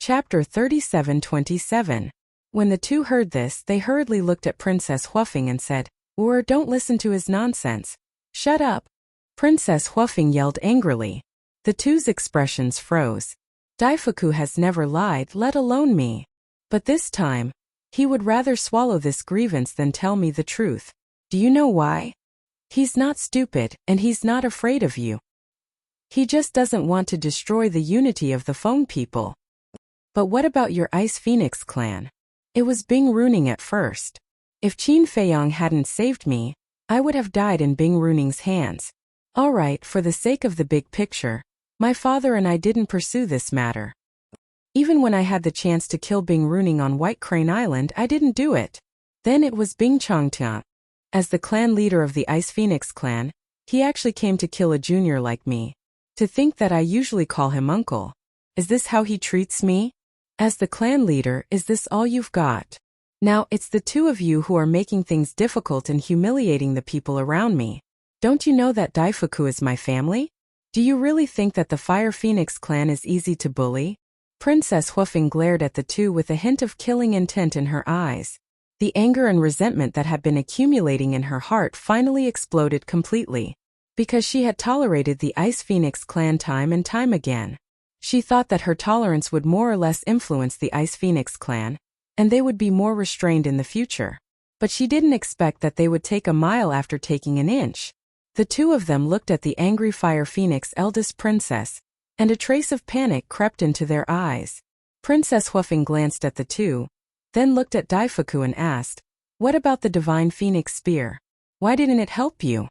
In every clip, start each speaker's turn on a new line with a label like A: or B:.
A: Chapter 37:27. When the two heard this, they hurriedly looked at Princess Huafeng and said, Don't listen to his nonsense. Shut up. Princess Huafeng yelled angrily. The two's expressions froze. Daifuku has never lied, let alone me. But this time, he would rather swallow this grievance than tell me the truth. Do you know why? He's not stupid, and he's not afraid of you. He just doesn't want to destroy the unity of the Feng people. But what about your Ice Phoenix clan? It was Bing Runing at first. If Qin Feiyong hadn't saved me, I would have died in Bing Runing's hands. All right, for the sake of the big picture, my father and I didn't pursue this matter. Even when I had the chance to kill Bing Runing on White Crane Island, I didn't do it. Then it was Bing Changtian. As the clan leader of the Ice Phoenix clan, he actually came to kill a junior like me. To think that I usually call him uncle. Is this how he treats me? As the clan leader, is this all you've got? Now, it's the two of you who are making things difficult and humiliating the people around me. Don't you know that Daifuku is my family? Do you really think that the Fire Phoenix clan is easy to bully? Princess Huafeng glared at the two with a hint of killing intent in her eyes. The anger and resentment that had been accumulating in her heart finally exploded completely. Because she had tolerated the Ice Phoenix clan time and time again. She thought that her tolerance would more or less influence the Ice Phoenix clan, and they would be more restrained in the future. But she didn't expect that they would take a mile after taking an inch. The two of them looked at the angry Fire Phoenix eldest princess, and a trace of panic crept into their eyes. Princess Huafeng glanced at the two, then looked at Daifuku and asked, What about the Divine Phoenix Spear? Why didn't it help you?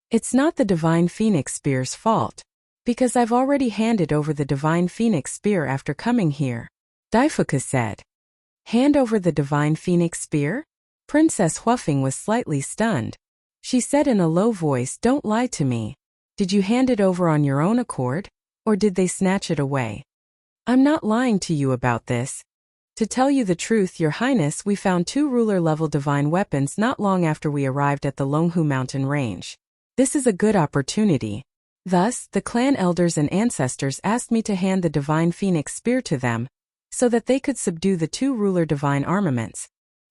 A: It's not the Divine Phoenix Spear's fault. Because I've already handed over the Divine Phoenix Spear after coming here. Daifuku said. Hand over the Divine Phoenix Spear? Princess Huafeng was slightly stunned. She said in a low voice, Don't lie to me. Did you hand it over on your own accord? Or did they snatch it away? I'm not lying to you about this. To tell you the truth, Your Highness, we found 2 ruler-level divine weapons not long after we arrived at the Longhu mountain range. This is a good opportunity. Thus, the clan elders and ancestors asked me to hand the Divine Phoenix Spear to them, so that they could subdue the 2 ruler divine armaments.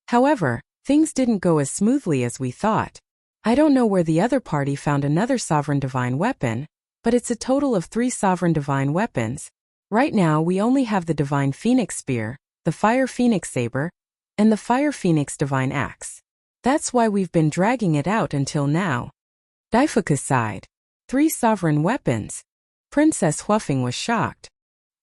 A: However, things didn't go as smoothly as we thought. I don't know where the other party found another sovereign divine weapon, but it's a total of 3 sovereign divine weapons. Right now we only have the Divine Phoenix Spear, the Fire Phoenix Saber, and the Fire Phoenix Divine Axe. That's why we've been dragging it out until now. Daifuku sighed. 3 sovereign weapons. Princess Huafeng was shocked.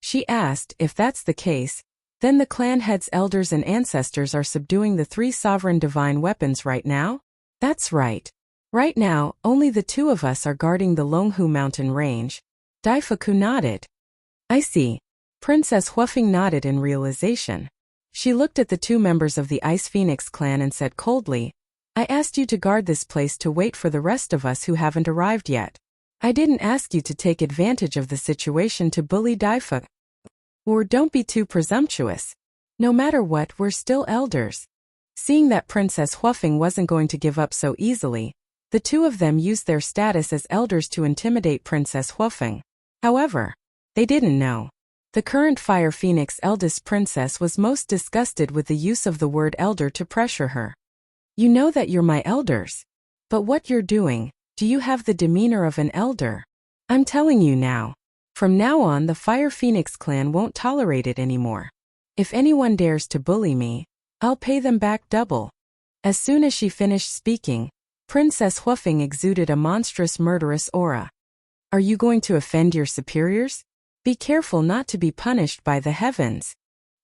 A: She asked, if that's the case, then the clan heads, elders and ancestors are subduing the 3 sovereign divine weapons right now? That's right. Right now, only the 2 of us are guarding the Longhu mountain range. Daifuku nodded. I see. Princess Huafeng nodded in realization. She looked at the 2 members of the Ice Phoenix clan and said coldly, I asked you to guard this place to wait for the rest of us who haven't arrived yet. I didn't ask you to take advantage of the situation to bully Daifuku. Or don't be too presumptuous. No matter what, we're still elders. Seeing that Princess Huafeng wasn't going to give up so easily, the 2 of them used their status as elders to intimidate Princess Huafeng. However, they didn't know. The current Fire Phoenix eldest princess was most disgusted with the use of the word elder to pressure her. You know that you're my elders. But what you're doing, do you have the demeanor of an elder? I'm telling you now. From now on, the Fire Phoenix clan won't tolerate it anymore. If anyone dares to bully me, I'll pay them back double. As soon as she finished speaking, Princess Huafeng exuded a monstrous murderous aura. Are you going to offend your superiors? Be careful not to be punished by the heavens.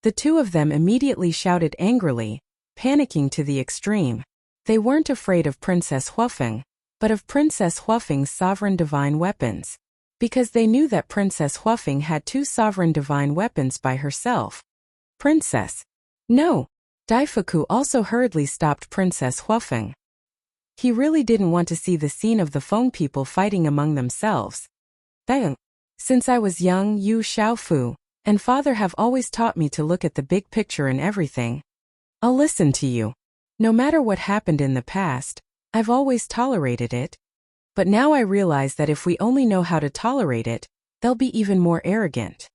A: The 2 of them immediately shouted angrily, panicking to the extreme. They weren't afraid of Princess Huafeng, but of Princess Huafeng's sovereign divine weapons. Because they knew that Princess Huafeng had 2 sovereign divine weapons by herself. Princess. No. Daifuku also hurriedly stopped Princess Huafeng. He really didn't want to see the scene of the Feng people fighting among themselves. Bang. Since I was young, you Xiaofu and father have always taught me to look at the big picture in everything. I'll listen to you. No matter what happened in the past, I've always tolerated it. But now I realize that if we only know how to tolerate it, they'll be even more arrogant.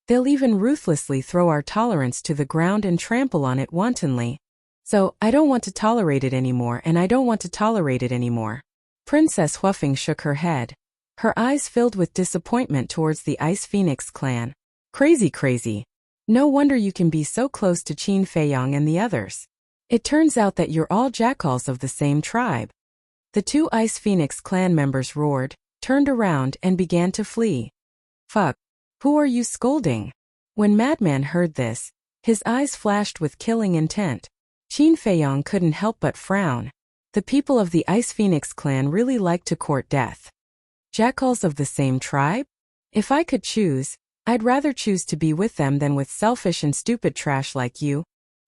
A: They'll even ruthlessly throw our tolerance to the ground and trample on it wantonly. So, I don't want to tolerate it anymore, and I don't want to tolerate it anymore. Princess Huafeng shook her head. Her eyes filled with disappointment towards the Ice Phoenix clan. Crazy. No wonder you can be so close to Qin Feiyang and the others. It turns out that you're all jackals of the same tribe. The two Ice Phoenix clan members roared, turned around and began to flee. Fuck. Who are you scolding? When Madman heard this, his eyes flashed with killing intent. Qin Feiyang couldn't help but frown. The people of the Ice Phoenix clan really like to court death. Jackals of the same tribe? If I could choose, I'd rather choose to be with them than with selfish and stupid trash like you.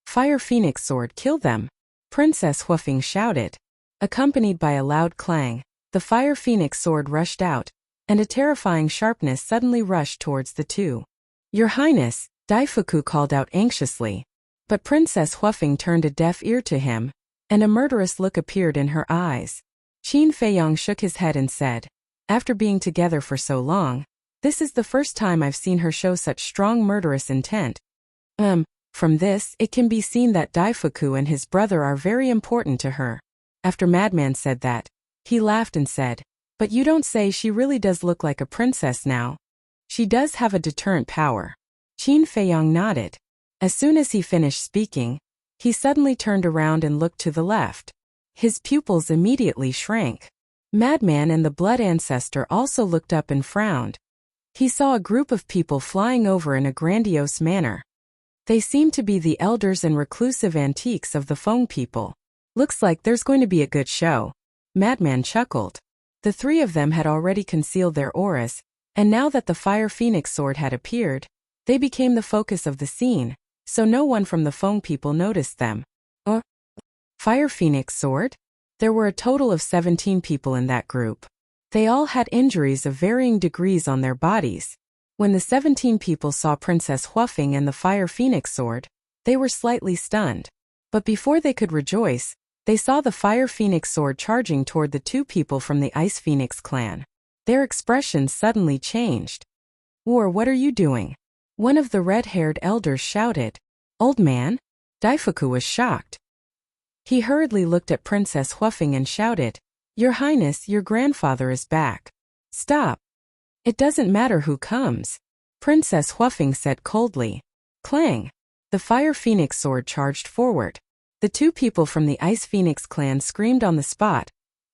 A: Fire Phoenix sword, kill them! Princess Huafeng shouted. Accompanied by a loud clang, the Fire Phoenix sword rushed out, and a terrifying sharpness suddenly rushed towards the two. Your Highness, Daifuku called out anxiously. But Princess Huafeng turned a deaf ear to him, and a murderous look appeared in her eyes. Qin Feiyang shook his head and said, after being together for so long, this is the first time I've seen her show such strong murderous intent. From this, it can be seen that Daifuku and his brother are very important to her. After Madman said that, he laughed and said, but you don't say she really does look like a princess now. She does have a deterrent power. Qin Feiyang nodded. As soon as he finished speaking, he suddenly turned around and looked to the left. His pupils immediately shrank. Madman and the Blood Ancestor also looked up and frowned. He saw a group of people flying over in a grandiose manner. They seemed to be the elders and reclusive antiques of the Feng people. Looks like there's going to be a good show. Madman chuckled. The three of them had already concealed their auras, and now that the Fire Phoenix sword had appeared, they became the focus of the scene, so no one from the Feng people noticed them. Fire Phoenix sword? There were a total of 17 people in that group. They all had injuries of varying degrees on their bodies. When the 17 people saw Princess Huafeng and the Fire Phoenix sword, they were slightly stunned. But before they could rejoice, they saw the Fire Phoenix sword charging toward the two people from the Ice Phoenix clan. Their expressions suddenly changed. What are you doing? One of the red-haired elders shouted. Old man? Daifuku was shocked. He hurriedly looked at Princess Huafeng and shouted, Your Highness, your grandfather is back. Stop. It doesn't matter who comes. Princess Huafeng said coldly. Clang. The Fire Phoenix sword charged forward. The two people from the Ice Phoenix clan screamed on the spot,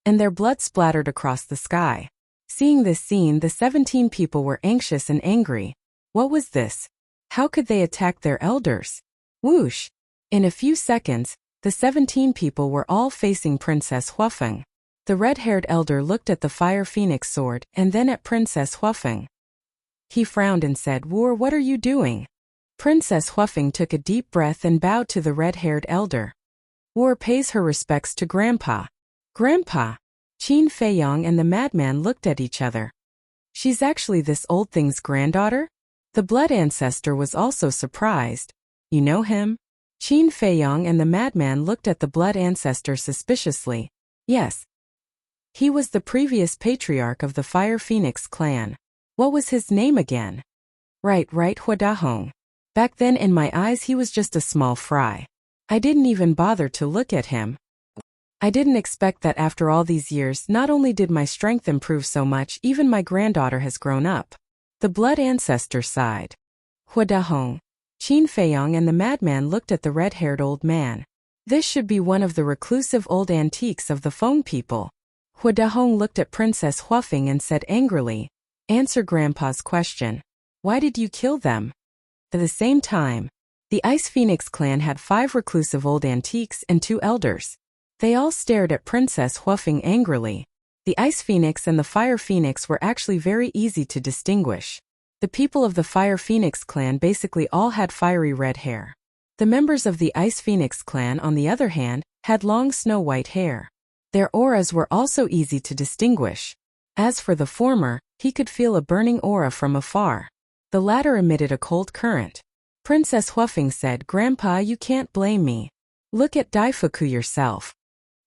A: and their blood splattered across the sky. Seeing this scene, the 17 people were anxious and angry. What was this? How could they attack their elders? Whoosh! In a few seconds, the 17 people were all facing Princess Huafeng. The red-haired elder looked at the Fire Phoenix sword and then at Princess Huafeng. He frowned and said, what are you doing? Princess Huafeng took a deep breath and bowed to the red-haired elder. Pays her respects to Grandpa. Grandpa! Qin Feiyang and the madman looked at each other. She's actually this old thing's granddaughter? The Blood Ancestor was also surprised. You know him? Qin Feiyang and the madman looked at the Blood Ancestor suspiciously. Yes. He was the previous patriarch of the Fire Phoenix clan. What was his name again? Right, Huadahong. Back then in my eyes he was just a small fry. I didn't even bother to look at him. I didn't expect that after all these years not only did my strength improve so much, even my granddaughter has grown up. The Blood Ancestor sighed. Huadahong. Qin Feiyang and the madman looked at the red-haired old man. This should be one of the reclusive old antiques of the Feng people. Huadahong looked at Princess Huafeng and said angrily, Answer Grandpa's question. Why did you kill them? At the same time, the Ice Phoenix clan had 5 reclusive old antiques and 2 elders. They all stared at Princess Huafeng angrily. The Ice Phoenix and the Fire Phoenix were actually very easy to distinguish. The people of the Fire Phoenix clan basically all had fiery red hair. The members of the Ice Phoenix clan, on the other hand, had long snow-white hair. Their auras were also easy to distinguish. As for the former, he could feel a burning aura from afar. The latter emitted a cold current. Princess Huafeng said, Grandpa, you can't blame me. Look at Daifuku yourself.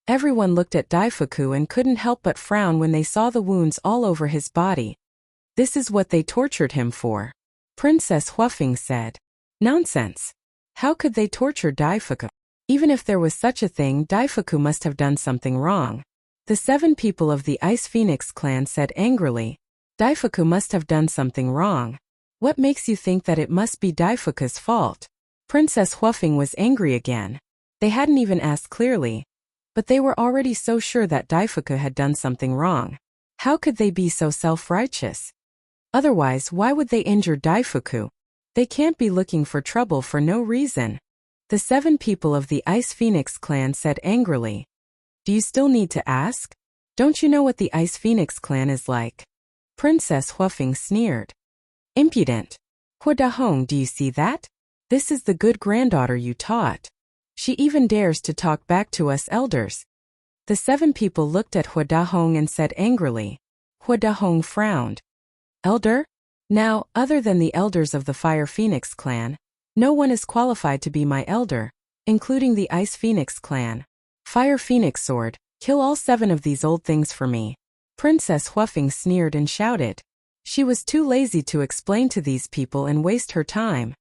A: Everyone looked at Daifuku and couldn't help but frown when they saw the wounds all over his body. This is what they tortured him for. Princess Huafeng said. Nonsense. How could they torture Daifuku? Even if there was such a thing, Daifuku must have done something wrong. The 7 people of the Ice Phoenix clan said angrily. Daifuku must have done something wrong. What makes you think that it must be Daifuku's fault? Princess Huafeng was angry again. They hadn't even asked clearly, but they were already so sure that Daifuku had done something wrong. How could they be so self-righteous? Otherwise, why would they injure Daifuku? They can't be looking for trouble for no reason. The 7 people of the Ice Phoenix clan said angrily. Do you still need to ask? Don't you know what the Ice Phoenix clan is like? Princess Huafeng sneered. Impudent. Hua Dahong, do you see that? This is the good granddaughter you taught. She even dares to talk back to us elders. The 7 people looked at Hua Dahong and said angrily. Hua Dahong frowned. Elder? Now, other than the elders of the Fire Phoenix clan, no one is qualified to be my elder, including the Ice Phoenix clan. Fire Phoenix sword, kill all 7 of these old things for me. Princess Huafeng sneered and shouted. She was too lazy to explain to these people and waste her time.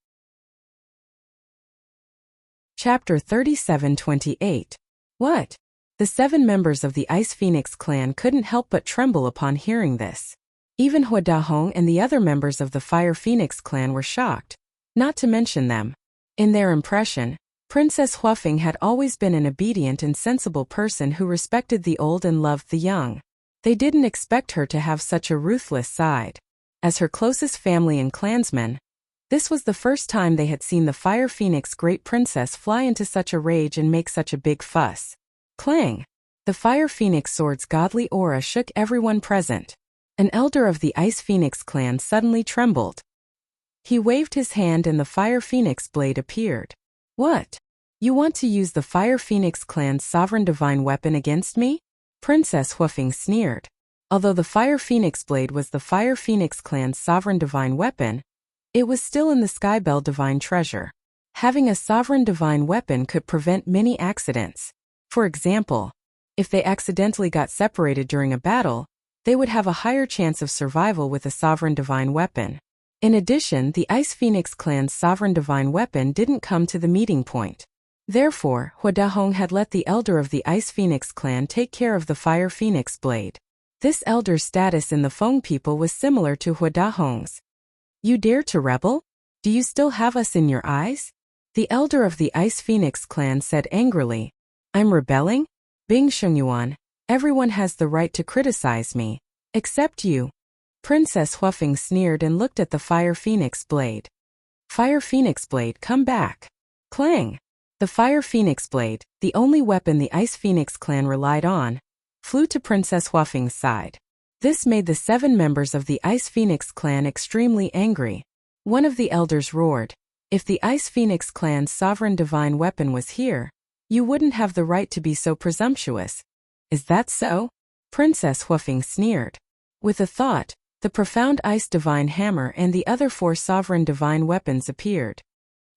A: Chapter 37:28. What? The 7 members of the Ice Phoenix clan couldn't help but tremble upon hearing this. Even Hua Dahong and the other members of the Fire Phoenix clan were shocked, not to mention them. In their impression, Princess Huafeng had always been an obedient and sensible person who respected the old and loved the young. They didn't expect her to have such a ruthless side. As her closest family and clansmen, this was the first time they had seen the Fire Phoenix great princess fly into such a rage and make such a big fuss. Clang! The Fire Phoenix sword's godly aura shook everyone present. An elder of the Ice Phoenix clan suddenly trembled. He waved his hand and the Fire Phoenix blade appeared. What? You want to use the Fire Phoenix clan's sovereign divine weapon against me? Princess Huafeng sneered. Although the Fire Phoenix blade was the Fire Phoenix clan's sovereign divine weapon, it was still in the Skybell divine treasure. Having a sovereign divine weapon could prevent many accidents. For example, if they accidentally got separated during a battle, they would have a higher chance of survival with a sovereign divine weapon. In addition, the Ice Phoenix clan's sovereign divine weapon didn't come to the meeting point. Therefore, Hua Dahong had let the elder of the Ice Phoenix clan take care of the Fire Phoenix blade. This elder's status in the Feng people was similar to Hua Dahong's. You dare to rebel? Do you still have us in your eyes? The elder of the Ice Phoenix clan said angrily. I'm rebelling? Bing Shengyuan, everyone has the right to criticize me, except you. Princess Huafeng sneered and looked at the Fire Phoenix blade. Fire Phoenix blade, come back. Clang! The Fire Phoenix blade, the only weapon the Ice Phoenix clan relied on, flew to Princess Huafeng's side. This made the 7 members of the Ice Phoenix clan extremely angry. One of the elders roared, if the Ice Phoenix clan's sovereign divine weapon was here, you wouldn't have the right to be so presumptuous. Is that so? Princess Huafeng sneered. With a thought, the profound ice divine hammer and the other 4 sovereign divine weapons appeared.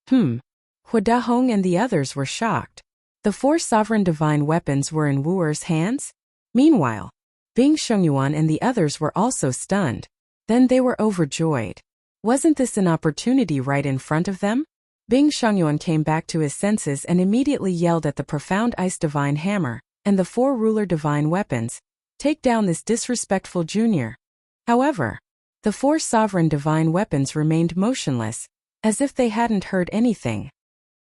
A: Hua Dahong and the others were shocked. The 4 sovereign divine weapons were in Wu Er's hands? Meanwhile, Bing Shengyuan and the others were also stunned. Then they were overjoyed. Wasn't this an opportunity right in front of them? Bing Shengyuan came back to his senses and immediately yelled at the profound ice divine hammer and the 4 ruler divine weapons, take down this disrespectful junior. However, the 4 sovereign divine weapons remained motionless, as if they hadn't heard anything.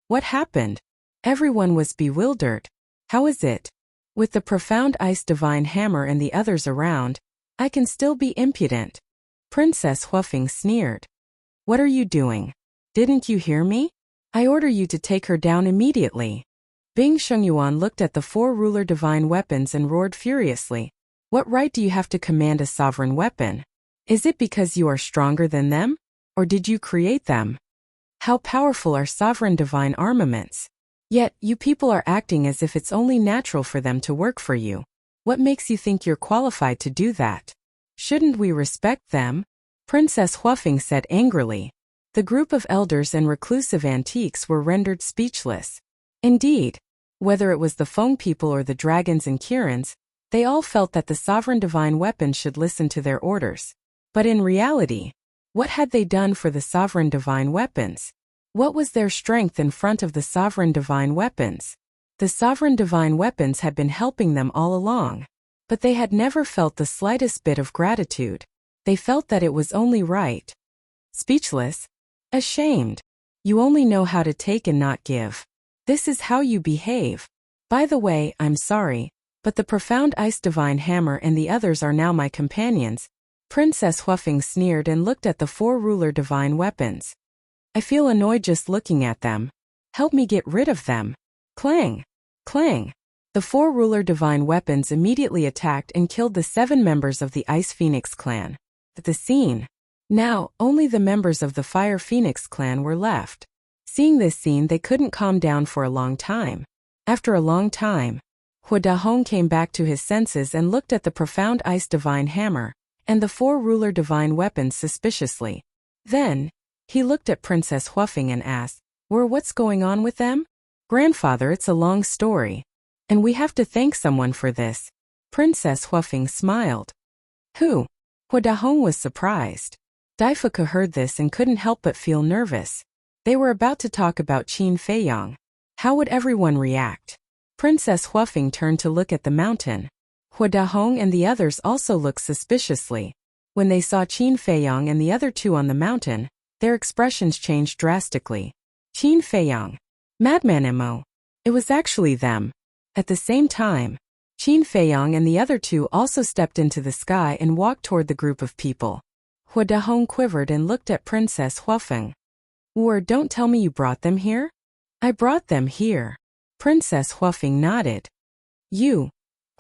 A: What happened? Everyone was bewildered. How is it? With the profound ice divine hammer and the others around, I can still be impudent. Princess Huafeng sneered. What are you doing? Didn't you hear me? I order you to take her down immediately. Bing Shengyuan looked at the 4 ruler divine weapons and roared furiously. What right do you have to command a sovereign weapon? Is it because you are stronger than them? Or did you create them? How powerful are sovereign divine armaments? Yet, you people are acting as if it's only natural for them to work for you. What makes you think you're qualified to do that? Shouldn't we respect them? Princess Huafeng said angrily. The group of elders and reclusive antiques were rendered speechless. Indeed, whether it was the Feng people or the dragons and Kirans, they all felt that the sovereign divine weapon should listen to their orders. But in reality, What had they done for the sovereign divine weapons? What was their strength in front of the sovereign divine weapons? The sovereign divine weapons had been helping them all along, but they had never felt the slightest bit of gratitude. They felt that it was only right. Speechless, ashamed. You only know how to take and not give. This is how you behave. By the way, I'm sorry, but the profound ice divine hammer and the others are now my companions. Princess Huafeng sneered and looked at the four ruler divine weapons. I feel annoyed just looking at them. Help me get rid of them. Clang! Clang! The four ruler divine weapons immediately attacked and killed the 7 members of the Ice Phoenix clan. At the scene. Now, only the members of the Fire Phoenix clan were left. Seeing this scene, they couldn't calm down for a long time. After a long time, Hua Dahong came back to his senses and looked at the profound ice divine hammer and the four ruler divine weapons suspiciously. Then, he looked at Princess Huafeng and asked, what's going on with them? Grandfather, it's a long story. And we have to thank someone for this. Princess Huafeng smiled. Who? Hua Dahong was surprised. Daifuka heard this and couldn't help but feel nervous. They were about to talk about Qin Feiyang. How would everyone react? Princess Huafeng turned to look at the mountain. Hua Dahong and the others also looked suspiciously. When they saw Qin Feiyang and the other two on the mountain, their expressions changed drastically. Qin Feiyang. Madman Mo. It was actually them. At the same time, Qin Feiyang and the other two also stepped into the sky and walked toward the group of people. Hua Dahong quivered and looked at Princess Huafeng. Don't tell me you brought them here? I brought them here. Princess Huafeng nodded. You.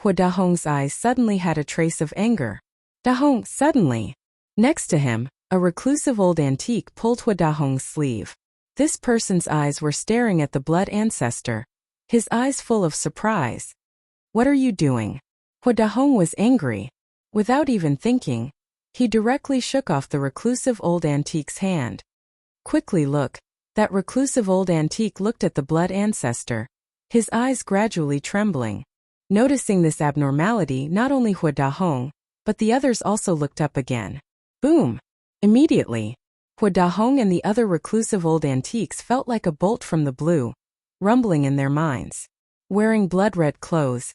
A: Hua Dahong's eyes suddenly had a trace of anger. Dahong, suddenly. Next to him, a reclusive old antique pulled Hua Dahong's sleeve. This person's eyes were staring at the blood ancestor, his eyes full of surprise. What are you doing? Hua Dahong was angry. Without even thinking, he directly shook off the reclusive old antique's hand. Quickly look. That reclusive old antique looked at the blood ancestor, his eyes gradually trembling. Noticing this abnormality, not only Hua Dahong, but the others also looked up again. Boom! Immediately, Hua Dahong and the other reclusive old antiques felt like a bolt from the blue, rumbling in their minds. Wearing blood-red clothes,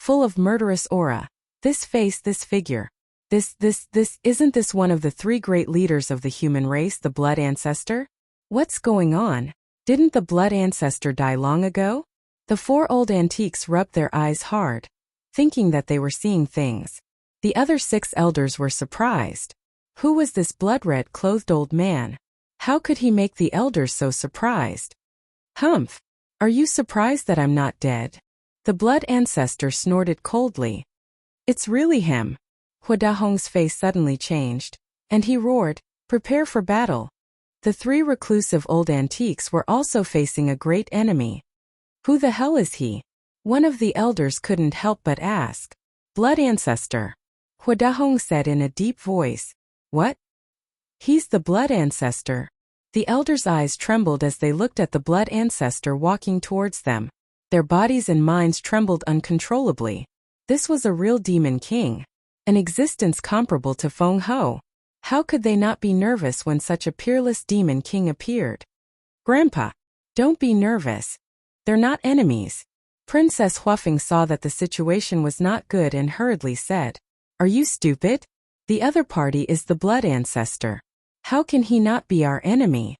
A: full of murderous aura, this face, this figure, isn't this one of the 3 great leaders of the human race, the blood ancestor? What's going on? Didn't the blood ancestor die long ago? The 4 old antiques rubbed their eyes hard, thinking that they were seeing things. The other 6 elders were surprised. Who was this blood-red clothed old man? How could he make the elders so surprised? Humph! Are you surprised that I'm not dead? The blood ancestor snorted coldly. It's really him. Hua Dahong's face suddenly changed, and he roared, prepare for battle. The 3 reclusive old antiques were also facing a great enemy. Who the hell is he? One of the elders couldn't help but ask. Blood ancestor. Hua Dahong said in a deep voice. What? He's the blood ancestor. The elders' eyes trembled as they looked at the blood ancestor walking towards them. Their bodies and minds trembled uncontrollably. This was a real demon king, an existence comparable to Feng Ho. How could they not be nervous when such a peerless demon king appeared? Grandpa, don't be nervous. They're not enemies. Princess Huafeng saw that the situation was not good and hurriedly said, Are you stupid? The other party is the blood ancestor. How can he not be our enemy?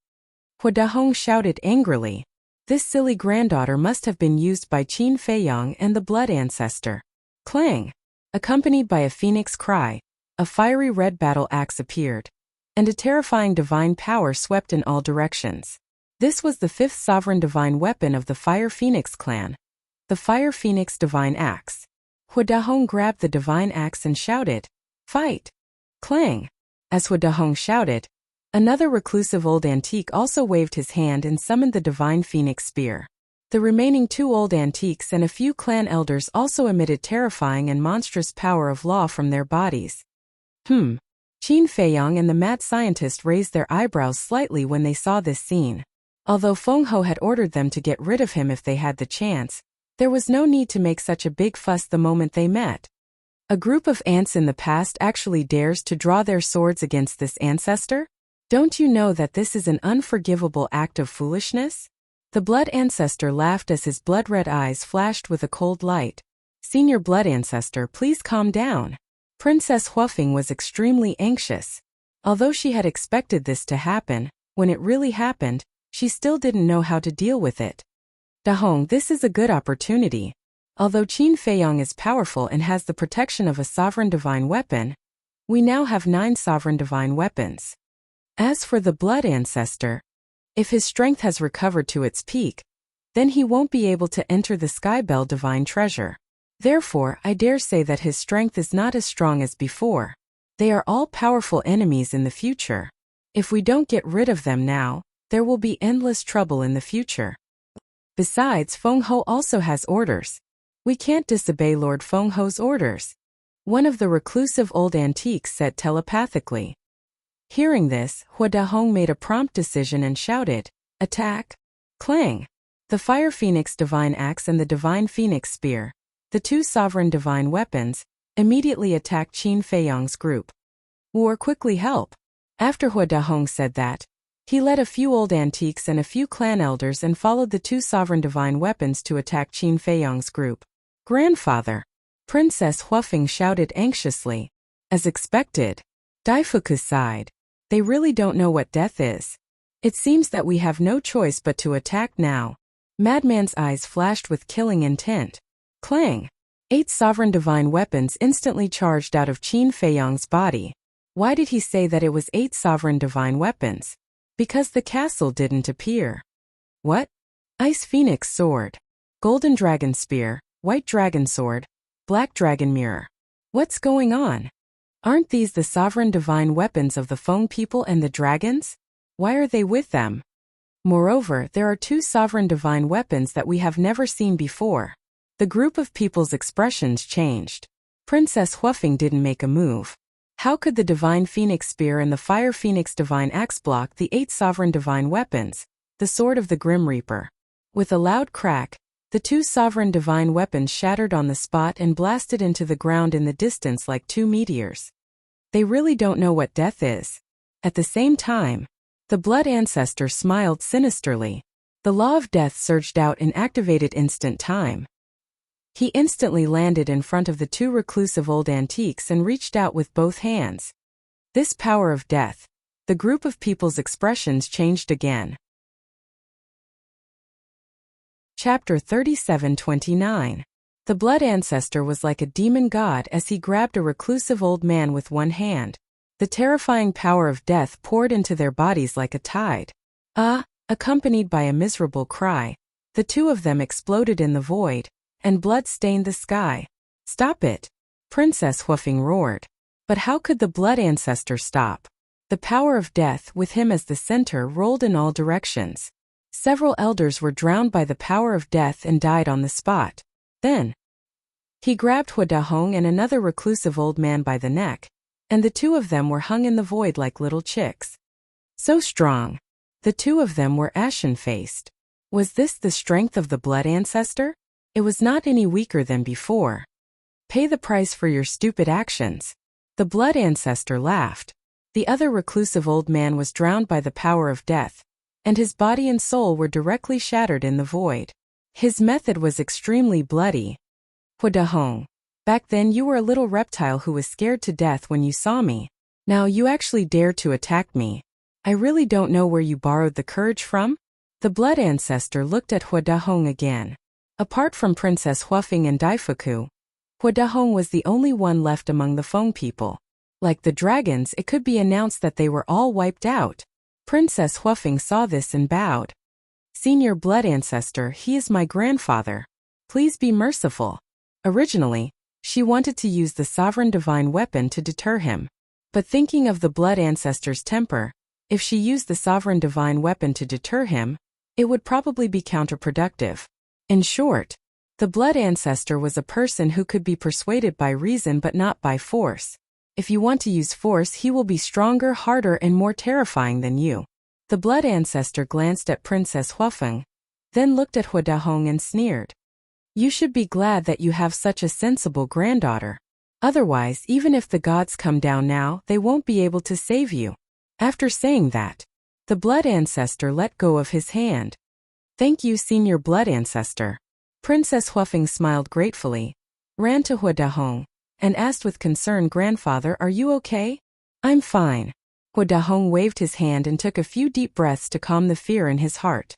A: Hua Dahong shouted angrily. This silly granddaughter must have been used by Qin Feiyang and the blood ancestor. Clang! Accompanied by a phoenix cry, a fiery red battle axe appeared, and a terrifying divine power swept in all directions. This was the 5th sovereign divine weapon of the Fire Phoenix clan, the Fire Phoenix divine axe. Hua Dahong grabbed the divine axe and shouted, Fight! Clang! As Hua Dahong shouted, another reclusive old antique also waved his hand and summoned the divine phoenix spear. The remaining 2 old antiques and a few clan elders also emitted terrifying and monstrous power of law from their bodies. Qin Feiyang and the mad scientist raised their eyebrows slightly when they saw this scene. Although Feng Ho had ordered them to get rid of him if they had the chance, there was no need to make such a big fuss the moment they met. A group of ants in the past actually dares to draw their swords against this ancestor? Don't you know that this is an unforgivable act of foolishness? The blood ancestor laughed as his blood-red eyes flashed with a cold light. Senior blood ancestor, please calm down. Princess Huafeng was extremely anxious. Although she had expected this to happen, when it really happened, she still didn't know how to deal with it. Dahong, this is a good opportunity. Although Qin Feiyang is powerful and has the protection of a sovereign divine weapon, we now have 9 sovereign divine weapons. As for the blood ancestor, if his strength has recovered to its peak, then he won't be able to enter the Skybell divine treasure. Therefore, I dare say that his strength is not as strong as before. They are all powerful enemies in the future. If we don't get rid of them now, there will be endless trouble in the future. Besides, Feng Ho also has orders. We can't disobey Lord Feng Ho's orders. One of the reclusive old antiques said telepathically. Hearing this, Hua Dahong made a prompt decision and shouted, "Attack!" Clang! The Fire Phoenix Divine Axe and the Divine Phoenix Spear, the 2 sovereign divine weapons, immediately attacked Qin Feiyang's group. War quickly help. After Hua Dahong said that, he led a few old antiques and a few clan elders and followed the 2 sovereign divine weapons to attack Qin Feiyang's group. Grandfather! Princess Huafeng shouted anxiously. As expected. Daifuku sighed. They really don't know what death is. It seems that we have no choice but to attack now. Madman's eyes flashed with killing intent. Clang! 8 sovereign divine weapons instantly charged out of Qin Feiyang's body. Why did he say that it was 8 sovereign divine weapons? Because the castle didn't appear. What? Ice Phoenix Sword. Golden Dragon Spear, White Dragon Sword, Black Dragon Mirror. What's going on? Aren't these the sovereign divine weapons of the Feng people and the dragons? Why are they with them? Moreover, there are 2 sovereign divine weapons that we have never seen before. The group of people's expressions changed. Princess Huafeng didn't make a move. How could the Divine Phoenix Spear and the Fire Phoenix Divine Axe block the 8 sovereign divine weapons, the Sword of the Grim Reaper? With a loud crack, the 2 sovereign divine weapons shattered on the spot and blasted into the ground in the distance like 2 meteors. They really don't know what death is. At the same time, the blood ancestor smiled sinisterly. The law of death surged out and activated instant time. He instantly landed in front of the 2 reclusive old antiques and reached out with both hands. This power of death. The group of people's expressions changed again. Chapter 37-29. The blood ancestor was like a demon god as he grabbed a reclusive old man with one hand. The terrifying power of death poured into their bodies like a tide. Accompanied by a miserable cry, the 2 of them exploded in the void, and blood stained the sky. Stop it! Princess Huafeng roared. But how could the blood ancestor stop? The power of death, with him as the center, rolled in all directions. Several elders were drowned by the power of death and died on the spot. Then, he grabbed Hua Dahong and another reclusive old man by the neck, and the 2 of them were hung in the void like little chicks. So strong. The 2 of them were ashen-faced. Was this the strength of the blood ancestor? It was not any weaker than before. Pay the price for your stupid actions. The blood ancestor laughed. The other reclusive old man was drowned by the power of death, and his body and soul were directly shattered in the void. His method was extremely bloody. Hua Dahong, back then you were a little reptile who was scared to death when you saw me. Now you actually dare to attack me. I really don't know where you borrowed the courage from. The blood ancestor looked at Hua Dahong again. Apart from Princess Huafeng and Daifuku, Hua Dahong was the only one left among the Feng people. Like the dragons, it could be announced that they were all wiped out. Princess Huafeng saw this and bowed. Senior blood ancestor, he is my grandfather. Please be merciful. Originally, she wanted to use the sovereign divine weapon to deter him. But thinking of the blood ancestor's temper, if she used the sovereign divine weapon to deter him, it would probably be counterproductive. In short, the blood ancestor was a person who could be persuaded by reason but not by force. If you want to use force, he will be stronger, harder, and more terrifying than you. The blood ancestor glanced at Princess Huafeng, then looked at Hua Dahong and sneered. You should be glad that you have such a sensible granddaughter. Otherwise, even if the gods come down now, they won't be able to save you. After saying that, the blood ancestor let go of his hand. Thank you, senior blood ancestor. Princess Huafeng smiled gratefully, ran to Hua Dahong, and asked with concern, Grandfather, are you okay? I'm fine. Hua Dahong waved his hand and took a few deep breaths to calm the fear in his heart.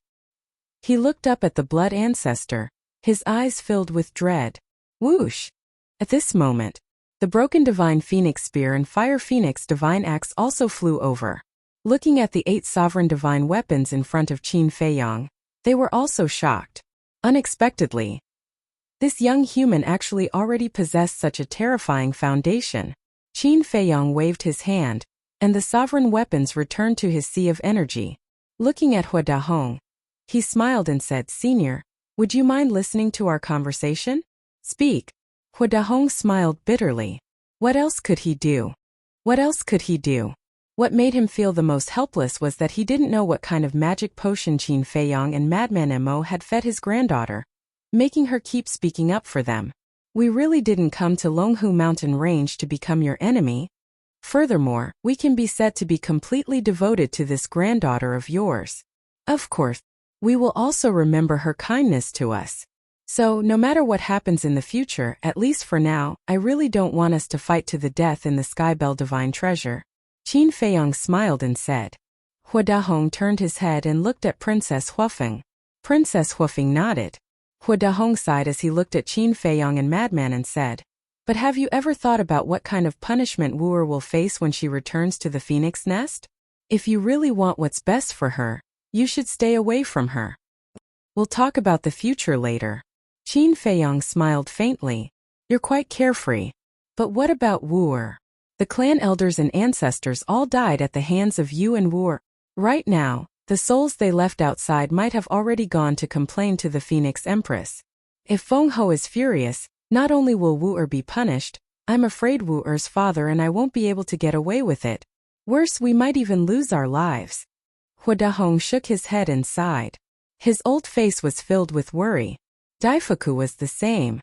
A: He looked up at the blood ancestor, his eyes filled with dread. Whoosh! At this moment, the broken divine phoenix spear and fire phoenix divine axe also flew over. Looking at the 8 sovereign divine weapons in front of Qin Feiyang, they were also shocked. Unexpectedly, this young human actually already possessed such a terrifying foundation. Qin Feiyang waved his hand, and the sovereign weapons returned to his sea of energy. Looking at Hua Dahong, he smiled and said, Senior, would you mind listening to our conversation? Speak. Hua Dahong smiled bitterly. What else could he do? What else could he do? What made him feel the most helpless was that he didn't know what kind of magic potion Qin Feiyang and Madman Mo had fed his granddaughter, making her keep speaking up for them. We really didn't come to Longhu Mountain Range to become your enemy. Furthermore, we can be said to be completely devoted to this granddaughter of yours. Of course, we will also remember her kindness to us. So, no matter what happens in the future, at least for now, I really don't want us to fight to the death in the Skybell Divine Treasure. Qin Feiyang smiled and said. Hua Dahong turned his head and looked at Princess Huafeng. Princess Huafeng nodded. Hua Dahong sighed as he looked at Qin Feiyang and Madman and said, But have you ever thought about what kind of punishment Wu'er will face when she returns to the Phoenix Nest? If you really want what's best for her, you should stay away from her. We'll talk about the future later. Qin Feiyang smiled faintly. You're quite carefree. But what about Wu'er? The clan elders and ancestors all died at the hands of you and Wu'er. Right now, the souls they left outside might have already gone to complain to the Phoenix Empress. If Feng Ho is furious, not only will Wu'er be punished, I'm afraid Wu'er's father and I won't be able to get away with it. Worse, we might even lose our lives. Hua Dahong shook his head and sighed. His old face was filled with worry. Daifuku was the same.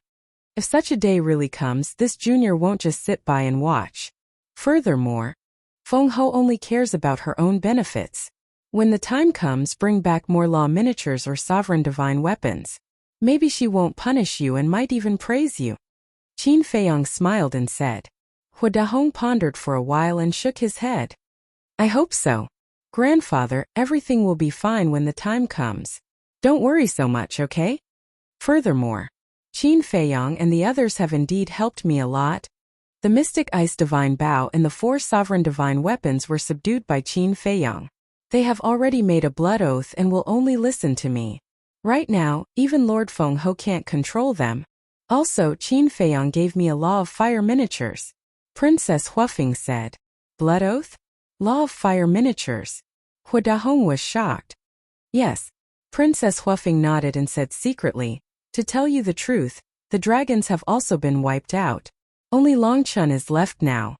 A: If such a day really comes, this junior won't just sit by and watch. Furthermore, Feng Ho only cares about her own benefits. When the time comes, bring back more law miniatures or sovereign divine weapons. Maybe she won't punish you and might even praise you. Qin Feiyang smiled and said. Hua Dahong pondered for a while and shook his head. I hope so. Grandfather, everything will be fine when the time comes. Don't worry so much, okay? Furthermore, Qin Feiyang and the others have indeed helped me a lot. The Mystic Ice Divine Bow and the 4 sovereign divine weapons were subdued by Qin Feiyang. They have already made a blood oath and will only listen to me. Right now, even Lord Feng Ho can't control them. Also, Qin Feiyang gave me a Law of Fire miniatures. Princess Huafeng said. Blood oath? Law of Fire miniatures. Hua Dahong was shocked. Yes. Princess Huafeng nodded and said secretly, to tell you the truth, the dragons have also been wiped out. Only Longchun is left now.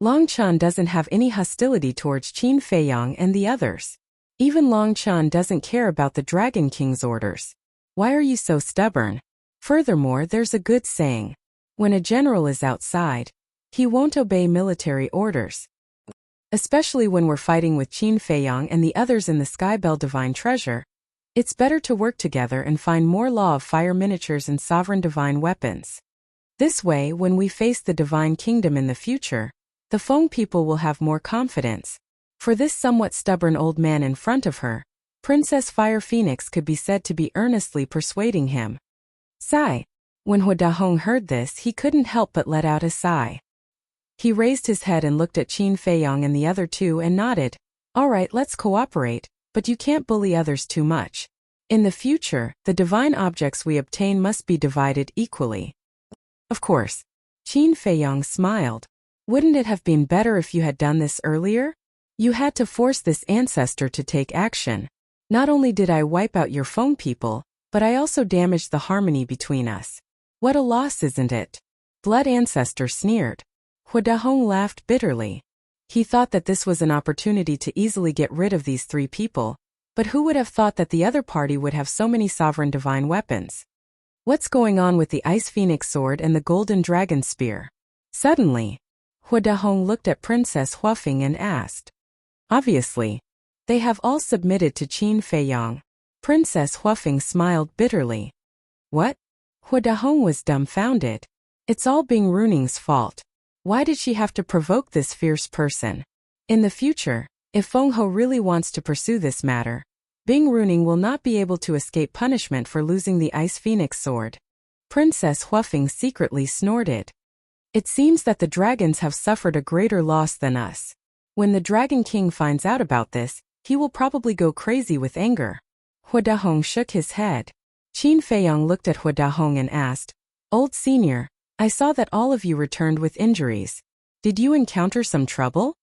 A: Longchun doesn't have any hostility towards Qin Feiyang and the others. Even Longchun doesn't care about the Dragon King's orders. Why are you so stubborn? Furthermore, there's a good saying. When a general is outside, he won't obey military orders. Especially when we're fighting with Qin Feiyang and the others in the Skybell Divine Treasure. It's better to work together and find more Law of Fire miniatures and sovereign divine weapons. This way, when we face the Divine Kingdom in the future, the Feng people will have more confidence. For this somewhat stubborn old man in front of her, Princess Fire Phoenix could be said to be earnestly persuading him. Sigh. When Hua Dahong heard this, he couldn't help but let out a sigh. He raised his head and looked at Qin Feiyang and the other 2 and nodded. All right, let's cooperate. But you can't bully others too much. In the future, the divine objects we obtain must be divided equally. Of course. Qin Feiyang smiled. Wouldn't it have been better if you had done this earlier? You had to force this ancestor to take action. Not only did I wipe out your Feng people, but I also damaged the harmony between us. What a loss, isn't it? Blood ancestor sneered. Hua Dahong laughed bitterly. He thought that this was an opportunity to easily get rid of these 3 people, but who would have thought that the other party would have so many sovereign divine weapons? What's going on with the Ice Phoenix Sword and the Golden Dragon Spear? Suddenly, Hua Dahong looked at Princess Huafeng and asked. Obviously, they have all submitted to Qin Feiyang. Princess Huafeng smiled bitterly. What? Hua Dahong was dumbfounded. It's all Bing Runing's fault. Why did she have to provoke this fierce person? In the future, if Feng Ho really wants to pursue this matter, Bing Runing will not be able to escape punishment for losing the Ice Phoenix sword. Princess Huafeng secretly snorted. It seems that the dragons have suffered a greater loss than us. When the Dragon King finds out about this, he will probably go crazy with anger. Hua Dahong shook his head. Qin Feiyang looked at Hua Dahong and asked, Old senior, I saw that all of you returned with injuries. Did you encounter some trouble?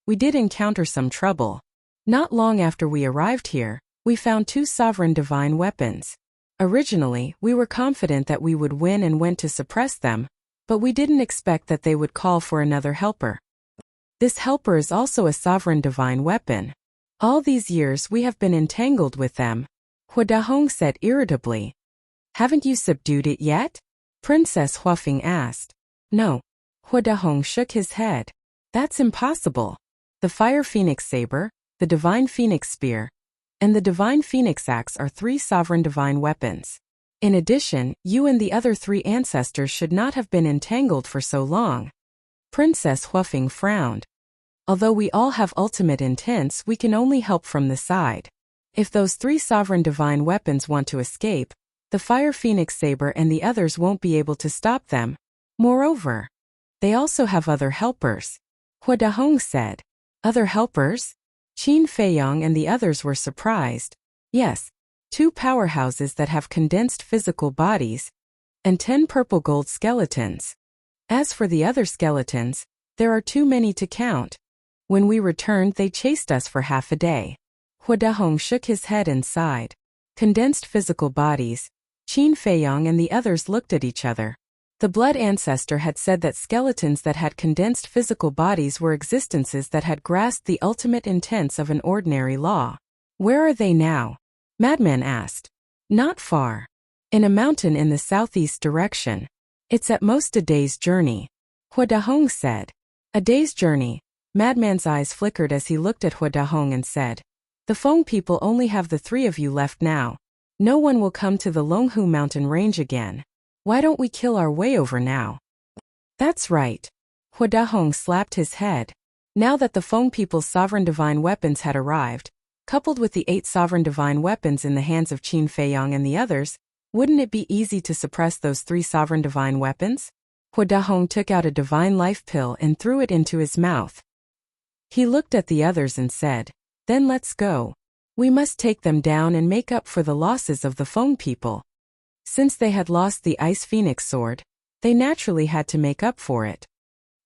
A: We did encounter some trouble. Not long after we arrived here, we found 2 sovereign divine weapons. Originally, we were confident that we would win and went to suppress them, but we didn't expect that they would call for another helper. This helper is also a sovereign divine weapon. All these years we have been entangled with them, Hua Dahong said irritably. Haven't you subdued it yet? Princess Huafeng asked. No. Hua Dahong shook his head. That's impossible. The Fire Phoenix Saber, the Divine Phoenix Spear, and the Divine Phoenix Axe are 3 sovereign divine weapons. In addition, you and the other 3 ancestors should not have been entangled for so long. Princess Huafeng frowned. Although we all have ultimate intents, we can only help from the side. If those 3 sovereign divine weapons want to escape, the Fire Phoenix Saber and the others won't be able to stop them. Moreover, they also have other helpers. Hua Dahong said. Other helpers? Qin Feiyang and the others were surprised. Yes, 2 powerhouses that have condensed physical bodies, and 10 purple gold skeletons. As for the other skeletons, there are too many to count. When we returned, they chased us for half a day. Hua Dahong shook his head and sighed. Condensed physical bodies. Qin Feiyang and the others looked at each other. The blood ancestor had said that skeletons that had condensed physical bodies were existences that had grasped the ultimate intents of an ordinary law. Where are they now? Madman asked. Not far. In a mountain in the southeast direction. It's at most a day's journey. Hua Dahong said. A day's journey. Madman's eyes flickered as he looked at Hua Dahong and said. The Feng people only have the 3 of you left now. No one will come to the Longhu mountain range again. Why don't we kill our way over now? That's right. Hua Dahong slapped his head. Now that the Feng people's sovereign divine weapons had arrived, coupled with the 8 sovereign divine weapons in the hands of Qin Feiyang and the others, wouldn't it be easy to suppress those 3 sovereign divine weapons? Hua Dahong took out a divine life pill and threw it into his mouth. He looked at the others and said, Then let's go. We must take them down and make up for the losses of the Feng people. Since they had lost the Ice Phoenix sword, they naturally had to make up for it.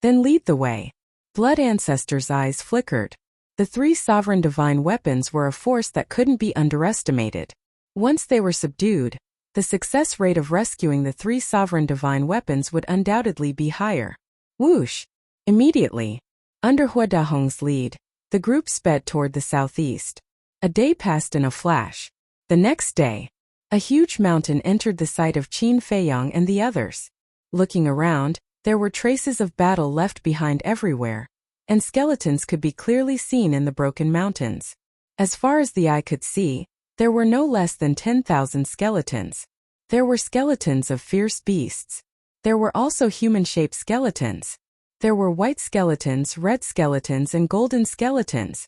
A: Then lead the way. Blood Ancestor's eyes flickered. The 3 sovereign divine weapons were a force that couldn't be underestimated. Once they were subdued, the success rate of rescuing the 3 sovereign divine weapons would undoubtedly be higher. Whoosh! Immediately, under Hua Dahong's lead, the group sped toward the southeast. A day passed in a flash. The next day, a huge mountain entered the sight of Qin Feiyang and the others. Looking around, there were traces of battle left behind everywhere, and skeletons could be clearly seen in the broken mountains. As far as the eye could see, there were no less than 10,000 skeletons. There were skeletons of fierce beasts. There were also human-shaped skeletons. There were white skeletons, red skeletons, and golden skeletons.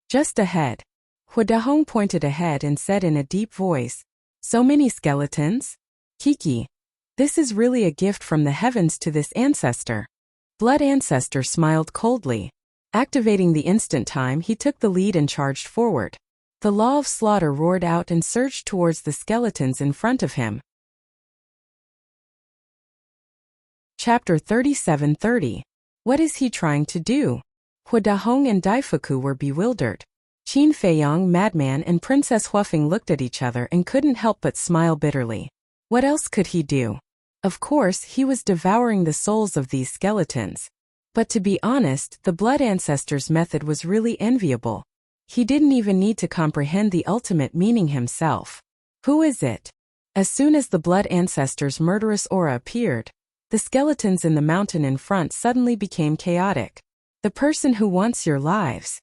A: Just ahead, Hua Dahong pointed ahead and said in a deep voice, So many skeletons? Kiki. This is really a gift from the heavens to this ancestor. Blood Ancestor smiled coldly. Activating the instant time, he took the lead and charged forward. The law of slaughter roared out and surged towards the skeletons in front of him. Chapter 37:30. What is he trying to do? Hua Dahong and Daifuku were bewildered. Qin Feiyang, Madman, and Princess Huafeng looked at each other and couldn't help but smile bitterly. What else could he do? Of course, he was devouring the souls of these skeletons. But to be honest, the Blood Ancestor's method was really enviable. He didn't even need to comprehend the ultimate meaning himself. Who is it? As soon as the Blood Ancestor's murderous aura appeared, The skeletons in the mountain in front suddenly became chaotic. The person who wants your lives.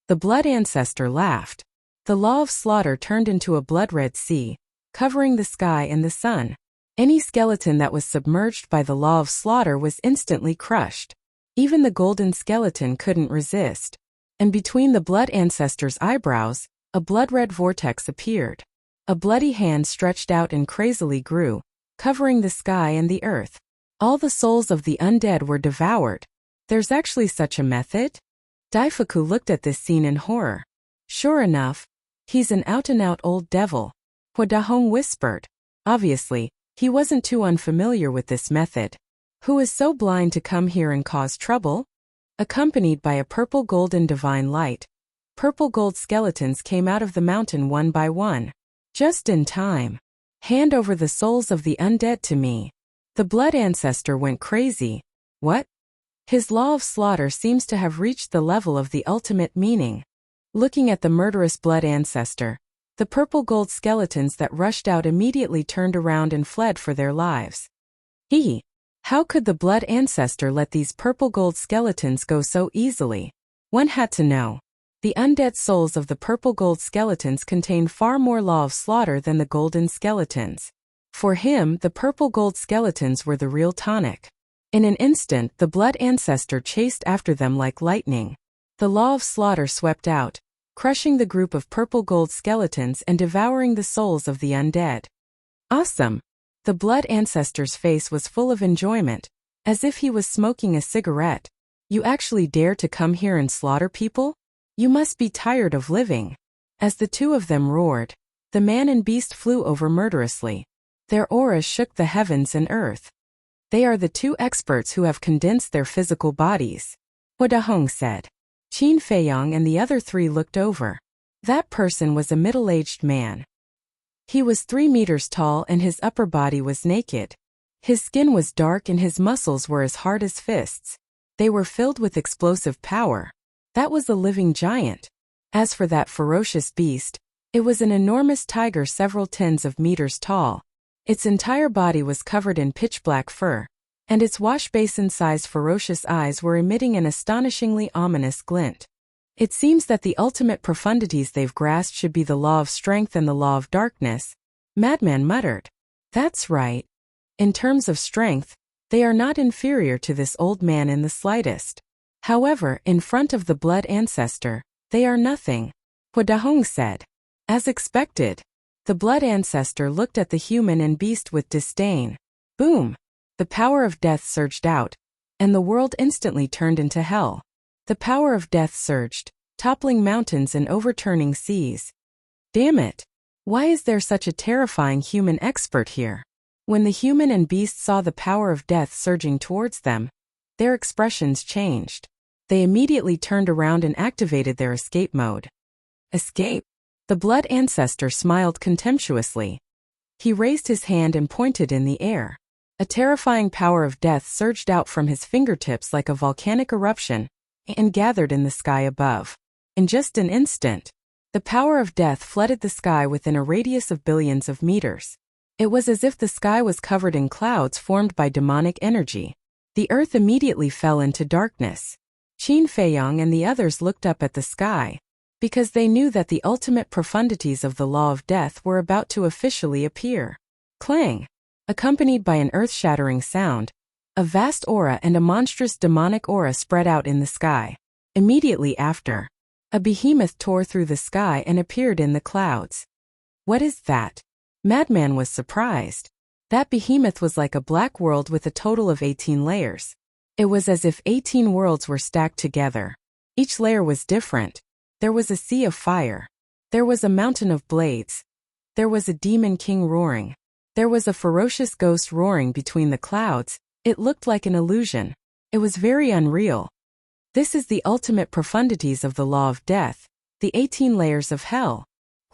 A: The blood ancestor laughed. The law of slaughter turned into a blood-red sea, covering the sky and the sun. Any skeleton that was submerged by the law of slaughter was instantly crushed. Even the golden skeleton couldn't resist. And between the blood ancestor's eyebrows, a blood-red vortex appeared. A bloody hand stretched out and crazily grew, covering the sky and the earth. All the souls of the undead were devoured. There's actually such a method? Daifuku looked at this scene in horror. Sure enough, he's an out-and-out old devil. Huadahong whispered. Obviously, he wasn't too unfamiliar with this method. Who is so blind to come here and cause trouble? Accompanied by a purple golden divine light, purple gold skeletons came out of the mountain one by one. Just in time. Hand over the souls of the undead to me. The blood ancestor went crazy. What? His law of slaughter seems to have reached the level of the ultimate meaning. Looking at the murderous blood ancestor, the purple gold skeletons that rushed out immediately turned around and fled for their lives. How could the blood ancestor let these purple gold skeletons go so easily? One had to know. The undead souls of the purple gold skeletons contained far more law of slaughter than the golden skeletons. For him, the purple gold skeletons were the real tonic. In an instant, the blood ancestor chased after them like lightning. The law of slaughter swept out, crushing the group of purple gold skeletons and devouring the souls of the undead. Awesome! The blood ancestor's face was full of enjoyment, as if he was smoking a cigarette. You actually dare to come here and slaughter people? You must be tired of living. As the two of them roared, the man and beast flew over murderously. Their auras shook the heavens and earth. They are the two experts who have condensed their physical bodies. Huadahong said. Qin Feiyong and the other three looked over. That person was a middle-aged man. He was 3 meters tall and his upper body was naked. His skin was dark and his muscles were as hard as fists. They were filled with explosive power. That was a living giant. As for that ferocious beast, it was an enormous tiger several tens of meters tall. Its entire body was covered in pitch-black fur, and its wash-basin-sized ferocious eyes were emitting an astonishingly ominous glint. It seems that the ultimate profundities they've grasped should be the law of strength and the law of darkness, Madman muttered. That's right. In terms of strength, they are not inferior to this old man in the slightest. However, in front of the blood ancestor, they are nothing, Huadahong said. As expected. The blood ancestor looked at the human and beast with disdain. Boom! The power of death surged out, and the world instantly turned into hell. The power of death surged, toppling mountains and overturning seas. Damn it! Why is there such a terrifying human expert here? When the human and beast saw the power of death surging towards them, their expressions changed. They immediately turned around and activated their escape mode. Escape? The blood ancestor smiled contemptuously. He raised his hand and pointed in the air. A terrifying power of death surged out from his fingertips like a volcanic eruption and gathered in the sky above. In just an instant, the power of death flooded the sky within a radius of billions of meters. It was as if the sky was covered in clouds formed by demonic energy. The earth immediately fell into darkness. Qin Feiyong and the others looked up at the sky, because they knew that the ultimate profundities of the law of death were about to officially appear. Clang! Accompanied by an earth-shattering sound, a vast aura and a monstrous demonic aura spread out in the sky. Immediately after, a behemoth tore through the sky and appeared in the clouds. What is that? Madman was surprised. That behemoth was like a black world with a total of 18 layers. It was as if 18 worlds were stacked together. Each layer was different. There was a sea of fire. There was a mountain of blades. There was a demon king roaring. There was a ferocious ghost roaring between the clouds. It looked like an illusion. It was very unreal. This is the ultimate profundities of the law of death, the 18 layers of hell.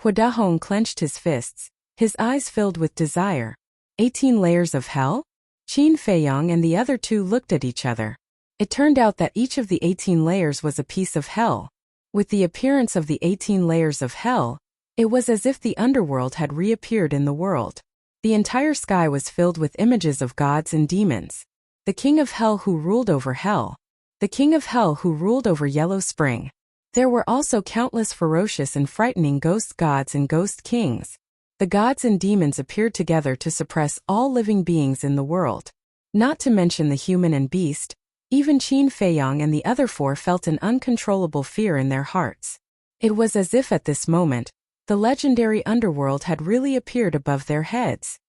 A: Huadahong clenched his fists, his eyes filled with desire. 18 layers of hell? Qin Feiyong and the other two looked at each other. It turned out that each of the 18 layers was a piece of hell. With the appearance of the 18 layers of hell, it was as if the underworld had reappeared in the world. The entire sky was filled with images of gods and demons. the king of hell who ruled over hell, the king of hell who ruled over Yellow Spring. There were also countless ferocious and frightening ghost gods and ghost kings. The gods and demons appeared together to suppress all living beings in the world. Not to mention the human and beast, even Qin Feiyang and the other four felt an uncontrollable fear in their hearts. It was as if at this moment, the legendary underworld had really appeared above their heads.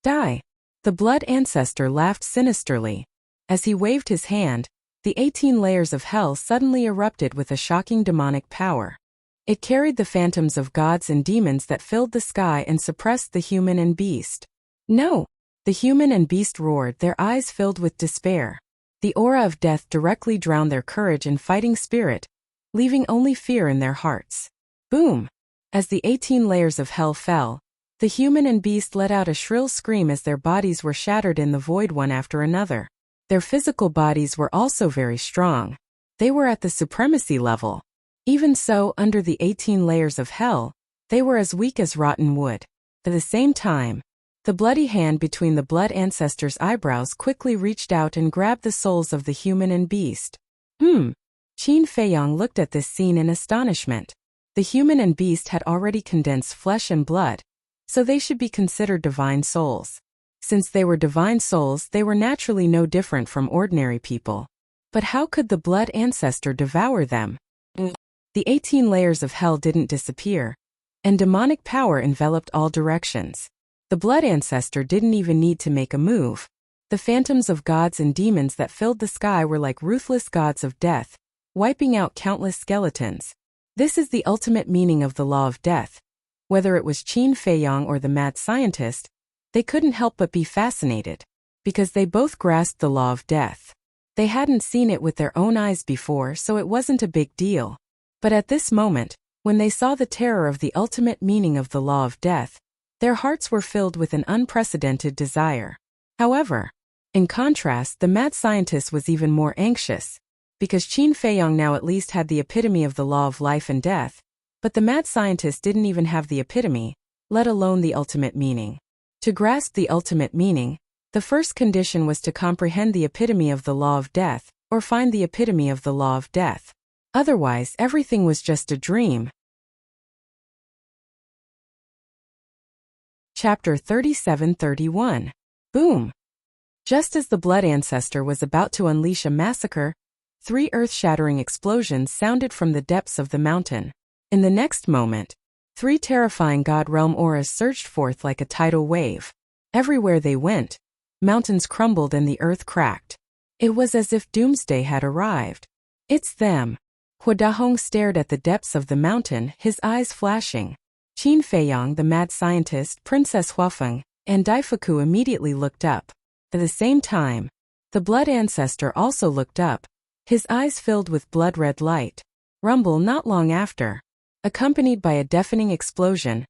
A: Die! The blood ancestor laughed sinisterly. As he waved his hand, the 18 layers of hell suddenly erupted with a shocking demonic power. It carried the phantoms of gods and demons that filled the sky and suppressed the human and beast. No! The human and beast roared, their eyes filled with despair. The aura of death directly drowned their courage and fighting spirit, leaving only fear in their hearts. Boom! As the 18 layers of hell fell, the human and beast let out a shrill scream as their bodies were shattered in the void one after another. Their physical bodies were also very strong. They were at the supremacy level. Even so, under the 18 layers of hell, they were as weak as rotten wood. At the same time, the bloody hand between the blood ancestor's eyebrows quickly reached out and grabbed the souls of the human and beast. Qin Feiyang looked at this scene in astonishment. The human and beast had already condensed flesh and blood, so they should be considered divine souls. Since they were divine souls, they were naturally no different from ordinary people. But how could the blood ancestor devour them? The 18 layers of hell didn't disappear, and demonic power enveloped all directions. The blood ancestor didn't even need to make a move. The phantoms of gods and demons that filled the sky were like ruthless gods of death, wiping out countless skeletons. This is the ultimate meaning of the law of death. Whether it was Qin Feiyang or the mad scientist, they couldn't help but be fascinated, because they both grasped the law of death. They hadn't seen it with their own eyes before, so it wasn't a big deal. But at this moment, when they saw the terror of the ultimate meaning of the law of death, their hearts were filled with an unprecedented desire. However, in contrast, the mad scientist was even more anxious, because Qin Feiyang now at least had the epitome of the law of life and death, but the mad scientist didn't even have the epitome, let alone the ultimate meaning. To grasp the ultimate meaning, the first condition was to comprehend the epitome of the law of death, or find the epitome of the law of death. Otherwise, everything was just a dream. Chapter 37-31. Boom! Just as the blood ancestor was about to unleash a massacre, 3 earth-shattering explosions sounded from the depths of the mountain. In the next moment, 3 terrifying God Realm auras surged forth like a tidal wave. Everywhere they went, mountains crumbled and the earth cracked. It was as if doomsday had arrived. It's them. Hua Dahong stared at the depths of the mountain, his eyes flashing. Qin Feiyang, the mad scientist, Princess Huafeng, and Daifuku immediately looked up. At the same time, the blood ancestor also looked up, his eyes filled with blood-red light. Rumble not long after. Accompanied by a deafening explosion,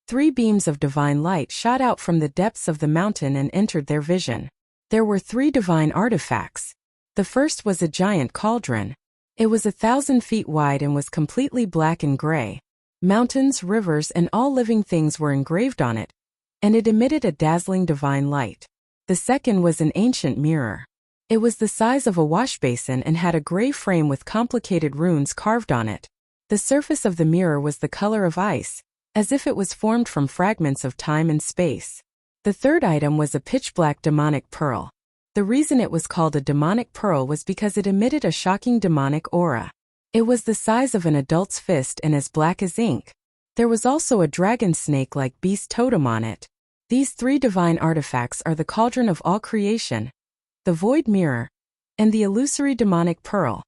A: 3 beams of divine light shot out from the depths of the mountain and entered their vision. There were 3 divine artifacts. The first was a giant cauldron. It was 1,000 feet wide and was completely black and gray. Mountains, rivers, and all living things were engraved on it, and it emitted a dazzling divine light. The second was an ancient mirror. It was the size of a wash basin and had a gray frame with complicated runes carved on it. The surface of the mirror was the color of ice, as if it was formed from fragments of time and space. The third item was a pitch-black demonic pearl. The reason it was called a demonic pearl was because it emitted a shocking demonic aura. It was the size of an adult's fist and as black as ink. There was also a dragon snake-like beast totem on it. These 3 divine artifacts are the cauldron of all creation, the void mirror, and the illusory demonic pearl.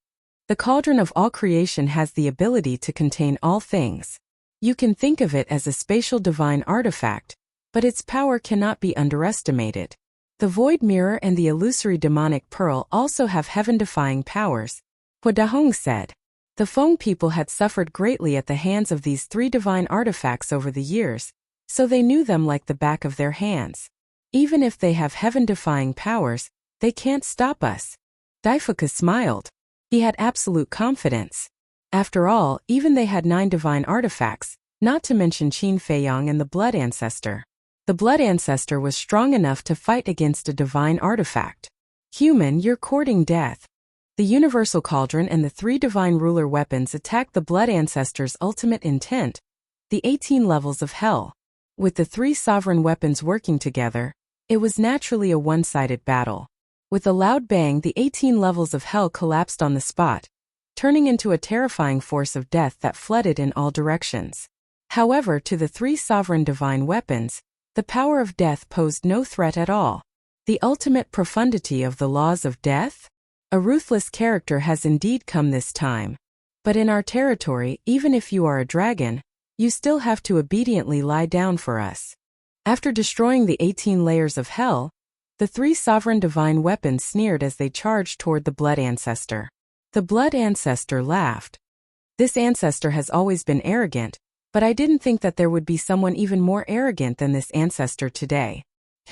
A: The cauldron of all creation has the ability to contain all things. You can think of it as a spatial divine artifact, but its power cannot be underestimated. The void mirror and the illusory demonic pearl also have heaven-defying powers, Hua Dahong said. The Feng people had suffered greatly at the hands of these 3 divine artifacts over the years, so they knew them like the back of their hands. Even if they have heaven-defying powers, they can't stop us. Daifuku smiled. He had absolute confidence. After all, even they had 9 divine artifacts, not to mention Qin Feiyang and the blood ancestor. The blood ancestor was strong enough to fight against a divine artifact. Human, you're courting death. The universal cauldron and the 3 divine ruler weapons attack the blood ancestor's ultimate intent, the 18 levels of hell. With the 3 sovereign weapons working together, it was naturally a one-sided battle. With a loud bang, the 18 levels of hell collapsed on the spot, turning into a terrifying force of death that flooded in all directions. However, to the 3 sovereign divine weapons, the power of death posed no threat at all. The ultimate profundity of the laws of death? A ruthless character has indeed come this time. But in our territory, even if you are a dragon, you still have to obediently lie down for us. After destroying the 18 layers of hell, the 3 sovereign divine weapons sneered as they charged toward the blood ancestor. The blood ancestor laughed. This ancestor has always been arrogant, but I didn't think that there would be someone even more arrogant than this ancestor today.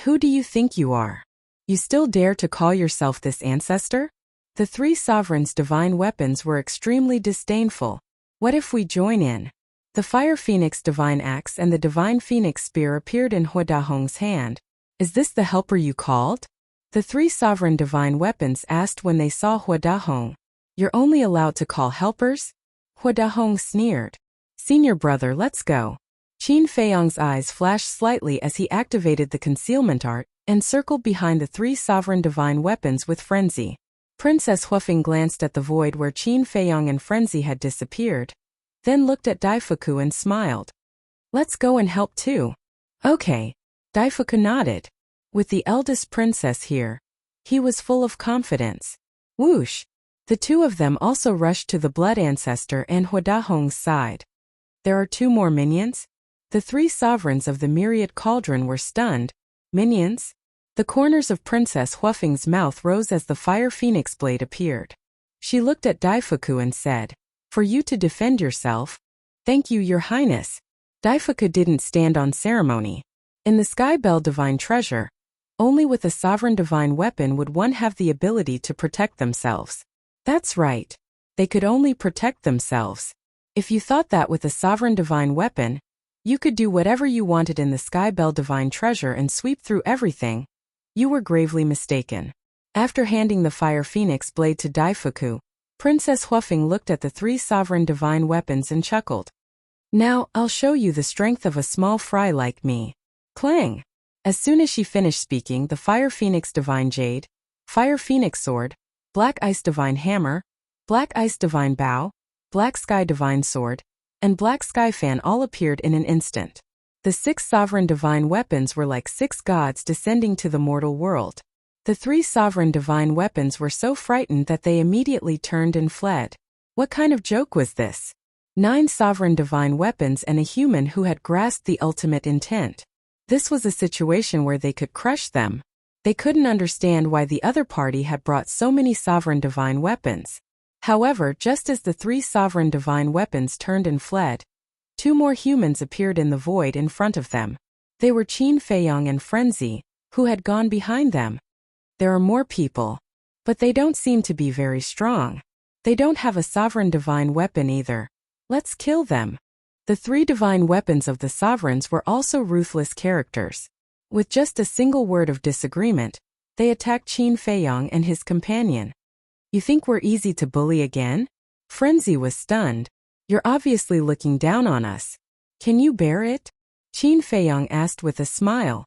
A: Who do you think you are? You still dare to call yourself this ancestor? The 3 sovereigns' divine weapons were extremely disdainful. What if we join in? The Fire Phoenix divine axe and the divine phoenix spear appeared in Huadahong's hand. Is this the helper you called? The 3 sovereign divine weapons asked when they saw Huadahong. You're only allowed to call helpers? Huadahong sneered. Senior brother, let's go. Qin Feiyong's eyes flashed slightly as he activated the concealment art and circled behind the 3 sovereign divine weapons with frenzy. Princess Huafing glanced at the void where Qin Feiyong and frenzy had disappeared, then looked at Daifuku and smiled. Let's go and help too. Okay. Daifuku nodded. With the eldest princess here, he was full of confidence. Whoosh! The 2 of them also rushed to the blood ancestor and Huadahong's side. There are 2 more minions? The 3 sovereigns of the myriad cauldron were stunned. Minions? The corners of Princess Huafing's mouth rose as the fire phoenix blade appeared. She looked at Daifuku and said, "For you to defend yourself? Thank you, Your Highness." Daifuku didn't stand on ceremony. In the Sky Bell Divine Treasure, only with a sovereign divine weapon would one have the ability to protect themselves. That's right. They could only protect themselves. If you thought that with a sovereign divine weapon, you could do whatever you wanted in the Sky Bell Divine Treasure and sweep through everything, you were gravely mistaken. After handing the Fire Phoenix blade to Daifuku, Princess Huafing looked at the 3 sovereign divine weapons and chuckled. Now, I'll show you the strength of a small fry like me. Clang! As soon as she finished speaking, the Fire Phoenix Divine Jade, Fire Phoenix Sword, Black Ice Divine Hammer, Black Ice Divine Bow, Black Sky Divine Sword, and Black Sky Fan all appeared in an instant. The 6 sovereign divine weapons were like 6 gods descending to the mortal world. The 3 sovereign divine weapons were so frightened that they immediately turned and fled. What kind of joke was this? 9 sovereign divine weapons and a human who had grasped the ultimate intent. This was a situation where they could crush them. They couldn't understand why the other party had brought so many sovereign divine weapons. However, just as the 3 sovereign divine weapons turned and fled, 2 more humans appeared in the void in front of them. They were Qin Feiyong and Frenzy, who had gone behind them. There are more people, but they don't seem to be very strong. They don't have a sovereign divine weapon either. Let's kill them. The 3 divine weapons of the sovereigns were also ruthless characters. With just a single word of disagreement, they attacked Qin Feiyong and his companion. You think we're easy to bully again? Frenzy was stunned. You're obviously looking down on us. Can you bear it? Qin Feiyong asked with a smile.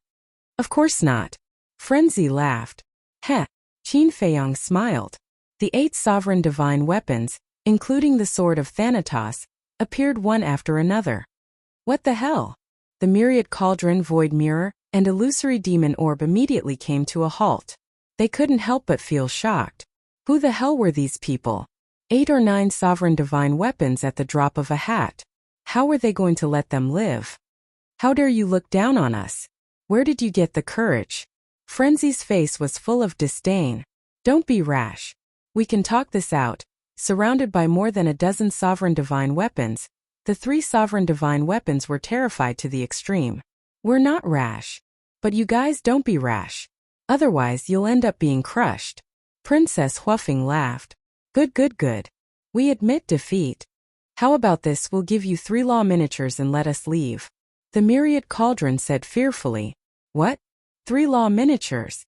A: Of course not. Frenzy laughed. Heh. Qin Feiyong smiled. The 8 sovereign divine weapons, including the Sword of Thanatos, appeared one after another. What the hell? The myriad cauldron, void mirror, and illusory demon orb immediately came to a halt. They couldn't help but feel shocked. Who the hell were these people? 8 or 9 sovereign divine weapons at the drop of a hat. How were they going to let them live? How dare you look down on us? Where did you get the courage? Frenzy's face was full of disdain. Don't be rash. We can talk this out. Surrounded by more than a dozen sovereign divine weapons, the 3 sovereign divine weapons were terrified to the extreme. We're not rash. But you guys don't be rash. Otherwise you'll end up being crushed. Princess Huafing laughed. Good. We admit defeat. How about this, we'll give you 3 law miniatures and let us leave. The myriad cauldron said fearfully. What? 3 law miniatures?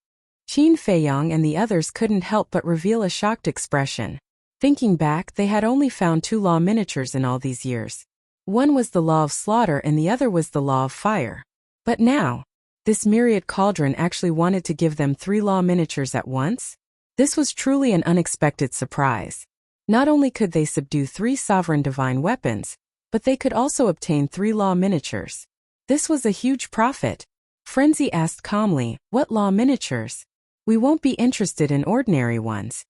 A: Qin Feiyang and the others couldn't help but reveal a shocked expression. Thinking back, they had only found 2 law miniatures in all these years. One was the law of slaughter and the other was the law of fire. But now, this myriad cauldron actually wanted to give them 3 law miniatures at once? This was truly an unexpected surprise. Not only could they subdue 3 sovereign divine weapons, but they could also obtain 3 law miniatures. This was a huge profit. Frenzy asked calmly, "What law miniatures? We won't be interested in ordinary ones."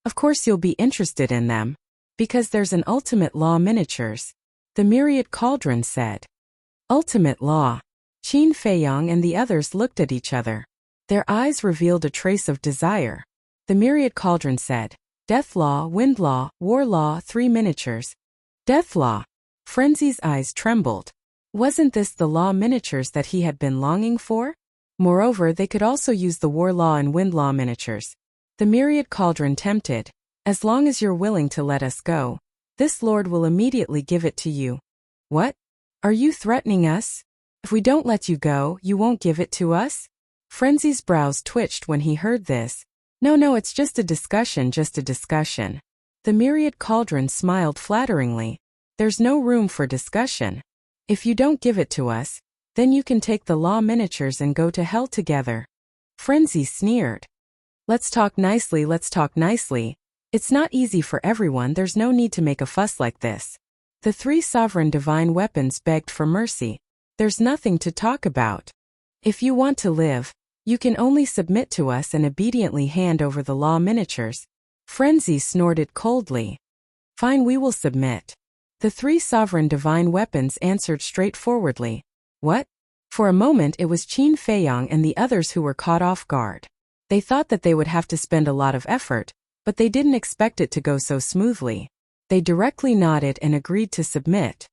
A: "Of course you'll be interested in them. Because there's an ultimate law miniatures," the myriad cauldron said. Ultimate law. Qin Feiyang and the others looked at each other. Their eyes revealed a trace of desire. The myriad cauldron said, "Death law, wind law, war law, 3 miniatures." Death law. Frenzy's eyes trembled. Wasn't this the law miniatures that he had been longing for? Moreover, they could also use the war law and wind law miniatures. The myriad cauldron tempted. "As long as you're willing to let us go, this lord will immediately give it to you." "What? Are you threatening us? If we don't let you go, you won't give it to us?" Frenzy's brows twitched when he heard this. No, it's just a discussion, just a discussion." The myriad cauldron smiled flatteringly. "There's no room for discussion. If you don't give it to us, then you can take the law miniatures and go to hell together." Frenzy sneered. Let's talk nicely, let's talk nicely. It's not easy for everyone, there's no need to make a fuss like this." The 3 sovereign divine weapons begged for mercy. "There's nothing to talk about. If you want to live, you can only submit to us and obediently hand over the law miniatures." Frenzy snorted coldly. "Fine, we will submit." The 3 sovereign divine weapons answered straightforwardly. "What?" For a moment it was Qin Feiyang and the others who were caught off guard. They thought that they would have to spend a lot of effort, but they didn't expect it to go so smoothly. They directly nodded and agreed to submit.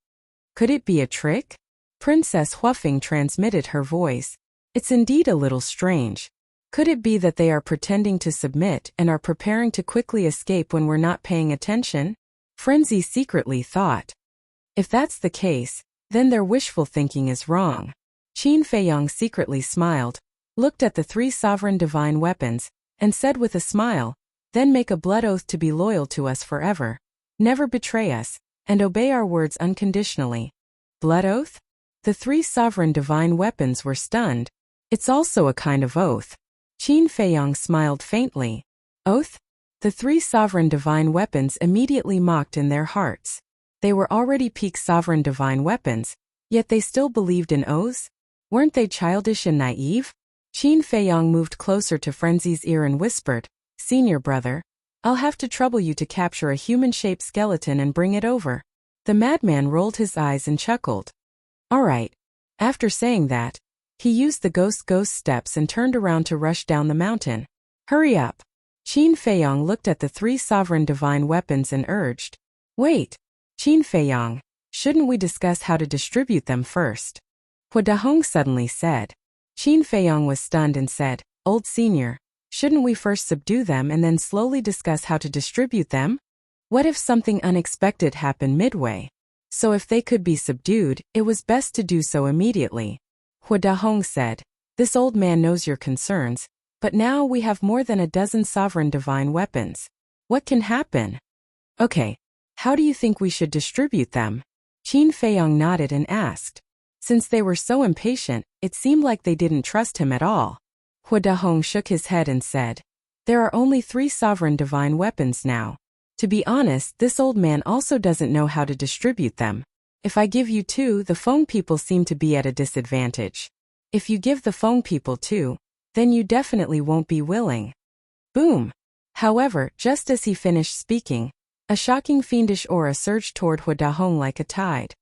A: Could it be a trick? Princess Huafeng transmitted her voice. It's indeed a little strange. Could it be that they are pretending to submit and are preparing to quickly escape when we're not paying attention? Frenzy secretly thought. If that's the case, then their wishful thinking is wrong. Qin Feiyang secretly smiled, looked at the 3 sovereign divine weapons, and said with a smile, "Then make a blood oath to be loyal to us forever, never betray us, and obey our words unconditionally." Blood oath? The 3 sovereign divine weapons were stunned. It's also a kind of oath. Qin Feiyang smiled faintly. Oath? The 3 sovereign divine weapons immediately mocked in their hearts. They were already peak sovereign divine weapons, yet they still believed in oaths? Weren't they childish and naive? Qin Feiyang moved closer to Frenzy's ear and whispered, "Senior brother, I'll have to trouble you to capture a human-shaped skeleton and bring it over." The madman rolled his eyes and chuckled. All right. After saying that, he used the ghost steps and turned around to rush down the mountain. Hurry up. Qin Feiyang looked at the 3 sovereign divine weapons and urged. Wait. Qin Feiyang, shouldn't we discuss how to distribute them first? Hua Dahong suddenly said. Qin Feiyang was stunned and said, Old senior, shouldn't we first subdue them and then slowly discuss how to distribute them? What if something unexpected happened midway? So if they could be subdued, it was best to do so immediately. Hua Dahong said, This old man knows your concerns, but now we have more than a dozen sovereign divine weapons. What can happen? Okay. How do you think we should distribute them? Qin Feiyang nodded and asked. Since they were so impatient, it seemed like they didn't trust him at all. Hua Dahong shook his head and said, There are only 3 sovereign divine weapons now. To be honest, this old man also doesn't know how to distribute them. If I give you 2, the Feng people seem to be at a disadvantage. If you give the Feng people 2, then you definitely won't be willing. Boom! However, just as he finished speaking, a shocking fiendish aura surged toward Hua Dahong like a tide.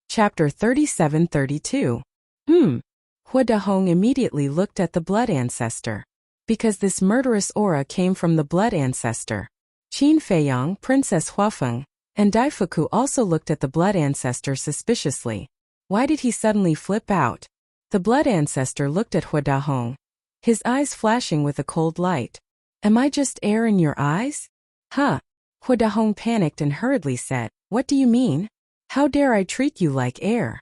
A: Chapter 37-32. Hua Dahong immediately looked at the blood ancestor. Because this murderous aura came from the blood ancestor. Qin Feiyang, Princess Huafeng, and Daifuku also looked at the blood ancestor suspiciously. Why did he suddenly flip out? The blood ancestor looked at Hua Dahong, his eyes flashing with a cold light. Am I just air in your eyes? Huh. Hua Dahong panicked and hurriedly said, What do you mean? How dare I treat you like air?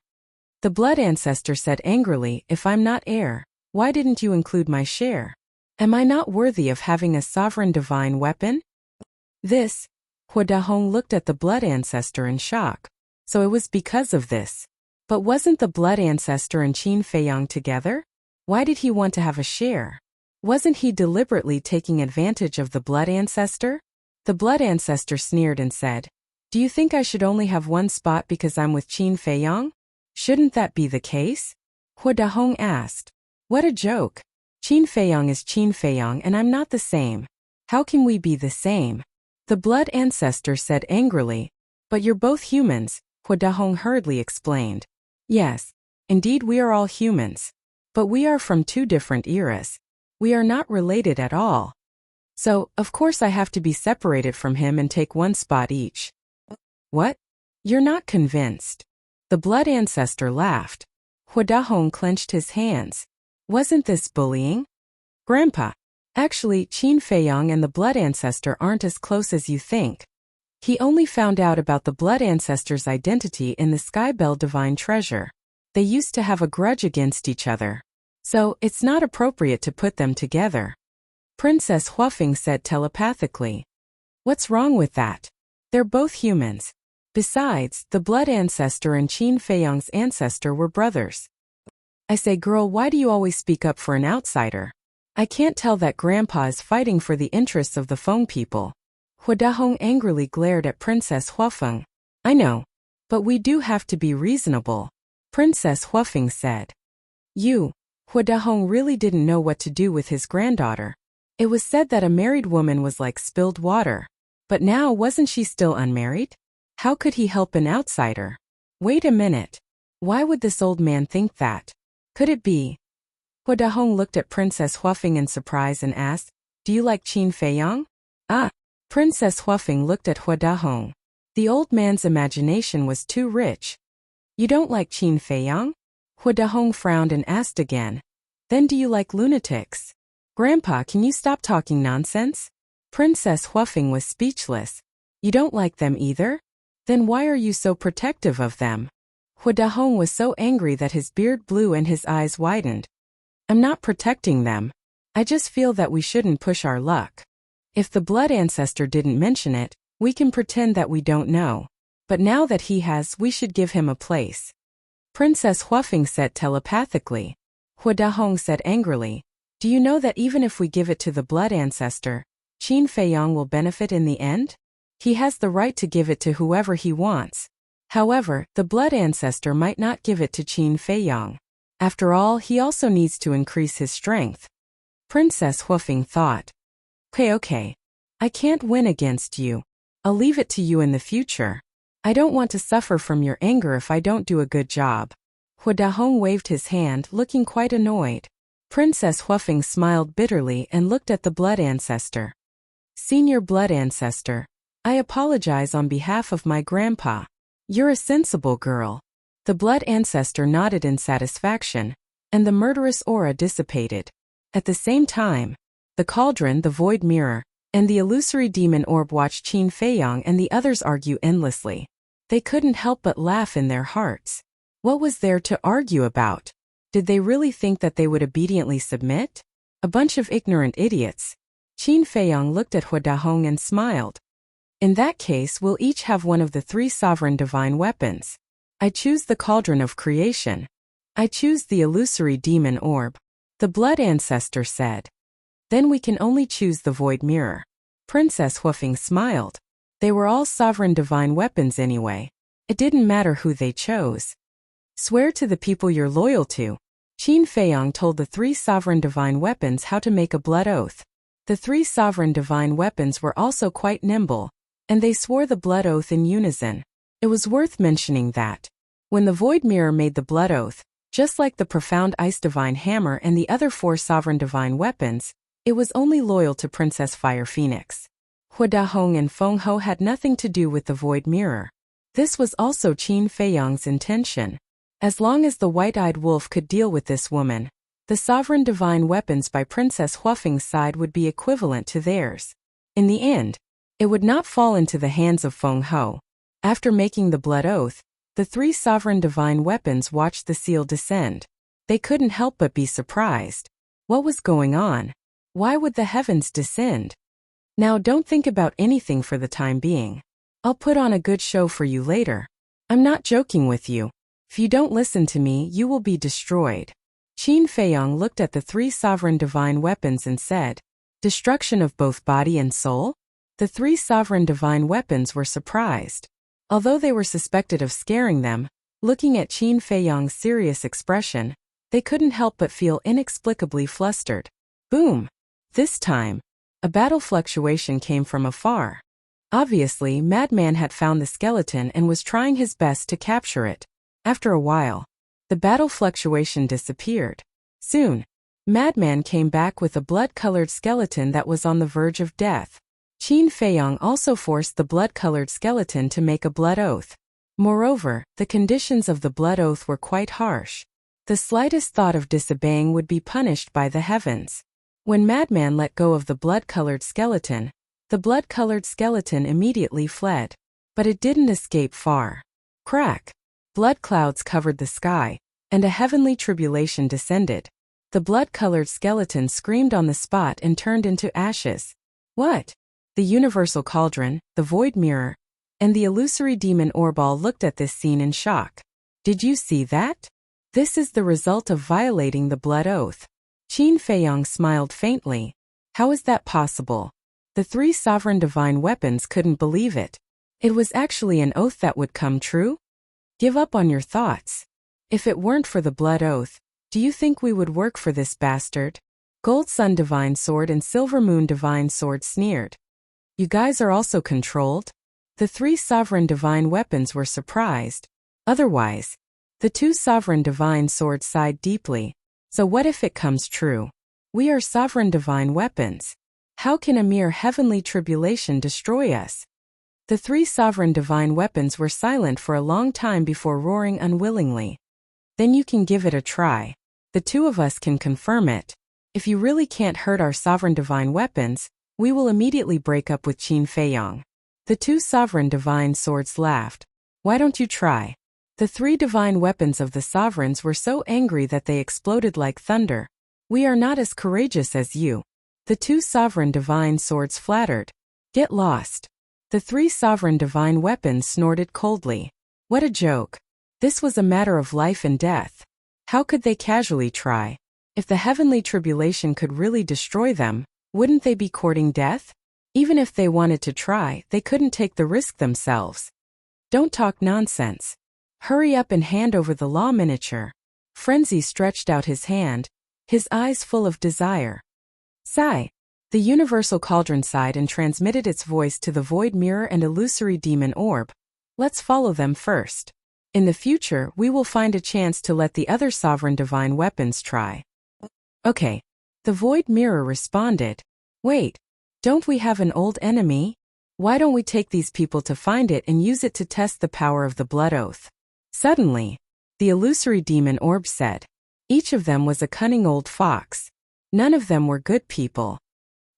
A: The blood ancestor said angrily, if I'm not heir, why didn't you include my share? Am I not worthy of having a sovereign divine weapon? This, Hua Dahong looked at the blood ancestor in shock. So it was because of this. But wasn't the blood ancestor and Qin Feiyang together? Why did he want to have a share? Wasn't he deliberately taking advantage of the blood ancestor? The blood ancestor sneered and said, do you think I should only have one spot because I'm with Qin Feiyang? Shouldn't that be the case? Hua Dahong asked. What a joke. Qin Feiyang is Qin Feiyang and I'm not the same. How can we be the same? The blood ancestor said angrily. But you're both humans, Hua Dahong hurriedly explained. Yes, indeed we are all humans. But we are from two different eras. We are not related at all. So, of course I have to be separated from him and take one spot each. What? You're not convinced. The blood ancestor laughed. Hua Dahong clenched his hands. Wasn't this bullying? Grandpa, actually Qin Feiyang and the blood ancestor aren't as close as you think. He only found out about the blood ancestor's identity in the Skybell Divine Treasure. They used to have a grudge against each other. So, it's not appropriate to put them together. Princess Huafeng said telepathically. What's wrong with that? They're both humans. Besides, the blood ancestor and Qin Feiyang's ancestor were brothers. I say, girl, why do you always speak up for an outsider? I can't tell that Grandpa is fighting for the interests of the Feng people. Hua Dahong angrily glared at Princess Huafeng. I know. But we do have to be reasonable. Princess Huafeng said. Hua Dahong really didn't know what to do with his granddaughter. It was said that a married woman was like spilled water. But now wasn't she still unmarried? How could he help an outsider? Wait a minute. Why would this old man think that? Could it be? Hua Dahong looked at Princess Huafeng in surprise and asked, do you like Qin Feiyang? Ah! Princess Huafeng looked at Hua Dahong. The old man's imagination was too rich. You don't like Qin Feiyang? Hua Dahong frowned and asked again. Then do you like lunatics? Grandpa, can you stop talking nonsense? Princess Huafeng was speechless. You don't like them either? Then why are you so protective of them? Hua Dahong was so angry that his beard blew and his eyes widened. I'm not protecting them. I just feel that we shouldn't push our luck. If the blood ancestor didn't mention it, we can pretend that we don't know. But now that he has, we should give him a place. Princess Huafeng said telepathically. Hua Dahong said angrily. Do you know that even if we give it to the blood ancestor, Qin Feiyang will benefit in the end? He has the right to give it to whoever he wants. However, the blood ancestor might not give it to Qin Feiyang. After all, he also needs to increase his strength. Princess Huafeng thought. Okay. I can't win against you. I'll leave it to you in the future. I don't want to suffer from your anger if I don't do a good job. Hua Dahong waved his hand, looking quite annoyed. Princess Huafeng smiled bitterly and looked at the blood ancestor. Senior blood ancestor, I apologize on behalf of my grandpa. You're a sensible girl. The blood ancestor nodded in satisfaction, and the murderous aura dissipated. At the same time, the cauldron, the void mirror, and the illusory demon orb watched Qin Feiyang and the others argue endlessly. They couldn't help but laugh in their hearts. What was there to argue about? Did they really think that they would obediently submit? A bunch of ignorant idiots. Qin Feiyang looked at Hua Dahong and smiled. In that case, we'll each have one of the 3 sovereign divine weapons. I choose the cauldron of creation. I choose the illusory demon orb. The blood ancestor said. Then we can only choose the void mirror. Princess Huafeng smiled. They were all sovereign divine weapons anyway. It didn't matter who they chose. Swear to the people you're loyal to. Qin Feiyang told the 3 sovereign divine weapons how to make a blood oath. The 3 sovereign divine weapons were also quite nimble, and they swore the blood oath in unison. It was worth mentioning that when the void mirror made the blood oath, just like the profound ice divine hammer and the other 4 sovereign divine weapons, it was only loyal to Princess Fire Phoenix. Hua Dahong and Feng Ho had nothing to do with the void mirror. This was also Qin Feiyang's intention. As long as the white-eyed wolf could deal with this woman, the sovereign divine weapons by Princess Huafeng's side would be equivalent to theirs. In the end, it would not fall into the hands of Feng Ho. After making the blood oath, The three sovereign divine weapons watched the seal descend. They couldn't help but be surprised. What was going on? Why would the heavens descend? Now don't think about anything for the time being. I'll put on a good show for you later. I'm not joking with you. If you don't listen to me, you will be destroyed. Qin Feiyong looked at the three sovereign divine weapons and said, "Destruction of both body and soul?" The three sovereign divine weapons were surprised. Although they were suspected of scaring them, looking at Qin Feiyong's serious expression, they couldn't help but feel inexplicably flustered. Boom! This time, a battle fluctuation came from afar. Obviously, Madman had found the skeleton and was trying his best to capture it. After a while, the battle fluctuation disappeared. Soon, Madman came back with a blood-colored skeleton that was on the verge of death. Qin Feiyong also forced the blood-colored skeleton to make a blood oath. Moreover, the conditions of the blood oath were quite harsh. The slightest thought of disobeying would be punished by the heavens. When Madman let go of the blood-colored skeleton, the blood-colored skeleton immediately fled. But it didn't escape far. Crack! Blood clouds covered the sky, and a heavenly tribulation descended. The blood-colored skeleton screamed on the spot and turned into ashes. What? The universal cauldron, the void mirror, and the illusory demon orb all looked at this scene in shock. Did you see that? This is the result of violating the blood oath. Qin Feiyong smiled faintly. How is that possible? The three sovereign divine weapons couldn't believe it. It was actually an oath that would come true? Give up on your thoughts. If it weren't for the blood oath, do you think we would work for this bastard? Gold Sun Divine Sword and Silver Moon Divine Sword sneered. You guys are also controlled? The three sovereign divine weapons were surprised. Otherwise, the two sovereign divine swords sighed deeply. So what if it comes true? We are sovereign divine weapons. How can a mere heavenly tribulation destroy us? The three sovereign divine weapons were silent for a long time before roaring unwillingly. Then you can give it a try. The two of us can confirm it. If you really can't hurt our sovereign divine weapons, we will immediately break up with Qin Feiyong. The two sovereign divine swords laughed. Why don't you try? The three divine weapons of the sovereigns were so angry that they exploded like thunder. We are not as courageous as you. The two sovereign divine swords flattered. Get lost. The three sovereign divine weapons snorted coldly. What a joke. This was a matter of life and death. How could they casually try? If the heavenly tribulation could really destroy them, wouldn't they be courting death? Even if they wanted to try, they couldn't take the risk themselves. Don't talk nonsense. Hurry up and hand over the law miniature. Frenzy stretched out his hand, his eyes full of desire. Sigh. The universal cauldron sighed and transmitted its voice to the void mirror and illusory demon orb. Let's follow them first. In the future, we will find a chance to let the other sovereign divine weapons try. Okay. The void mirror responded. Wait. Don't we have an old enemy? Why don't we take these people to find it and use it to test the power of the blood oath? Suddenly, the illusory demon orb said. Each of them was a cunning old fox. None of them were good people.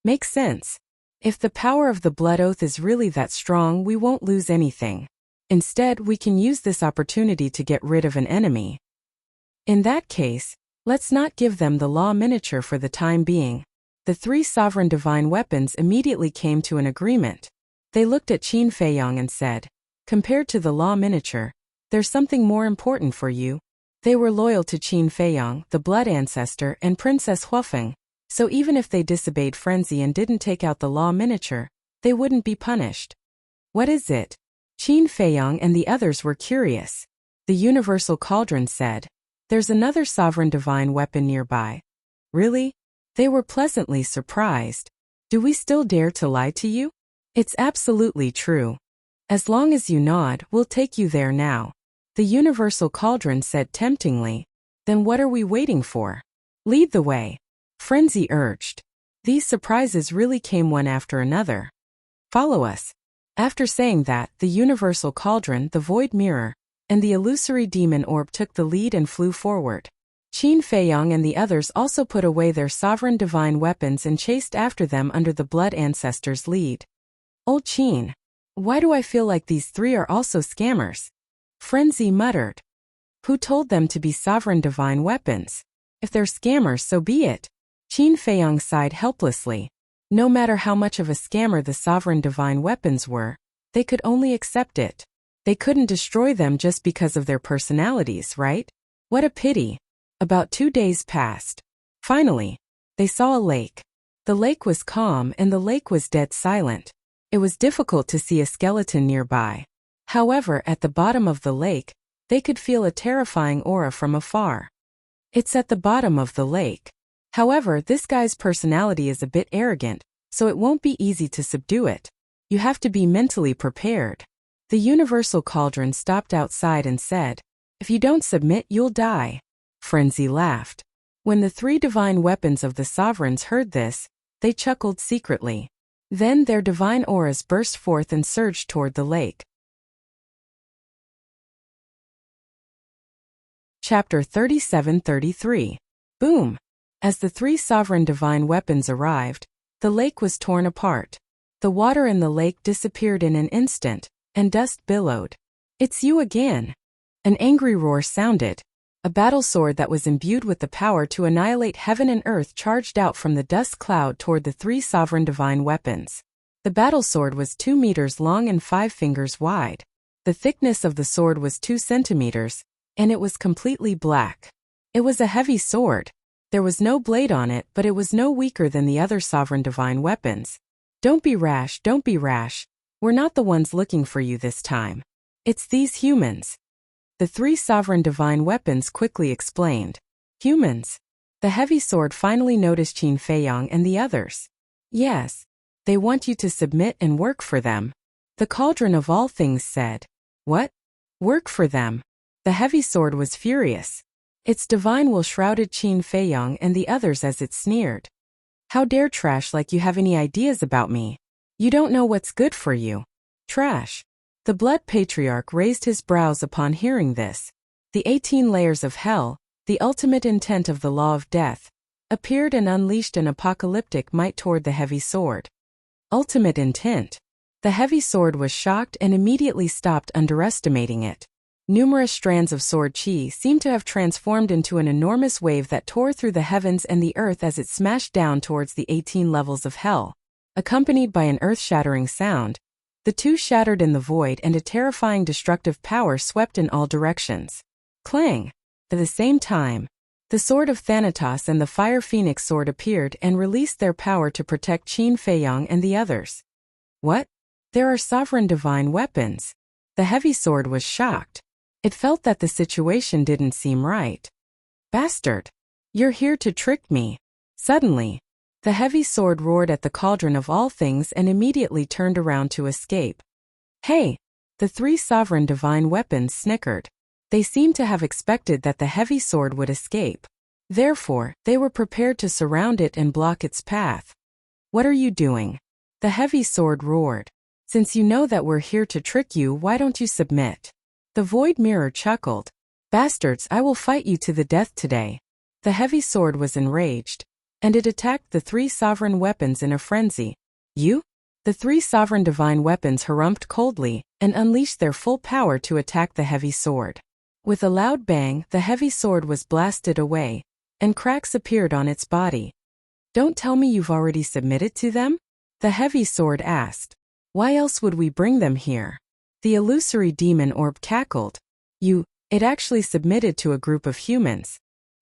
A: Makes sense. If the power of the blood oath is really that strong, we won't lose anything. Instead, we can use this opportunity to get rid of an enemy. In that case, let's not give them the law miniature for the time being. The three sovereign divine weapons immediately came to an agreement. They looked at Qin Feiyong and said, compared to the law miniature, there's something more important for you. They were loyal to Qin Feiyong, the blood ancestor, and Princess Huafeng, so even if they disobeyed Frenzy and didn't take out the law miniature, they wouldn't be punished. What is it? Qin Feiyong and the others were curious. The universal cauldron said, there's another sovereign divine weapon nearby. Really? They were pleasantly surprised. Do we still dare to lie to you? It's absolutely true. As long as you nod, we'll take you there now. The universal cauldron said temptingly. Then what are we waiting for? Lead the way. Frenzy urged. These surprises really came one after another. Follow us. After saying that, the universal cauldron, the void mirror, and the illusory demon orb took the lead and flew forward. Qin Feiyong and the others also put away their sovereign divine weapons and chased after them under the blood ancestor's lead. Old Qin. Why do I feel like these three are also scammers? Frenzy muttered. Who told them to be sovereign divine weapons? If they're scammers, so be it. Qin Feiyang sighed helplessly. No matter how much of a scammer the sovereign divine weapons were, they could only accept it. They couldn't destroy them just because of their personalities, right? What a pity. About 2 days passed. Finally, they saw a lake. The lake was calm and the lake was dead silent. It was difficult to see a skeleton nearby. However, at the bottom of the lake, they could feel a terrifying aura from afar. It's at the bottom of the lake. However, this guy's personality is a bit arrogant, so it won't be easy to subdue it. You have to be mentally prepared. The universal cauldron stopped outside and said, "If you don't submit, you'll die." Frenzy laughed. When the 3 divine weapons of the sovereigns heard this, they chuckled secretly. Then their divine auras burst forth and surged toward the lake. Chapter 37-33. Boom! As the 3 sovereign divine weapons arrived, the lake was torn apart. The water in the lake disappeared in an instant, and dust billowed. "It's you again!" An angry roar sounded. A battle sword that was imbued with the power to annihilate heaven and earth charged out from the dust cloud toward the 3 sovereign divine weapons. The battle sword was 2 meters long and 5 fingers wide. The thickness of the sword was 2 centimeters, and it was completely black. It was a heavy sword. There was no blade on it, but it was no weaker than the other sovereign divine weapons. Don't be rash, don't be rash. We're not the ones looking for you this time. It's these humans. The 3 sovereign divine weapons quickly explained. Humans. The heavy sword finally noticed Qin Feiyang and the others. Yes. They want you to submit and work for them. The cauldron of all things said. What? Work for them? The heavy sword was furious. Its divine will shrouded Qin Feiyang and the others as it sneered. How dare trash like you have any ideas about me? You don't know what's good for you. Trash. The Blood Patriarch raised his brows upon hearing this. The 18 layers of hell, the ultimate intent of the law of death, appeared and unleashed an apocalyptic might toward the heavy sword. Ultimate intent. The heavy sword was shocked and immediately stopped underestimating it. Numerous strands of sword chi seemed to have transformed into an enormous wave that tore through the heavens and the earth as it smashed down towards the 18 levels of hell. Accompanied by an earth-shattering sound, the 2 shattered in the void and a terrifying destructive power swept in all directions. Clang! At the same time, the sword of Thanatos and the Fire Phoenix sword appeared and released their power to protect Qin Feiyang and the others. What? There are sovereign divine weapons. The heavy sword was shocked. It felt that the situation didn't seem right. Bastard! You're here to trick me. Suddenly, the heavy sword roared at the cauldron of all things and immediately turned around to escape. Hey! The 3 sovereign divine weapons snickered. They seemed to have expected that the heavy sword would escape. Therefore, they were prepared to surround it and block its path. What are you doing? The heavy sword roared. Since you know that we're here to trick you, why don't you submit? The void mirror chuckled. Bastards, I will fight you to the death today. The heavy sword was enraged, and it attacked the 3 sovereign weapons in a frenzy. You? The 3 sovereign divine weapons harumphed coldly and unleashed their full power to attack the heavy sword. With a loud bang, the heavy sword was blasted away, and cracks appeared on its body. Don't tell me you've already submitted to them? The heavy sword asked. Why else would we bring them here? The illusory demon orb cackled. It actually submitted to a group of humans.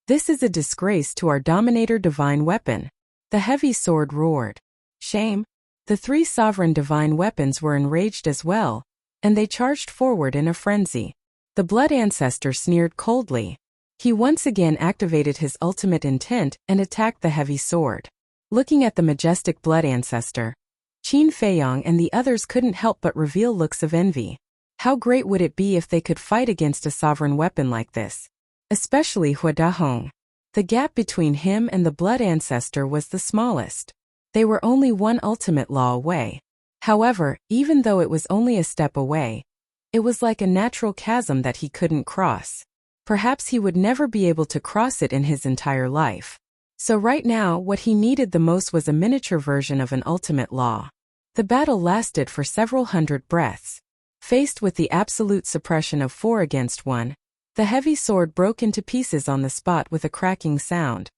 A: This is a disgrace to our dominator divine weapon. The heavy sword roared. Shame. The 3 sovereign divine weapons were enraged as well, and they charged forward in a frenzy. The blood ancestor sneered coldly. He once again activated his ultimate intent and attacked the heavy sword. Looking at the majestic blood ancestor, Qin Feiyang and the others couldn't help but reveal looks of envy. How great would it be if they could fight against a sovereign weapon like this? Especially Hua Dahong. The gap between him and the blood ancestor was the smallest. They were only 1 ultimate law away. However, even though it was only a step away, it was like a natural chasm that he couldn't cross. Perhaps he would never be able to cross it in his entire life. So right now, what he needed the most was a miniature version of an ultimate law. The battle lasted for several hundred breaths. Faced with the absolute suppression of 4 against 1, the heavy sword broke into pieces on the spot with a cracking sound.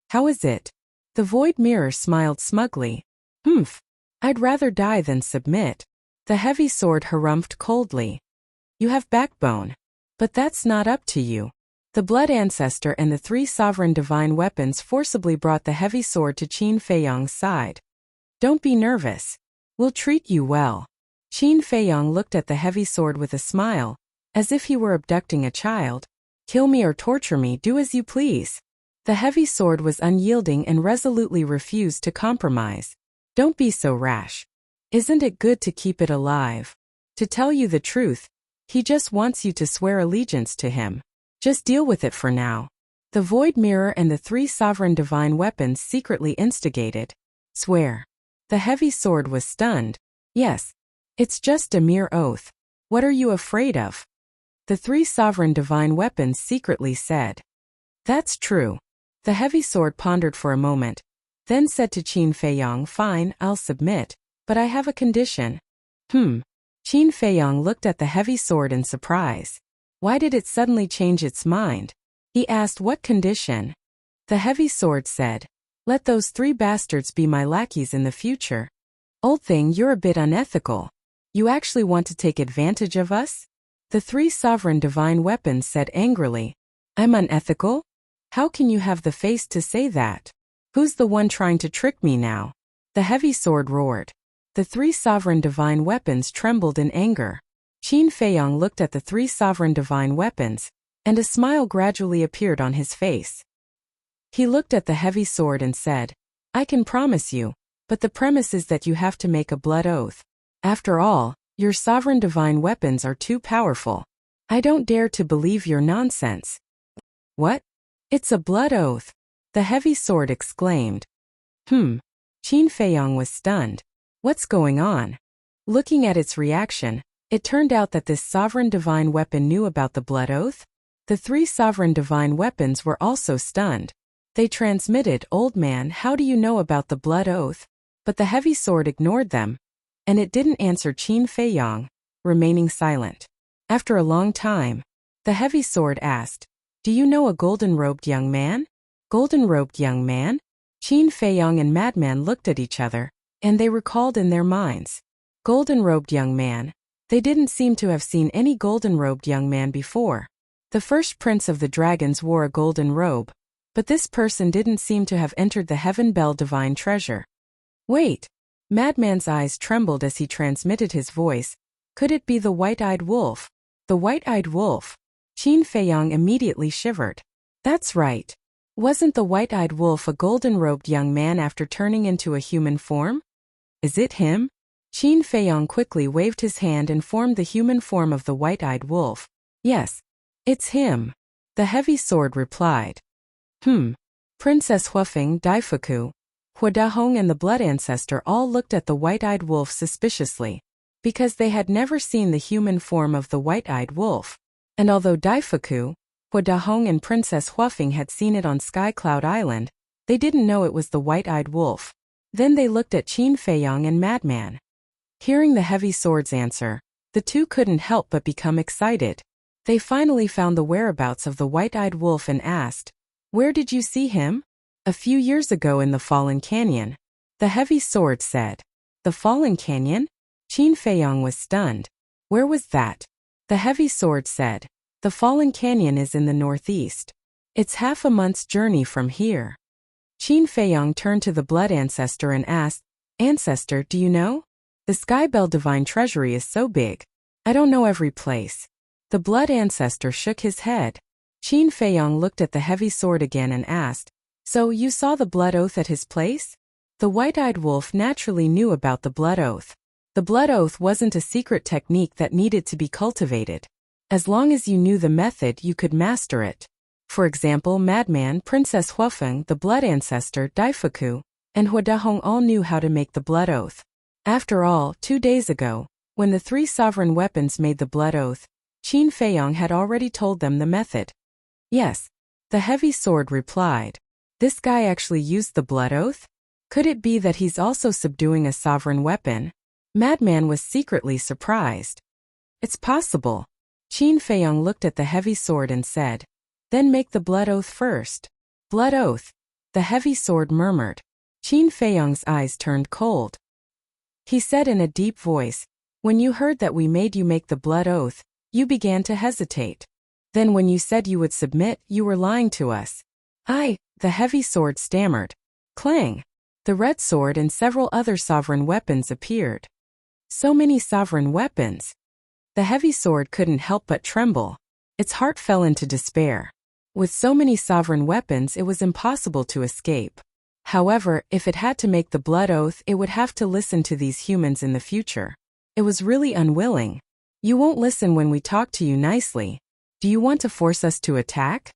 A: How is it? The void mirror smiled smugly. Humph. I'd rather die than submit. The heavy sword harumphed coldly. You have backbone. But that's not up to you. The blood ancestor and the 3 sovereign divine weapons forcibly brought the heavy sword to Qin Feiyong's side. Don't be nervous. We'll treat you well. Qin Feiyong looked at the heavy sword with a smile, as if he were abducting a child. Kill me or torture me, do as you please. The heavy sword was unyielding and resolutely refused to compromise. Don't be so rash. Isn't it good to keep it alive? To tell you the truth, he just wants you to swear allegiance to him. Just deal with it for now. The void mirror and the 3 sovereign divine weapons secretly instigated. Swear. The heavy sword was stunned. Yes. It's just a mere oath. What are you afraid of? The 3 sovereign divine weapons secretly said. That's true. The heavy sword pondered for a moment, then said to Qin Feiyong, fine, I'll submit, but I have a condition. Qin Feiyong looked at the heavy sword in surprise. Why did it suddenly change its mind? He asked what condition. The heavy sword said, let those 3 bastards be my lackeys in the future. Old thing, you're a bit unethical. You actually want to take advantage of us? The 3 sovereign divine weapons said angrily. I'm unethical? How can you have the face to say that? Who's the one trying to trick me now? The heavy sword roared. The 3 sovereign divine weapons trembled in anger. Qin Feiyong looked at the 3 sovereign divine weapons, and a smile gradually appeared on his face. He looked at the heavy sword and said, I can promise you, but the premise is that you have to make a blood oath. After all, your sovereign divine weapons are too powerful. I don't dare to believe your nonsense. What? It's a blood oath, the heavy sword exclaimed. Qin Feiyong was stunned. What's going on? Looking at its reaction, it turned out that this sovereign divine weapon knew about the blood oath. The 3 sovereign divine weapons were also stunned. They transmitted, old man, how do you know about the blood oath? But the heavy sword ignored them, and it didn't answer Qin Feiyong, remaining silent. After a long time, the heavy sword asked, do you know a golden-robed young man? Golden-robed young man? Qin Feiyong and Madman looked at each other, and they recalled in their minds. Golden-robed young man. They didn't seem to have seen any golden-robed young man before. The first prince of the dragons wore a golden robe, but this person didn't seem to have entered the Heaven Bell divine treasure. Wait! Madman's eyes trembled as he transmitted his voice. Could it be the white-eyed wolf? The white-eyed wolf? Qin Feiyong immediately shivered. That's right. Wasn't the white-eyed wolf a golden-robed young man after turning into a human form? Is it him? Qin Feiyong quickly waved his hand and formed the human form of the white-eyed wolf. Yes, it's him. The heavy sword replied. Princess Huafeng, Daifuku, Huadahong and the blood ancestor all looked at the white-eyed wolf suspiciously, because they had never seen the human form of the white-eyed wolf. And although Daifuku, Huadahong and Princess Huafeng had seen it on Sky Cloud Island, they didn't know it was the white-eyed wolf. Then they looked at Qin Feiyong and Madman. Hearing the heavy sword's answer, the 2 couldn't help but become excited. They finally found the whereabouts of the white-eyed wolf and asked, where did you see him? A few years ago in the Fallen Canyon. The heavy sword said. The Fallen Canyon? Qin Feiyong was stunned. Where was that? The heavy sword said. The Fallen Canyon is in the northeast. It's half a month's journey from here. Qin Feiyong turned to the blood ancestor and asked, Ancestor, do you know? The Skybell Divine Treasury is so big. I don't know every place. The blood ancestor shook his head. Qin Feiyong looked at the heavy sword again and asked, so you saw the blood oath at his place? The white-eyed wolf naturally knew about the blood oath. The blood oath wasn't a secret technique that needed to be cultivated. As long as you knew the method, you could master it. For example, Madman, Princess Huafeng, the blood ancestor, Daifuku, and Huadahong all knew how to make the blood oath. After all, 2 days ago, when the 3 sovereign weapons made the blood oath, Qin Feiyong had already told them the method. Yes, the heavy sword replied. This guy actually used the blood oath? Could it be that he's also subduing a sovereign weapon? Madman was secretly surprised. It's possible. Qin Feiyong looked at the heavy sword and said, "Then make the blood oath first." Blood oath, the heavy sword murmured. Qin Feiyong's eyes turned cold. He said in a deep voice, "When you heard that we made you make the blood oath, you began to hesitate. Then when you said you would submit, you were lying to us." The heavy sword stammered. Clang! The red sword and several other sovereign weapons appeared. So many sovereign weapons! The heavy sword couldn't help but tremble. Its heart fell into despair. With so many sovereign weapons, it was impossible to escape. However, if it had to make the blood oath, it would have to listen to these humans in the future. It was really unwilling. "You won't listen when we talk to you nicely. Do you want to force us to attack?"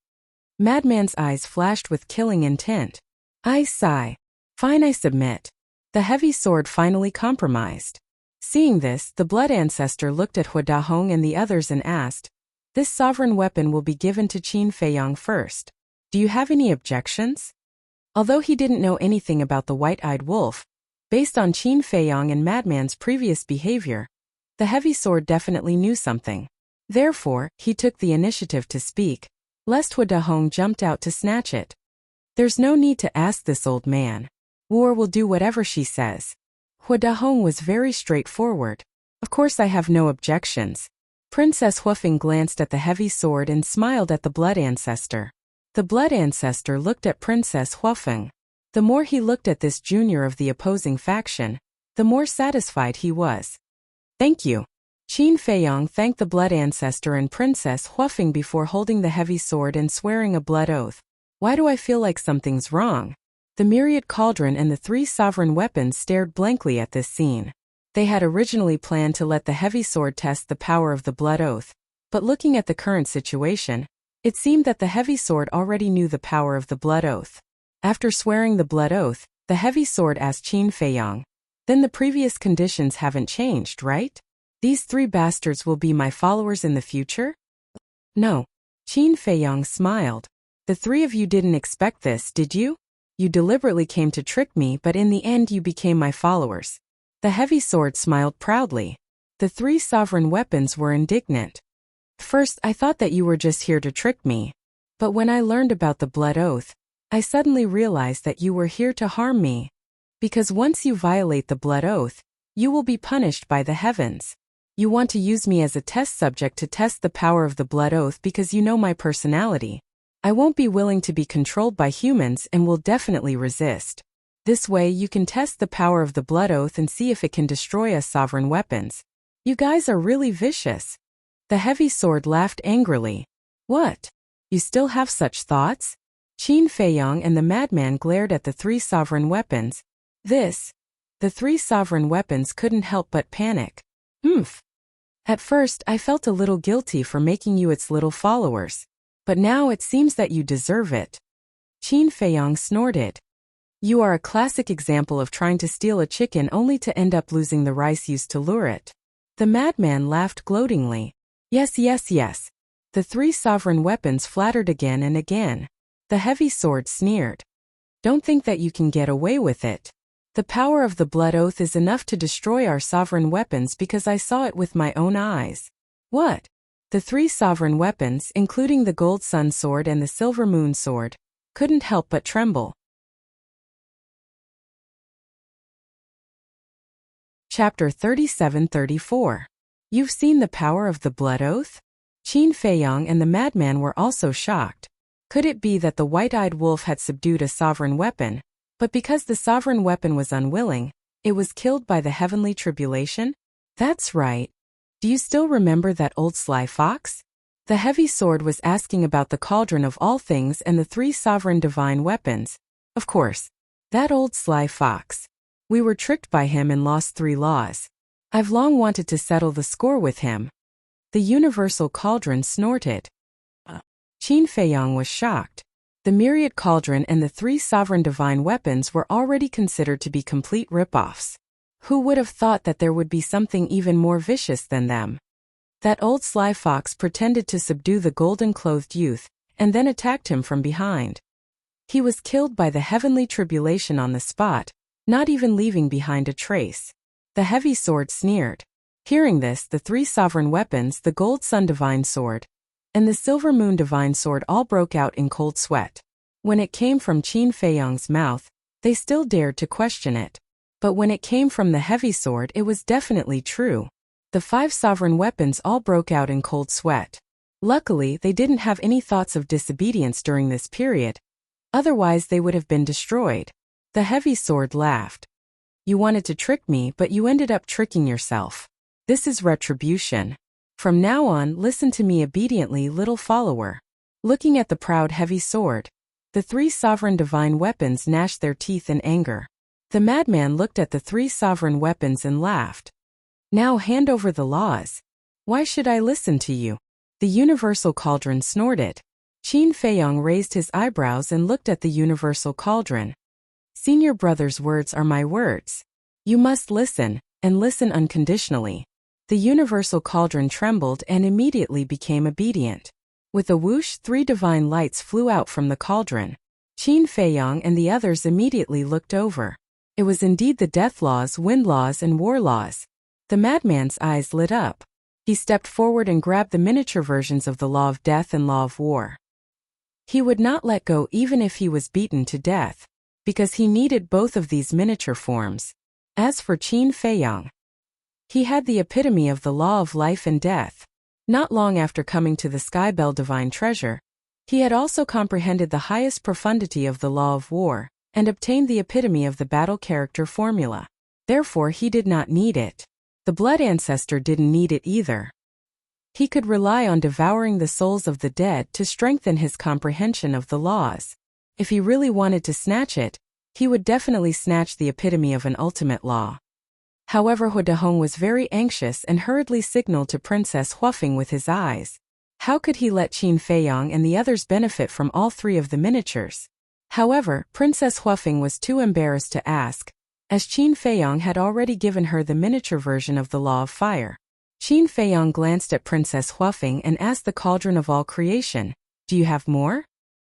A: Madman's eyes flashed with killing intent. I sigh. "Fine, I submit." The heavy sword finally compromised. Seeing this, the blood ancestor looked at Hua Dahong and the others and asked, "This sovereign weapon will be given to Qin Feiyong first. Do you have any objections?" Although he didn't know anything about the white-eyed wolf, based on Qin Feiyong and Madman's previous behavior, the heavy sword definitely knew something. Therefore, he took the initiative to speak, lest Hua Dahong jumped out to snatch it. "There's no need to ask this old man. War will do whatever she says." Hua Dahong was very straightforward. "Of course I have no objections." Princess Huafeng glanced at the heavy sword and smiled at the blood ancestor. The blood ancestor looked at Princess Huafeng. The more he looked at this junior of the opposing faction, the more satisfied he was. "Thank you." Qin Feiyong thanked the blood ancestor and Princess Huafeng before holding the heavy sword and swearing a blood oath. "Why do I feel like something's wrong?" The myriad cauldron and the three sovereign weapons stared blankly at this scene. They had originally planned to let the heavy sword test the power of the blood oath, but looking at the current situation, it seemed that the heavy sword already knew the power of the blood oath. After swearing the blood oath, the heavy sword asked Qin Feiyong, "Then the previous conditions haven't changed, right? These three bastards will be my followers in the future?" "No." Qin Feiyong smiled. "The three of you didn't expect this, did you? You deliberately came to trick me, but in the end you became my followers." The heavy sword smiled proudly. The three sovereign weapons were indignant. "First, I thought that you were just here to trick me. But when I learned about the blood oath, I suddenly realized that you were here to harm me. Because once you violate the blood oath, you will be punished by the heavens. You want to use me as a test subject to test the power of the blood oath because you know my personality. I won't be willing to be controlled by humans and will definitely resist. This way you can test the power of the blood oath and see if it can destroy us sovereign weapons. You guys are really vicious." The heavy sword laughed angrily. "What? You still have such thoughts?" Qin Feiyong and the madman glared at the three sovereign weapons. The three sovereign weapons couldn't help but panic. At first I felt a little guilty for making you its little followers. But now it seems that you deserve it." Qin Feiyong snorted. "You are a classic example of trying to steal a chicken only to end up losing the rice used to lure it." The madman laughed gloatingly. Yes. The three sovereign weapons flattered again and again. The heavy sword sneered. "Don't think that you can get away with it. The power of the blood oath is enough to destroy our sovereign weapons because I saw it with my own eyes." "What?" The three sovereign weapons, including the gold sun sword and the silver moon sword, couldn't help but tremble. Chapter 37-34. You've seen the power of the blood oath? Qin Feiyong and the madman were also shocked. Could it be that the white-eyed wolf had subdued a sovereign weapon, but because the sovereign weapon was unwilling, it was killed by the heavenly tribulation? That's right. Do you still remember that old sly fox? The heavy sword was asking about the cauldron of all things and the three sovereign divine weapons. Of course. That old sly fox. We were tricked by him and lost 3 laws. I've long wanted to settle the score with him. The universal cauldron snorted. Qin Feiyong was shocked. The myriad cauldron and the 3 sovereign divine weapons were already considered to be complete rip-offs. Who would have thought that there would be something even more vicious than them? That old sly fox pretended to subdue the golden-clothed youth, and then attacked him from behind. He was killed by the heavenly tribulation on the spot, not even leaving behind a trace. The heavy sword sneered. Hearing this, the 3 sovereign weapons, the gold sun divine sword and the silver moon divine sword, all broke out in cold sweat. When it came from Qin Feiyang's mouth, they still dared to question it. But when it came from the heavy sword, it was definitely true. The 5 sovereign weapons all broke out in cold sweat. Luckily, they didn't have any thoughts of disobedience during this period. Otherwise, they would have been destroyed. The heavy sword laughed. You wanted to trick me, but you ended up tricking yourself. This is retribution. From now on, listen to me obediently, little follower. Looking at the proud heavy sword, the 3 sovereign divine weapons gnashed their teeth in anger. The madman looked at the 3 sovereign weapons and laughed. Now hand over the laws. Why should I listen to you? The universal cauldron snorted. Qin Feiyang raised his eyebrows and looked at the universal cauldron. Senior brother's words are my words. You must listen, and listen unconditionally. The universal cauldron trembled and immediately became obedient. With a whoosh, 3 divine lights flew out from the cauldron. Qin Feiyang and the others immediately looked over. It was indeed the death laws, wind laws, and war laws. The madman's eyes lit up. He stepped forward and grabbed the miniature versions of the law of death and law of war. He would not let go even if he was beaten to death, because he needed both of these miniature forms. As for Qin Feiyang, he had the epitome of the law of life and death. Not long after coming to the Sky Bell Divine Treasure, he had also comprehended the highest profundity of the law of war, and obtained the epitome of the battle character formula. Therefore he did not need it. The blood ancestor didn't need it either. He could rely on devouring the souls of the dead to strengthen his comprehension of the laws. If he really wanted to snatch it, he would definitely snatch the epitome of an ultimate law. However, He Dahong was very anxious and hurriedly signaled to Princess Huafeng with his eyes. How could he let Qin Feiyang and the others benefit from all 3 of the miniatures? However, Princess Huafeng was too embarrassed to ask, as Qin Feiyang had already given her the miniature version of the law of fire. Qin Feiyang glanced at Princess Huafeng and asked the cauldron of all creation, "Do you have more?"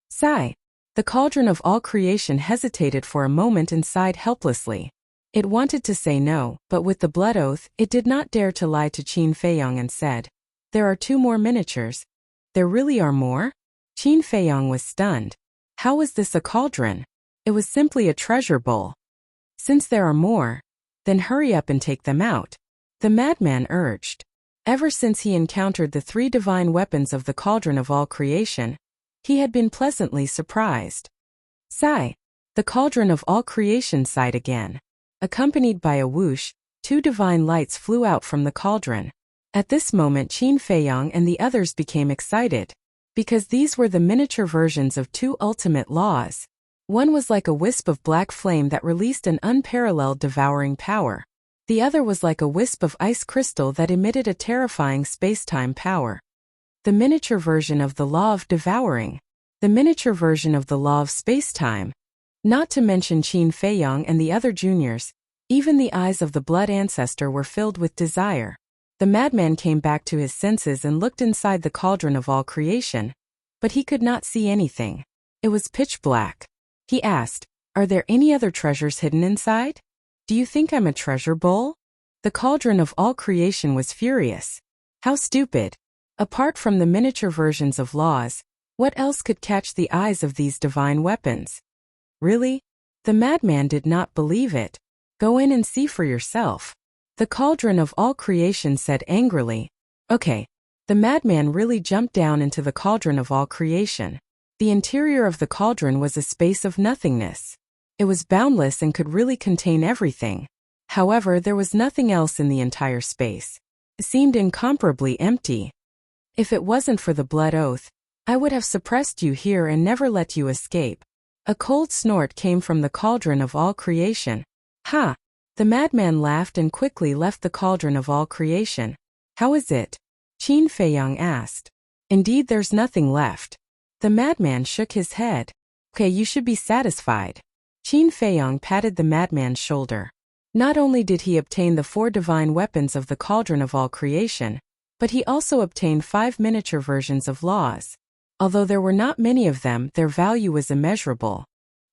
A: Sigh. The cauldron of all creation hesitated for a moment and sighed helplessly. It wanted to say no, but with the blood oath, it did not dare to lie to Qin Feiyang and said, "There are 2 more miniatures." There really are more? Qin Feiyang was stunned. How was this a cauldron? It was simply a treasure bowl. Since there are more, then hurry up and take them out, the madman urged. Ever since he encountered the 3 divine weapons of the cauldron of all creation, he had been pleasantly surprised. Sigh. The cauldron of all creation sighed again. Accompanied by a whoosh, 2 divine lights flew out from the cauldron. At this moment Qin Feiyang and the others became excited, because these were the miniature versions of 2 ultimate laws. One was like a wisp of black flame that released an unparalleled devouring power. The other was like a wisp of ice crystal that emitted a terrifying space-time power. The miniature version of the law of devouring. The miniature version of the law of space-time. Not to mention Qin Feiyang and the other juniors, even the eyes of the blood ancestor were filled with desire. The madman came back to his senses and looked inside the cauldron of all creation, but he could not see anything. It was pitch black. He asked, "Are there any other treasures hidden inside? Do you think I'm a treasure bowl?" The cauldron of all creation was furious. How stupid. Apart from the miniature versions of laws, what else could catch the eyes of these divine weapons? Really? The madman did not believe it. Go in and see for yourself. The cauldron of all creation said angrily. Okay. The madman really jumped down into the cauldron of all creation. The interior of the cauldron was a space of nothingness. It was boundless and could really contain everything. However, there was nothing else in the entire space. It seemed incomparably empty. If it wasn't for the blood oath, I would have suppressed you here and never let you escape. A cold snort came from the cauldron of all creation. Ha! The madman laughed and quickly left the cauldron of all creation. How is it? Qin Feiyang asked. Indeed, there's nothing left. The madman shook his head. Okay, you should be satisfied. Qin Feiyang patted the madman's shoulder. Not only did he obtain the 4 divine weapons of the cauldron of all creation, but he also obtained 5 miniature versions of laws. Although there were not many of them, their value was immeasurable.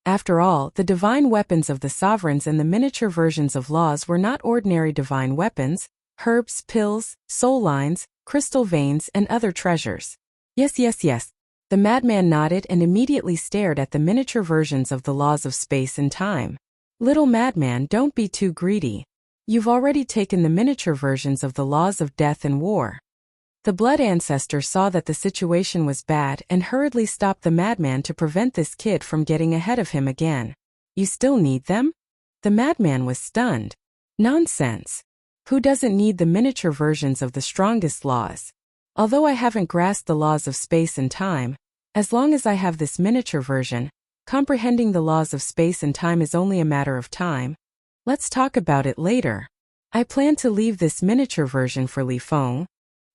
A: After all, the divine weapons of the sovereigns and the miniature versions of laws were not ordinary divine weapons, herbs, pills, soul lines, crystal veins, and other treasures. Yes, yes, yes. The madman nodded and immediately stared at the miniature versions of the laws of space and time. Little madman, don't be too greedy. You've already taken the miniature versions of the laws of death and war. The blood ancestor saw that the situation was bad and hurriedly stopped the madman to prevent this kid from getting ahead of him again. You still need them? The madman was stunned. Nonsense. Who doesn't need the miniature versions of the strongest laws? Although I haven't grasped the laws of space and time, as long as I have this miniature version, comprehending the laws of space and time is only a matter of time. Let's talk about it later. I plan to leave this miniature version for Li Feng.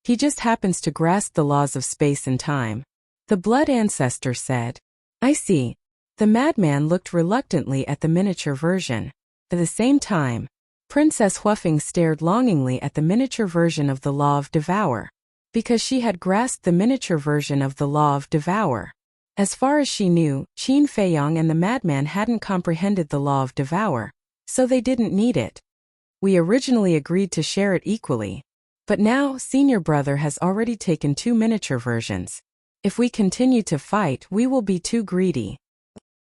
A: He just happens to grasp the laws of space and time. The blood ancestor said. I see. The madman looked reluctantly at the miniature version. At the same time, Princess Huafeng stared longingly at the miniature version of the Law of Devour, because she had grasped the miniature version of the Law of Devour. As far as she knew, Qin Feiyang and the madman hadn't comprehended the Law of Devour, so they didn't need it. We originally agreed to share it equally. But now, senior brother has already taken 2 miniature versions. If we continue to fight, we will be too greedy.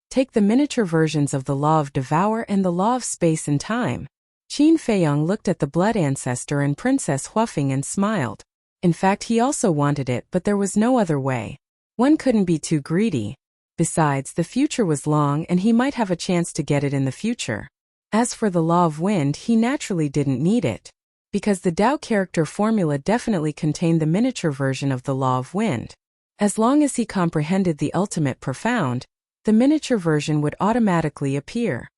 A: Take the miniature versions of the Law of Devour and the Law of Space and Time. Qin Feiyang looked at the blood ancestor and Princess Huafeng and smiled. In fact, he also wanted it, but there was no other way. One couldn't be too greedy. Besides, the future was long and he might have a chance to get it in the future. As for the Law of Wind, he naturally didn't need it, because the Tao character formula definitely contained the miniature version of the Law of Wind. As long as he comprehended the ultimate profound, the miniature version would automatically appear.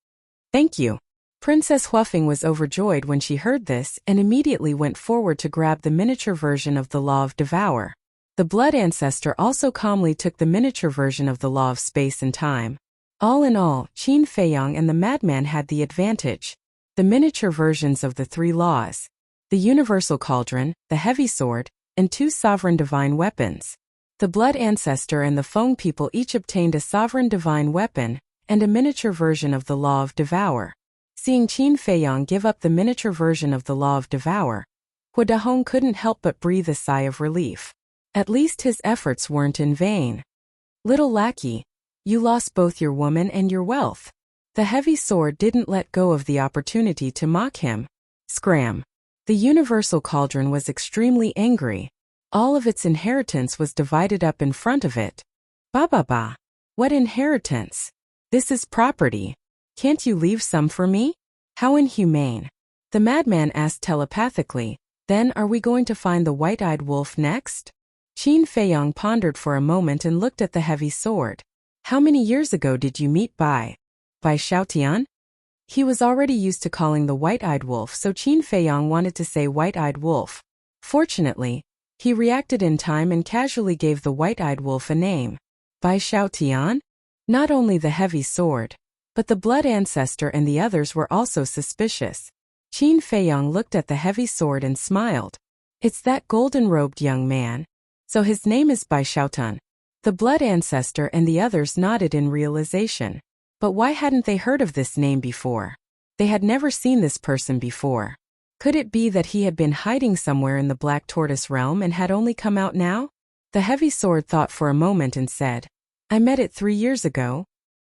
A: Thank you. Princess Huafeng was overjoyed when she heard this and immediately went forward to grab the miniature version of the Law of Devour. The blood ancestor also calmly took the miniature version of the Law of Space and Time. All in all, Qin Feiyang and the madman had the advantage. The miniature versions of the 3 laws, the universal cauldron, the heavy sword, and 2 sovereign divine weapons. The blood ancestor and the Feng people each obtained a sovereign divine weapon and a miniature version of the Law of Devour. Seeing Qin Feiyang give up the miniature version of the Law of Devour, Hua Dahong couldn't help but breathe a sigh of relief. At least his efforts weren't in vain. Little lackey, you lost both your woman and your wealth. The heavy sword didn't let go of the opportunity to mock him. Scram. The universal cauldron was extremely angry. All of its inheritance was divided up in front of it. Ba ba ba. What inheritance? This is property. Can't you leave some for me? How inhumane. The madman asked telepathically. Then are we going to find the white-eyed wolf next? Qin Feiyang pondered for a moment and looked at the heavy sword. How many years ago did you meet Bai Xiaotian? He was already used to calling the white-eyed wolf, so Qin Feiyang wanted to say white-eyed wolf. Fortunately, he reacted in time and casually gave the white-eyed wolf a name. Bai Xiaotian? Not only the heavy sword, but the blood ancestor and the others were also suspicious. Qin Feiyang looked at the heavy sword and smiled. It's that golden-robed young man. So his name is Bai Xiaotian. The blood ancestor and the others nodded in realization. But why hadn't they heard of this name before? They had never seen this person before. Could it be that he had been hiding somewhere in the Black Tortoise realm and had only come out now? The heavy sword thought for a moment and said, I met it 3 years ago.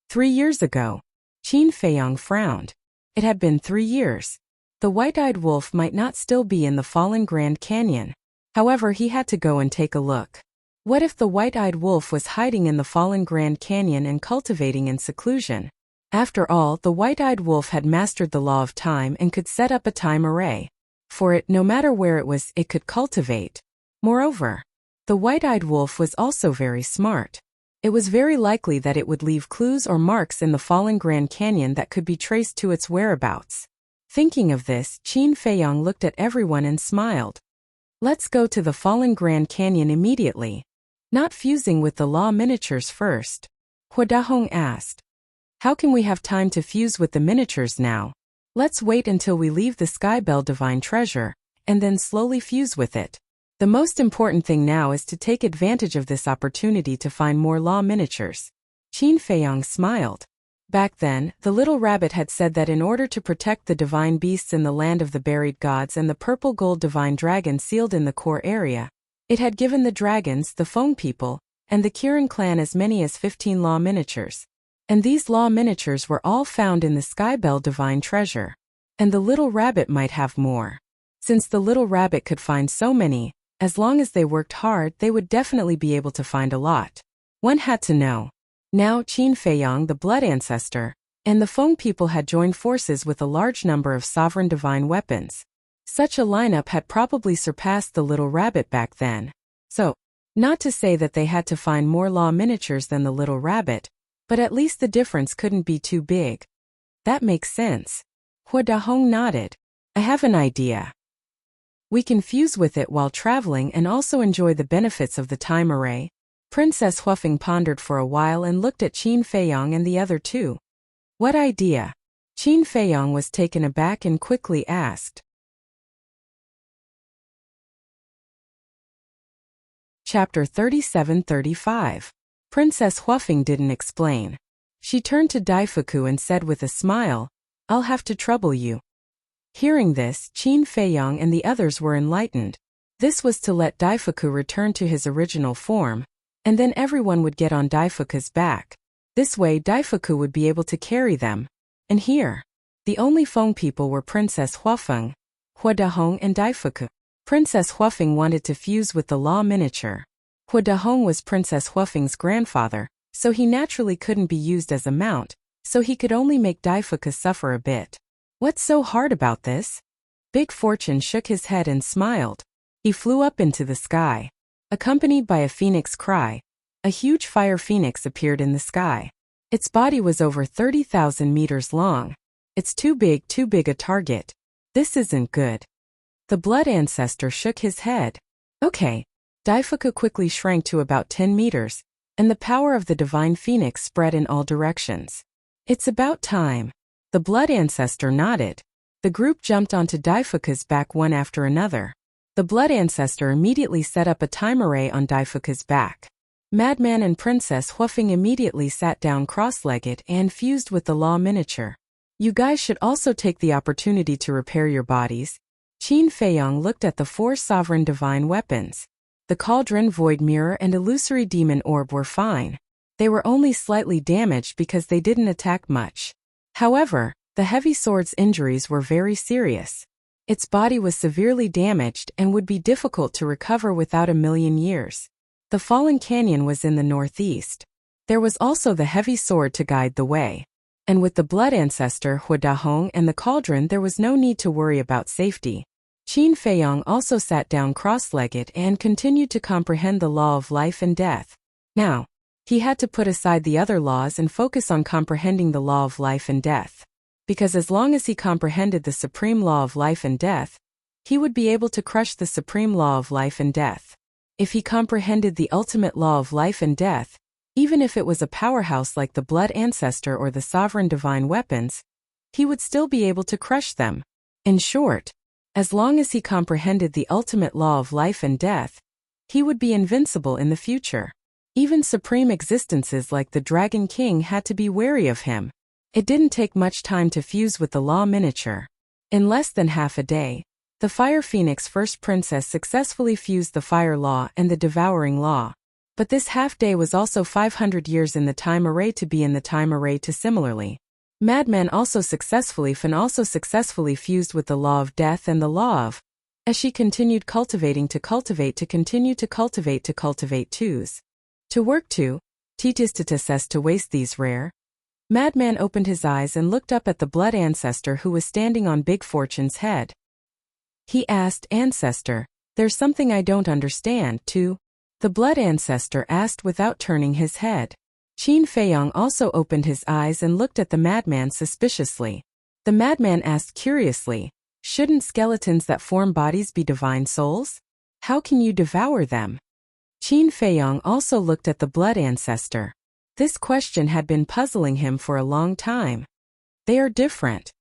A: 3 years ago. Qin Feiyang frowned. It had been 3 years. The white-eyed wolf might not still be in the fallen Grand Canyon. However, he had to go and take a look. What if the white-eyed wolf was hiding in the fallen Grand Canyon and cultivating in seclusion? After all, the white-eyed wolf had mastered the law of time and could set up a time array. For it, no matter where it was, it could cultivate. Moreover, the white-eyed wolf was also very smart. It was very likely that it would leave clues or marks in the fallen Grand Canyon that could be traced to its whereabouts. Thinking of this, Qin Feiyang looked at everyone and smiled. Let's go to the fallen Grand Canyon immediately. Not fusing with the law miniatures first? Hua Dahong asked. How can we have time to fuse with the miniatures now? Let's wait until we leave the Skybell Divine Treasure, and then slowly fuse with it. The most important thing now is to take advantage of this opportunity to find more law miniatures. Qin Feiyang smiled. Back then, the little rabbit had said that in order to protect the divine beasts in the land of the buried gods and the purple gold divine dragon sealed in the core area, it had given the dragons, the Feng people, and the Kirin clan as many as 15 law miniatures. And these law miniatures were all found in the Skybell divine treasure. And the little rabbit might have more. Since the little rabbit could find so many, as long as they worked hard, they would definitely be able to find a lot. One had to know. Now Qin Feiyang, the blood ancestor, and the Feng people had joined forces with a large number of sovereign divine weapons. Such a lineup had probably surpassed the little rabbit back then. So, not to say that they had to find more law miniatures than the little rabbit, but at least the difference couldn't be too big. That makes sense. Hua Dahong nodded. I have an idea. We can fuse with it while traveling and also enjoy the benefits of the time array. Princess Huafeng pondered for a while and looked at Qin Feiyang and the other two. What idea? Qin Feiyang was taken aback and quickly asked. Chapter 37-35. Princess Huafeng didn't explain. She turned to Daifuku and said with a smile, I'll have to trouble you. Hearing this, Qin Feiyang and the others were enlightened. This was to let Daifuku return to his original form, and then everyone would get on Daifuku's back. This way Daifuku would be able to carry them. And here, the only Feng people were Princess Huafeng, Hua Dahong and Daifuku. Princess Huafeng wanted to fuse with the law miniature. Hua Dahong was Princess Huafeng's grandfather, so he naturally couldn't be used as a mount, so he could only make Daifuku suffer a bit. What's so hard about this? Big Fortune shook his head and smiled. He flew up into the sky. Accompanied by a phoenix cry, a huge fire phoenix appeared in the sky. Its body was over 30,000 meters long. It's too big a target. This isn't good. The blood ancestor shook his head. Okay. Daifuku quickly shrank to about 10 meters, and the power of the divine phoenix spread in all directions. It's about time. The blood ancestor nodded. The group jumped onto Daifuku's back one after another. The blood ancestor immediately set up a time array on Daifuku's back. Madman and Princess Huafeng immediately sat down cross-legged and fused with the law miniature. You guys should also take the opportunity to repair your bodies. Qin Feiyang looked at the 4 sovereign divine weapons. The cauldron, void mirror, and illusory demon orb were fine. They were only slightly damaged because they didn't attack much. However, the heavy sword's injuries were very serious. Its body was severely damaged and would be difficult to recover without a million years. The fallen canyon was in the northeast. There was also the heavy sword to guide the way. And with the blood ancestor Hua Dahong and the cauldron, there was no need to worry about safety. Qin Feiyang also sat down cross-legged and continued to comprehend the law of life and death. Now, he had to put aside the other laws and focus on comprehending the law of life and death. Because as long as he comprehended the supreme law of life and death, he would be able to crush the supreme law of life and death. If he comprehended the ultimate law of life and death, even if it was a powerhouse like the blood ancestor or the sovereign divine weapons, he would still be able to crush them. In short, as long as he comprehended the ultimate law of life and death, he would be invincible in the future. Even supreme existences like the Dragon King had to be wary of him. It didn't take much time to fuse with the law miniature. In less than half a day, the Fire Phoenix First Princess successfully fused the Fire Law and the Devouring Law. But this half-day was also 500 years in the time array to be in the time array to similarly. Madman also successfully fused with the Law of Death and the Law of, as she continued cultivating to cultivate to continue to cultivate twos. To work to, titis to tess to waste these rare. Madman opened his eyes and looked up at the blood ancestor who was standing on Big Fortune's head. He asked, Ancestor, there's something I don't understand, too. The blood ancestor asked without turning his head. Qin Feiyang also opened his eyes and looked at the madman suspiciously. The madman asked curiously, shouldn't skeletons that form bodies be divine souls? How can you devour them? Qin Feiyang also looked at the blood ancestor. This question had been puzzling him for a long time. They are different.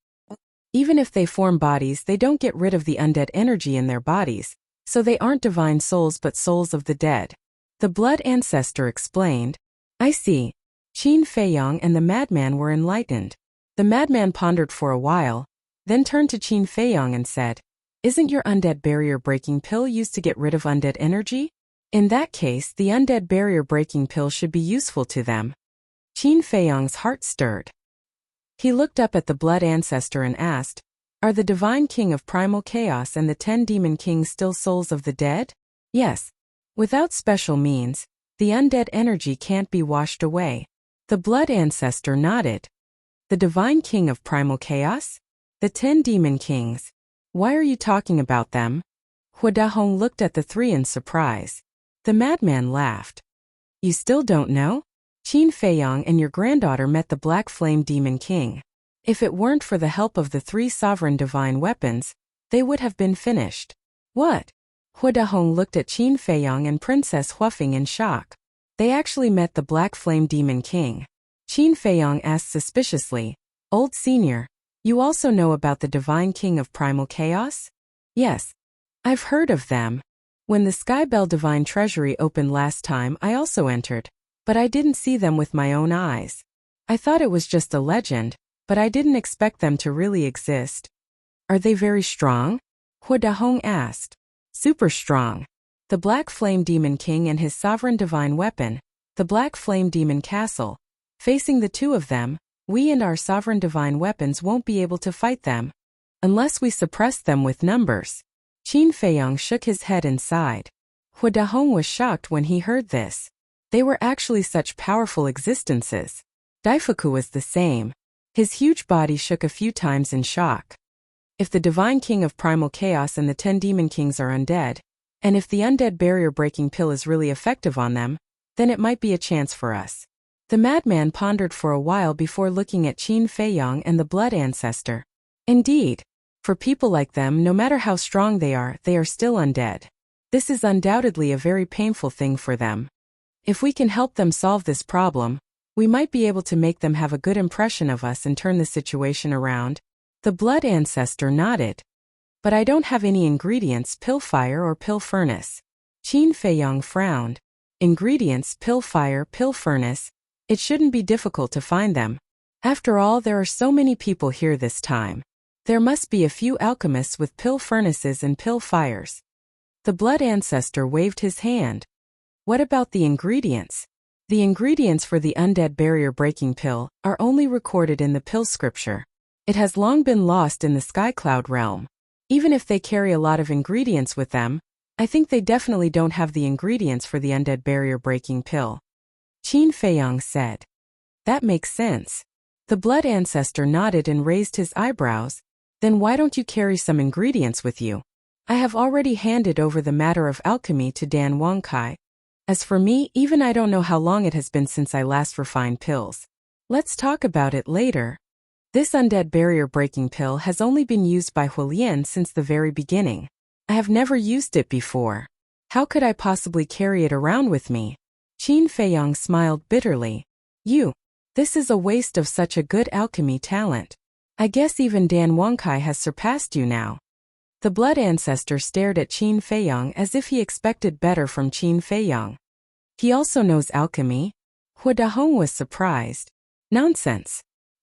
A: Even if they form bodies, they don't get rid of the undead energy in their bodies, so they aren't divine souls but souls of the dead. The blood ancestor explained. I see. Qin Feiyang and the madman were enlightened. The madman pondered for a while, then turned to Qin Feiyang and said, "Isn't your undead barrier-breaking pill used to get rid of undead energy? In that case, the undead barrier-breaking pill should be useful to them." Qin Feiyang's heart stirred. He looked up at the Blood Ancestor and asked, "Are the Divine King of Primal Chaos and the 10 Demon Kings still souls of the dead?" "Yes. Without special means, the undead energy can't be washed away." The Blood Ancestor nodded. "The Divine King of Primal Chaos? The 10 Demon Kings? Why are you talking about them?" Hua Dahong looked at the three in surprise. The madman laughed. "You still don't know? Qin Feiyang and your granddaughter met the Black Flame Demon King. If it weren't for the help of the 3 sovereign divine weapons, they would have been finished." "What?" Hua Dahong looked at Qin Feiyang and Princess Huafing in shock. "They actually met the Black Flame Demon King." Qin Feiyang asked suspiciously, "Old senior, you also know about the Divine King of Primal Chaos?" "Yes. I've heard of them. When the Skybell Divine Treasury opened last time, I also entered, but I didn't see them with my own eyes. I thought it was just a legend, but I didn't expect them to really exist." "Are they very strong?" Hua Dahong asked. "Super strong. The Black Flame Demon King and his sovereign divine weapon, the Black Flame Demon Castle. Facing the two of them, we and our sovereign divine weapons won't be able to fight them, unless we suppress them with numbers." Qin Feiyang shook his head and sighed. Hua Dahong was shocked when he heard this. They were actually such powerful existences. Daifuku was the same. His huge body shook a few times in shock. If the Divine King of Primal Chaos and the 10 Demon Kings are undead, and if the undead barrier-breaking pill is really effective on them, then it might be a chance for us. The madman pondered for a while before looking at Qin Feiyang and the Blood Ancestor. Indeed, for people like them, no matter how strong they are still undead. This is undoubtedly a very painful thing for them. If we can help them solve this problem, we might be able to make them have a good impression of us and turn the situation around. The Blood Ancestor nodded. "But I don't have any ingredients, pill fire or pill furnace." Qin Feiyang frowned. "Ingredients, pill fire, pill furnace. It shouldn't be difficult to find them. After all, there are so many people here this time. There must be a few alchemists with pill furnaces and pill fires." The Blood Ancestor waved his hand. "What about the ingredients?" "The ingredients for the undead barrier-breaking pill are only recorded in the pill scripture. It has long been lost in the Skycloud realm. Even if they carry a lot of ingredients with them, I think they definitely don't have the ingredients for the undead barrier-breaking pill." Qin Feiyang said. "That makes sense." The Blood Ancestor nodded and raised his eyebrows. "Then why don't you carry some ingredients with you? I have already handed over the matter of alchemy to Dan Wangkai. As for me, even I don't know how long it has been since I last refined pills. Let's talk about it later. This undead barrier-breaking pill has only been used by Hualien since the very beginning. I have never used it before. How could I possibly carry it around with me?" Qin Feiyang smiled bitterly. This is a waste of such a good alchemy talent. I guess even Dan Wangkai has surpassed you now." The Blood Ancestor stared at Qin Feiyang as if he expected better from Qin Feiyang. "He also knows alchemy?" Hua Dahong was surprised. "Nonsense.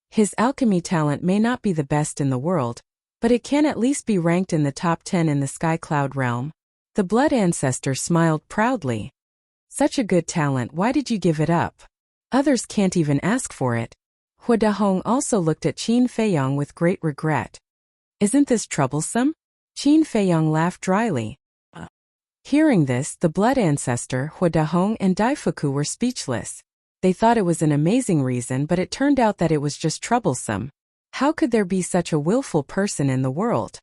A: His alchemy talent may not be the best in the world, but it can at least be ranked in the top 10 in the Skycloud realm." The Blood Ancestor smiled proudly. "Such a good talent, why did you give it up? Others can't even ask for it." Hua Dahong also looked at Qin Feiyang with great regret. "Isn't this troublesome?" Qin Feiyang laughed dryly. Hearing this, the Blood Ancestor, Hua Dahong and Daifuku were speechless. They thought it was an amazing reason, but it turned out that it was just troublesome. How could there be such a willful person in the world?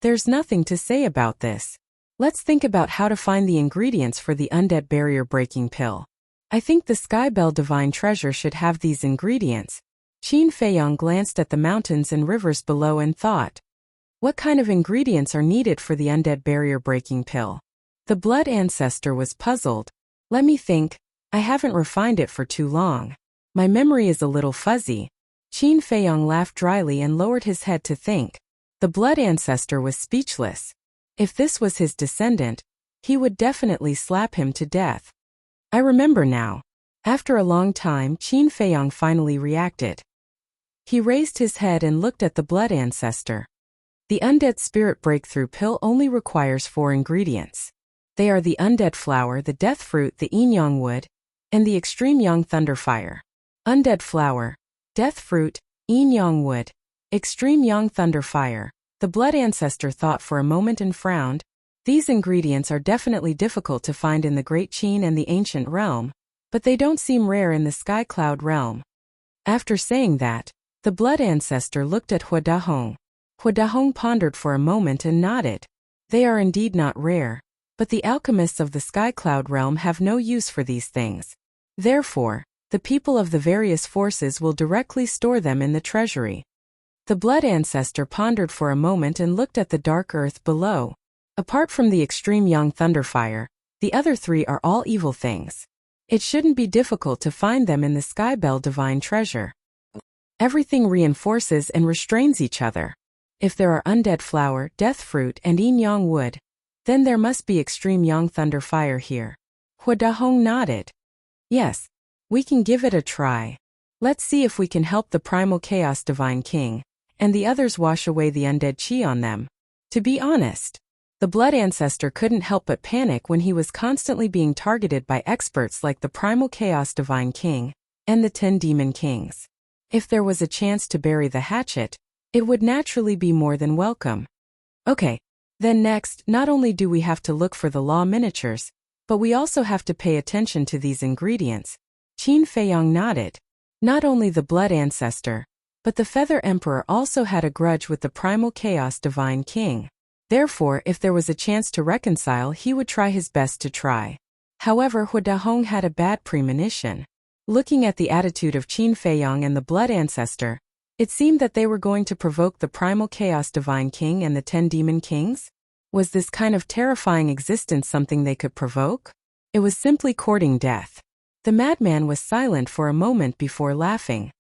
A: There's nothing to say about this. Let's think about how to find the ingredients for the undead barrier-breaking pill. I think the Skybell Divine Treasure should have these ingredients. Qin Feiyang glanced at the mountains and rivers below and thought, what kind of ingredients are needed for the undead barrier-breaking pill? The Blood Ancestor was puzzled. "Let me think. I haven't refined it for too long. My memory is a little fuzzy." Qin Feiyang laughed dryly and lowered his head to think. The Blood Ancestor was speechless. If this was his descendant, he would definitely slap him to death. "I remember now. After a long time, Qin Feiyang finally reacted. He raised his head and looked at the blood ancestor. The undead spirit breakthrough pill only requires 4 ingredients. They are the undead flower, the death fruit, the yin yang wood, and the extreme yang thunder fire. Undead flower, death fruit, yin yang wood, extreme yang thunder fire. The blood ancestor thought for a moment and frowned. These ingredients are definitely difficult to find in the Great Qin and the ancient realm, but they don't seem rare in the sky cloud realm. After saying that, the blood ancestor looked at Hua Dahong. Hua Dahong pondered for a moment and nodded. They are indeed not rare, but the alchemists of the sky cloud realm have no use for these things. Therefore, the people of the various forces will directly store them in the treasury. The blood ancestor pondered for a moment and looked at the dark earth below. Apart from the extreme yang thunder fire, the other 3 are all evil things. It shouldn't be difficult to find them in the Sky Bell divine treasure. Everything reinforces and restrains each other. If there are undead flower, death fruit, and yin yang wood, then there must be extreme yang thunder fire here. Hua Dahong nodded. Yes, we can give it a try. Let's see if we can help the primal chaos divine king, and the others wash away the undead qi on them. To be honest, the blood ancestor couldn't help but panic when he was constantly being targeted by experts like the primal chaos divine king and the 10 demon kings. If there was a chance to bury the hatchet, it would naturally be more than welcome. Okay, then next, not only do we have to look for the law miniatures, but we also have to pay attention to these ingredients. Qin Feiyang nodded. Not only the blood ancestor, but the Feather Emperor also had a grudge with the primal chaos divine king. Therefore, if there was a chance to reconcile, he would try his best to try. However, Hua Dahong had a bad premonition. Looking at the attitude of Qin Feiyang and the blood ancestor, it seemed that they were going to provoke the primal chaos divine king and the 10 demon kings. Was this kind of terrifying existence something they could provoke? It was simply courting death. The madman was silent for a moment before laughing.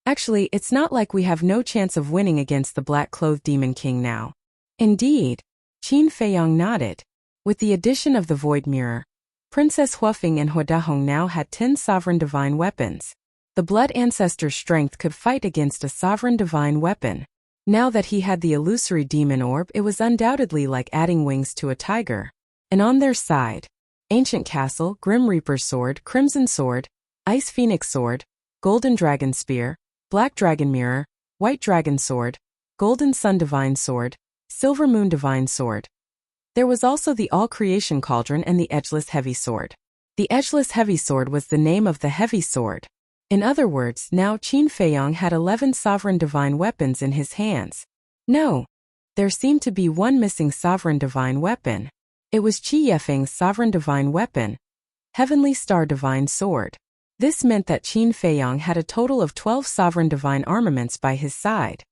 A: Actually, it's not like we have no chance of winning against the black-clothed demon king now. Indeed, Qin Feiyang nodded. With the addition of the Void Mirror, Princess Huafeng and Hua Dahong now had 10 sovereign divine weapons. The blood ancestor's strength could fight against a sovereign divine weapon. Now that he had the illusory demon orb, it was undoubtedly like adding wings to a tiger. And on their side, Ancient Castle, Grim Reaper's Sword, Crimson Sword, Ice Phoenix Sword, Golden Dragon Spear, Black Dragon Mirror, White Dragon Sword, Golden Sun Divine Sword, Silver Moon Divine Sword. There was also the All-Creation Cauldron and the Edgeless Heavy Sword. The Edgeless Heavy Sword was the name of the heavy sword. In other words, now Qin Feiyang had 11 sovereign divine weapons in his hands. No, there seemed to be one missing sovereign divine weapon. It was Qi Yefeng's sovereign divine weapon, Heavenly Star Divine Sword. This meant that Qin Feiyang had a total of 12 sovereign divine armaments by his side.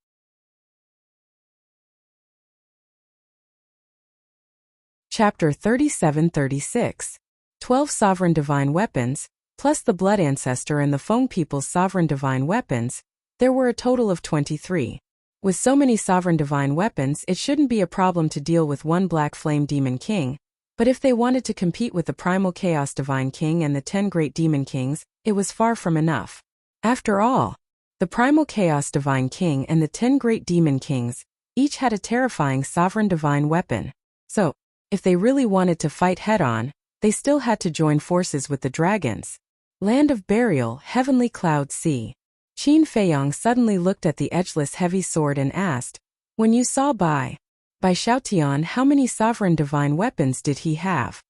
A: Chapter 37-36. 12 sovereign divine weapons, plus the blood ancestor and the Feng people's sovereign divine weapons, there were a total of 23. With so many sovereign divine weapons, it shouldn't be a problem to deal with one Black Flame Demon King, but if they wanted to compete with the Primal Chaos Divine King and the 10 Great Demon Kings, it was far from enough. After all, the Primal Chaos Divine King and the 10 Great Demon Kings each had a terrifying sovereign divine weapon. So, if they really wanted to fight head-on, they still had to join forces with the dragons. Land of Burial, Heavenly Cloud Sea. Qin Feiyang suddenly looked at the edgeless heavy sword and asked, "When you saw by Xiaotian, how many sovereign divine weapons did he have?"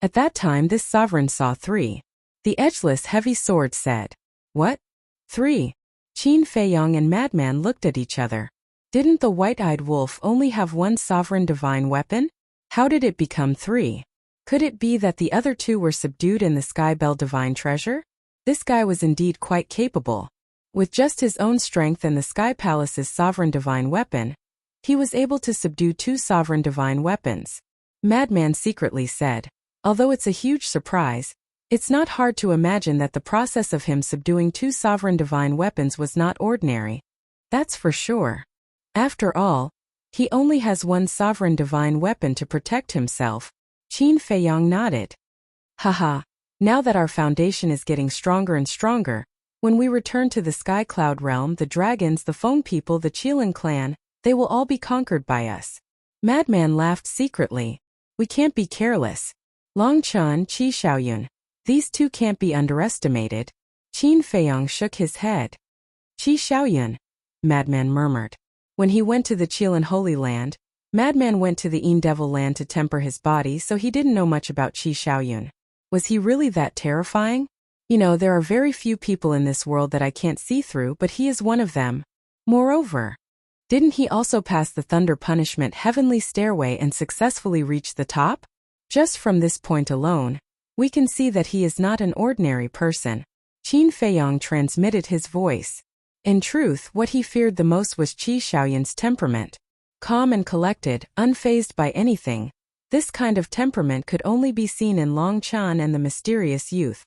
A: At that time this sovereign saw 3. The edgeless heavy sword said, "What? 3? Qin Feiyang and Madman looked at each other. Didn't the white-eyed wolf only have 1 sovereign divine weapon? How did it become 3? Could it be that the other 2 were subdued in the Sky Bell Divine Treasure? This guy was indeed quite capable. With just his own strength and the Sky Palace's sovereign divine weapon, he was able to subdue 2 sovereign divine weapons." Madman secretly said, "Although it's a huge surprise, it's not hard to imagine that the process of him subduing 2 sovereign divine weapons was not ordinary. That's for sure. After all, he only has 1 sovereign divine weapon to protect himself." Qin Feiyang nodded. "Haha, Now that our foundation is getting stronger and stronger, when we return to the Sky Cloud realm, the dragons, the Feng people, the Qilin clan, they will all be conquered by us. Madman laughed secretly. We can't be careless. Long Chen, Qi Xiaoyun. These two can't be underestimated. Qin Feiyong shook his head. Qi Xiaoyun, Madman murmured. When he went to the Qilin Holy Land, Madman went to the Yin Devil Land to temper his body, so he didn't know much about Qi Xiaoyun. Was he really that terrifying? You know, there are very few people in this world that I can't see through, but he is one of them. Moreover, didn't he also pass the Thunder Punishment Heavenly Stairway and successfully reach the top? Just from this point alone, we can see that he is not an ordinary person. Qin Feiyong transmitted his voice. In truth, what he feared the most was Qi Xiaoyun's temperament. Calm and collected, unfazed by anything. This kind of temperament could only be seen in Long Chen and the mysterious youth.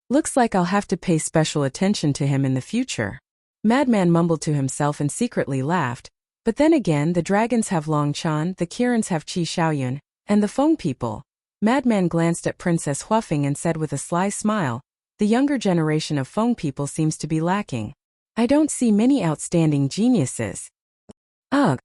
A: Looks like I'll have to pay special attention to him in the future. Madman mumbled to himself and secretly laughed. But then again, the dragons have Long Chen, the Kirins have Qi Xiaoyun, and the Feng people. Madman glanced at Princess Huafeng and said with a sly smile, the younger generation of Feng people seems to be lacking. I don't see many outstanding geniuses. Ugh.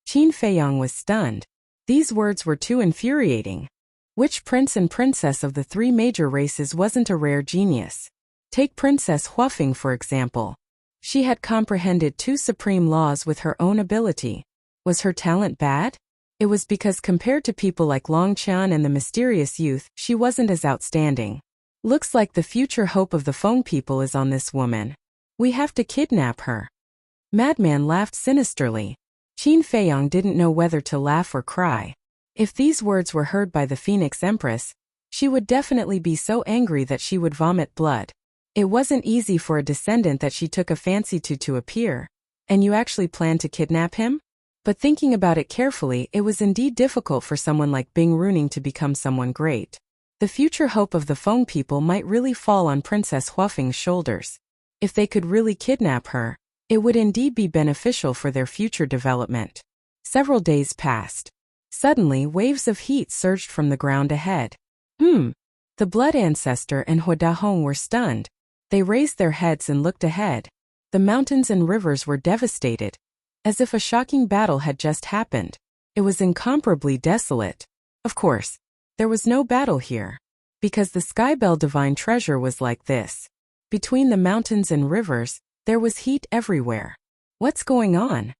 A: Qin Feiyong was stunned. These words were too infuriating. Which prince and princess of the three major races wasn't a rare genius? Take Princess Huafeng for example. She had comprehended two supreme laws with her own ability. Was her talent bad? It was because compared to people like Long Chen and the mysterious youth, she wasn't as outstanding. Looks like the future hope of the Feng people is on this woman. We have to kidnap her. Madman laughed sinisterly. Qin Feiyong didn't know whether to laugh or cry. If these words were heard by the Phoenix Empress, she would definitely be so angry that she would vomit blood. It wasn't easy for a descendant that she took a fancy to appear. And you actually planned to kidnap him? But thinking about it carefully, it was indeed difficult for someone like Bing Runing to become someone great. The future hope of the Feng people might really fall on Princess Huafeng's shoulders. If they could really kidnap her, it would indeed be beneficial for their future development. Several days passed. Suddenly, waves of heat surged from the ground ahead. The Blood Ancestor and Huadahong were stunned. They raised their heads and looked ahead. The mountains and rivers were devastated. As if a shocking battle had just happened. It was incomparably desolate. Of course, there was no battle here. Because the Skybell Divine Treasure was like this. Between the mountains and rivers, there was heat everywhere. What's going on?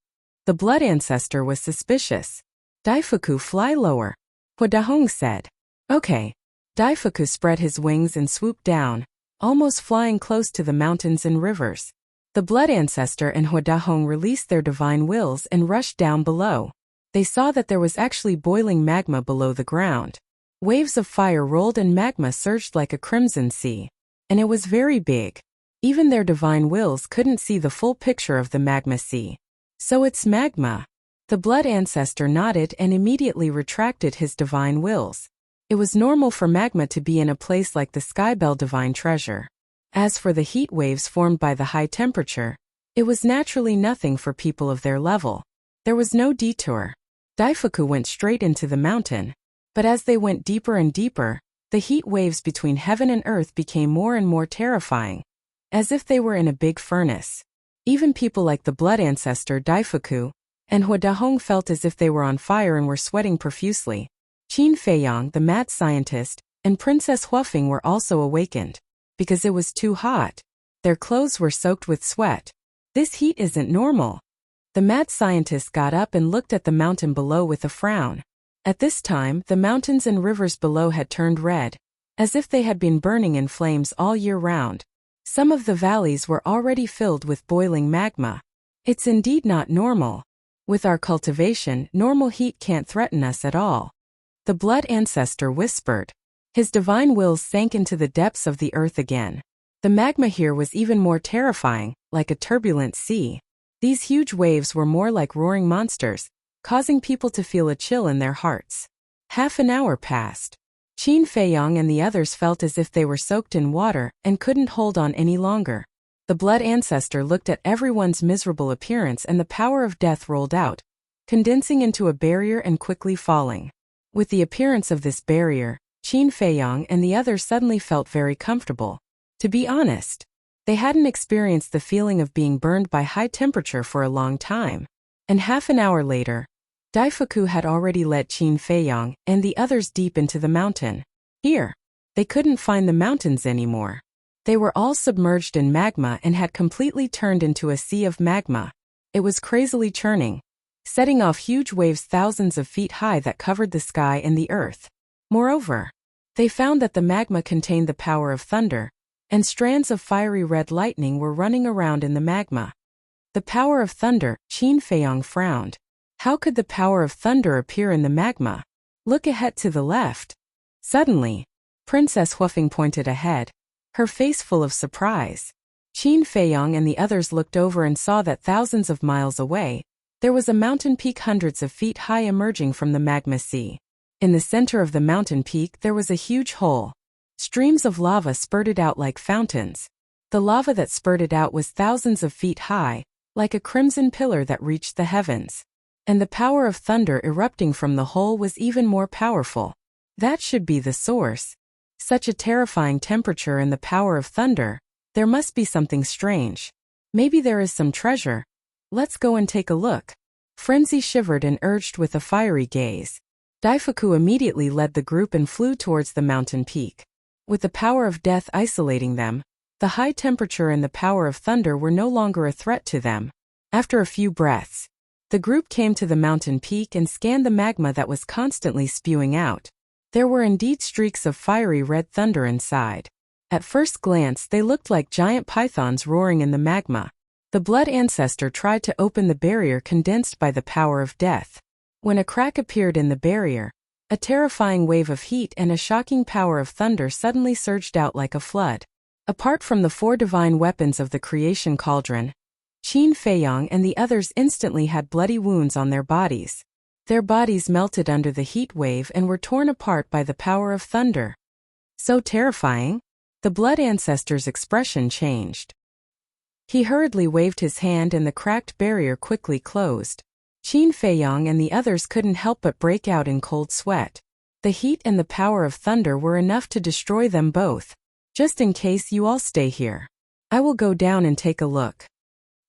A: The Blood Ancestor was suspicious. Daifuku, fly lower. Huadahong said. Okay. Daifuku spread his wings and swooped down, almost flying close to the mountains and rivers. The Blood Ancestor and Huadahong released their divine wills and rushed down below. They saw that there was actually boiling magma below the ground. Waves of fire rolled and magma surged like a crimson sea. And it was very big. Even their divine wills couldn't see the full picture of the magma sea. So it's magma. The Blood Ancestor nodded and immediately retracted his divine wills. It was normal for magma to be in a place like the Skybell Divine Treasure. As for the heat waves formed by the high temperature, it was naturally nothing for people of their level. There was no detour. Daifuku went straight into the mountain. But as they went deeper and deeper, the heat waves between heaven and earth became more and more terrifying. As if they were in a big furnace. Even people like the Blood Ancestor Daifuku and Huadahong felt as if they were on fire and were sweating profusely. Qin Feiyong, the mad scientist, and Princess Huafeng were also awakened. Because it was too hot. Their clothes were soaked with sweat. This heat isn't normal. The mad scientist got up and looked at the mountain below with a frown. At this time, the mountains and rivers below had turned red, as if they had been burning in flames all year round. Some of the valleys were already filled with boiling magma. It's indeed not normal. With our cultivation, normal heat can't threaten us at all. The Blood Ancestor whispered. His divine wills sank into the depths of the earth again. The magma here was even more terrifying, like a turbulent sea. These huge waves were more like roaring monsters, causing people to feel a chill in their hearts. Half an hour passed. Qin Feiyong and the others felt as if they were soaked in water and couldn't hold on any longer. The Blood Ancestor looked at everyone's miserable appearance and the power of death rolled out, condensing into a barrier and quickly falling. With the appearance of this barrier, Qin Feiyang and the others suddenly felt very comfortable. To be honest, they hadn't experienced the feeling of being burned by high temperature for a long time. And half an hour later, Daifuku had already led Qin Feiyang and the others deep into the mountain. Here, they couldn't find the mountains anymore. They were all submerged in magma and had completely turned into a sea of magma. It was crazily churning, setting off huge waves thousands of feet high that covered the sky and the earth. Moreover, they found that the magma contained the power of thunder, and strands of fiery red lightning were running around in the magma. The power of thunder, Qin Feiyang frowned. How could the power of thunder appear in the magma? Look ahead to the left. Suddenly, Princess Huafeng pointed ahead, her face full of surprise. Qin Feiyang and the others looked over and saw that thousands of miles away, there was a mountain peak hundreds of feet high emerging from the magma sea. In the center of the mountain peak there was a huge hole. Streams of lava spurted out like fountains. The lava that spurted out was thousands of feet high, like a crimson pillar that reached the heavens. And the power of thunder erupting from the hole was even more powerful. That should be the source. Such a terrifying temperature and the power of thunder. There must be something strange. Maybe there is some treasure. Let's go and take a look. Frenzy shivered and urged with a fiery gaze. Daifuku immediately led the group and flew towards the mountain peak. With the power of death isolating them, the high temperature and the power of thunder were no longer a threat to them. After a few breaths, the group came to the mountain peak and scanned the magma that was constantly spewing out. There were indeed streaks of fiery red thunder inside. At first glance they looked like giant pythons roaring in the magma. The blood ancestor tried to open the barrier condensed by the power of death. When a crack appeared in the barrier, a terrifying wave of heat and a shocking power of thunder suddenly surged out like a flood. Apart from the 4 divine weapons of the creation cauldron, Qin Feiyang and the others instantly had bloody wounds on their bodies. Their bodies melted under the heat wave and were torn apart by the power of thunder. So terrifying? The blood ancestor's expression changed. He hurriedly waved his hand and the cracked barrier quickly closed. Qin Feiyang and the others couldn't help but break out in cold sweat. The heat and the power of thunder were enough to destroy them both. Just in case you all stay here, I will go down and take a look.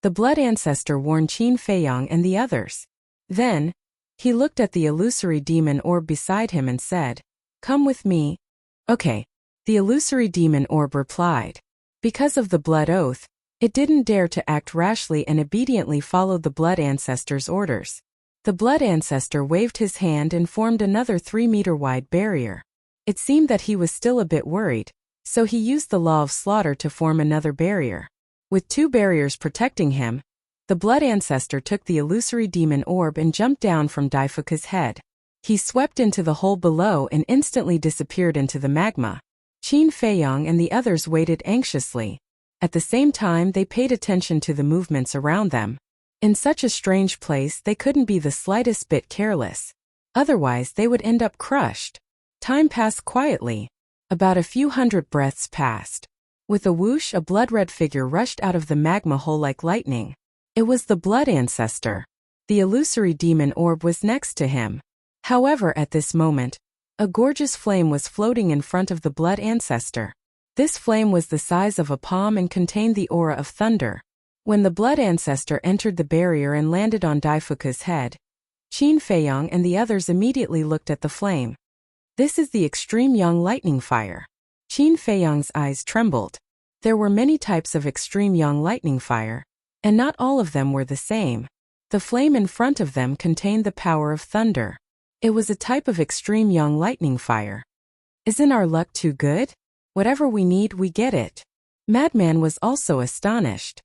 A: The blood ancestor warned Qin Feiyang and the others. Then, he looked at the illusory demon orb beside him and said, "Come with me." "Okay," the illusory demon orb replied. Because of the blood oath, it didn't dare to act rashly and obediently followed the blood ancestor's orders. The blood ancestor waved his hand and formed another 3-meter-wide barrier. It seemed that he was still a bit worried, so he used the law of slaughter to form another barrier. With 2 barriers protecting him, the blood ancestor took the illusory demon orb and jumped down from Daifuku's head. He swept into the hole below and instantly disappeared into the magma. Qin Feiyang and the others waited anxiously. At the same time they paid attention to the movements around them. In such a strange place they couldn't be the slightest bit careless. Otherwise they would end up crushed. Time passed quietly. About a few hundred breaths passed. With a whoosh, a blood-red figure rushed out of the magma hole like lightning. It was the blood ancestor. The illusory demon orb was next to him. However, at this moment, a gorgeous flame was floating in front of the blood ancestor. This flame was the size of a palm and contained the aura of thunder. When the blood ancestor entered the barrier and landed on Daifuku's head, Qin Feiyang and the others immediately looked at the flame. This is the extreme young lightning fire. Qin Feiyang's eyes trembled. There were many types of extreme young lightning fire, and not all of them were the same. The flame in front of them contained the power of thunder. It was a type of extreme young lightning fire. Isn't our luck too good? Whatever we need, we get it. Madman was also astonished.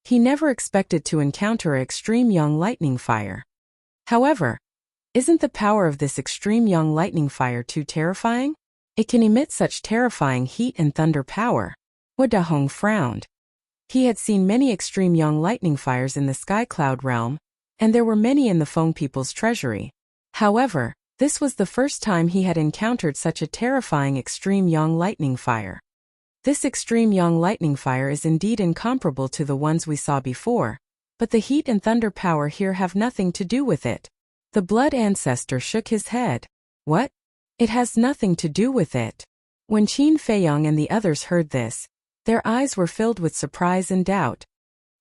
A: He never expected to encounter an extreme young lightning fire. However, isn't the power of this extreme young lightning fire too terrifying? It can emit such terrifying heat and thunder power. Wadahong frowned. He had seen many extreme young lightning fires in the sky cloud realm, and there were many in the Feng people's treasury. However, this was the first time he had encountered such a terrifying extreme young lightning fire. This extreme young lightning fire is indeed incomparable to the ones we saw before, but the heat and thunder power here have nothing to do with it. The blood ancestor shook his head. What? It has nothing to do with it. When Qin Feiyang and the others heard this, their eyes were filled with surprise and doubt.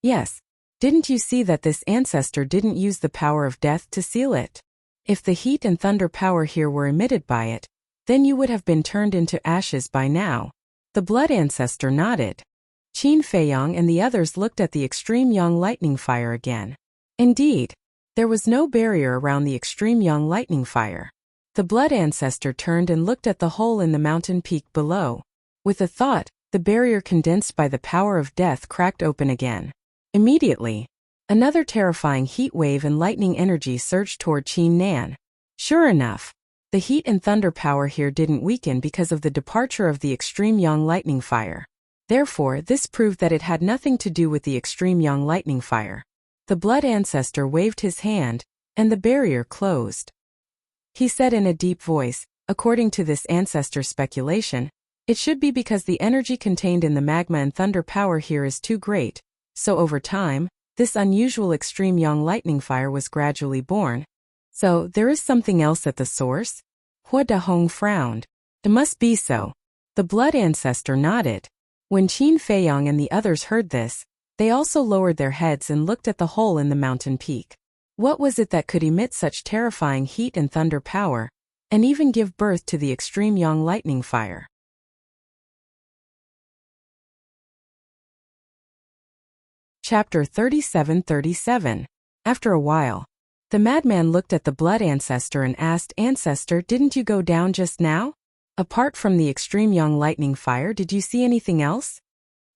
A: Yes, didn't you see that this ancestor didn't use the power of death to seal it? If the heat and thunder power here were emitted by it, then you would have been turned into ashes by now. The blood ancestor nodded. Qin Feiyang and the others looked at the extreme young lightning fire again. Indeed, there was no barrier around the extreme young lightning fire. The blood ancestor turned and looked at the hole in the mountain peak below. With a thought, the barrier condensed by the power of death cracked open again. Immediately, another terrifying heat wave and lightning energy surged toward Qin Nan. Sure enough, the heat and thunder power here didn't weaken because of the departure of the extreme young lightning fire. Therefore, this proved that it had nothing to do with the extreme young lightning fire. The blood ancestor waved his hand, and the barrier closed. He said in a deep voice, according to this ancestor's speculation, it should be because the energy contained in the magma and thunder power here is too great, so over time, this unusual extreme young lightning fire was gradually born. So, there is something else at the source? Hua Dahong frowned. It must be so. The blood ancestor nodded. When Qin Feiyang and the others heard this, they also lowered their heads and looked at the hole in the mountain peak. What was it that could emit such terrifying heat and thunder power, and even give birth to the extreme young lightning fire? Chapter 37:37. After a while, the madman looked at the blood ancestor and asked, "Ancestor, didn't you go down just now? Apart from the extreme young lightning fire, did you see anything else?"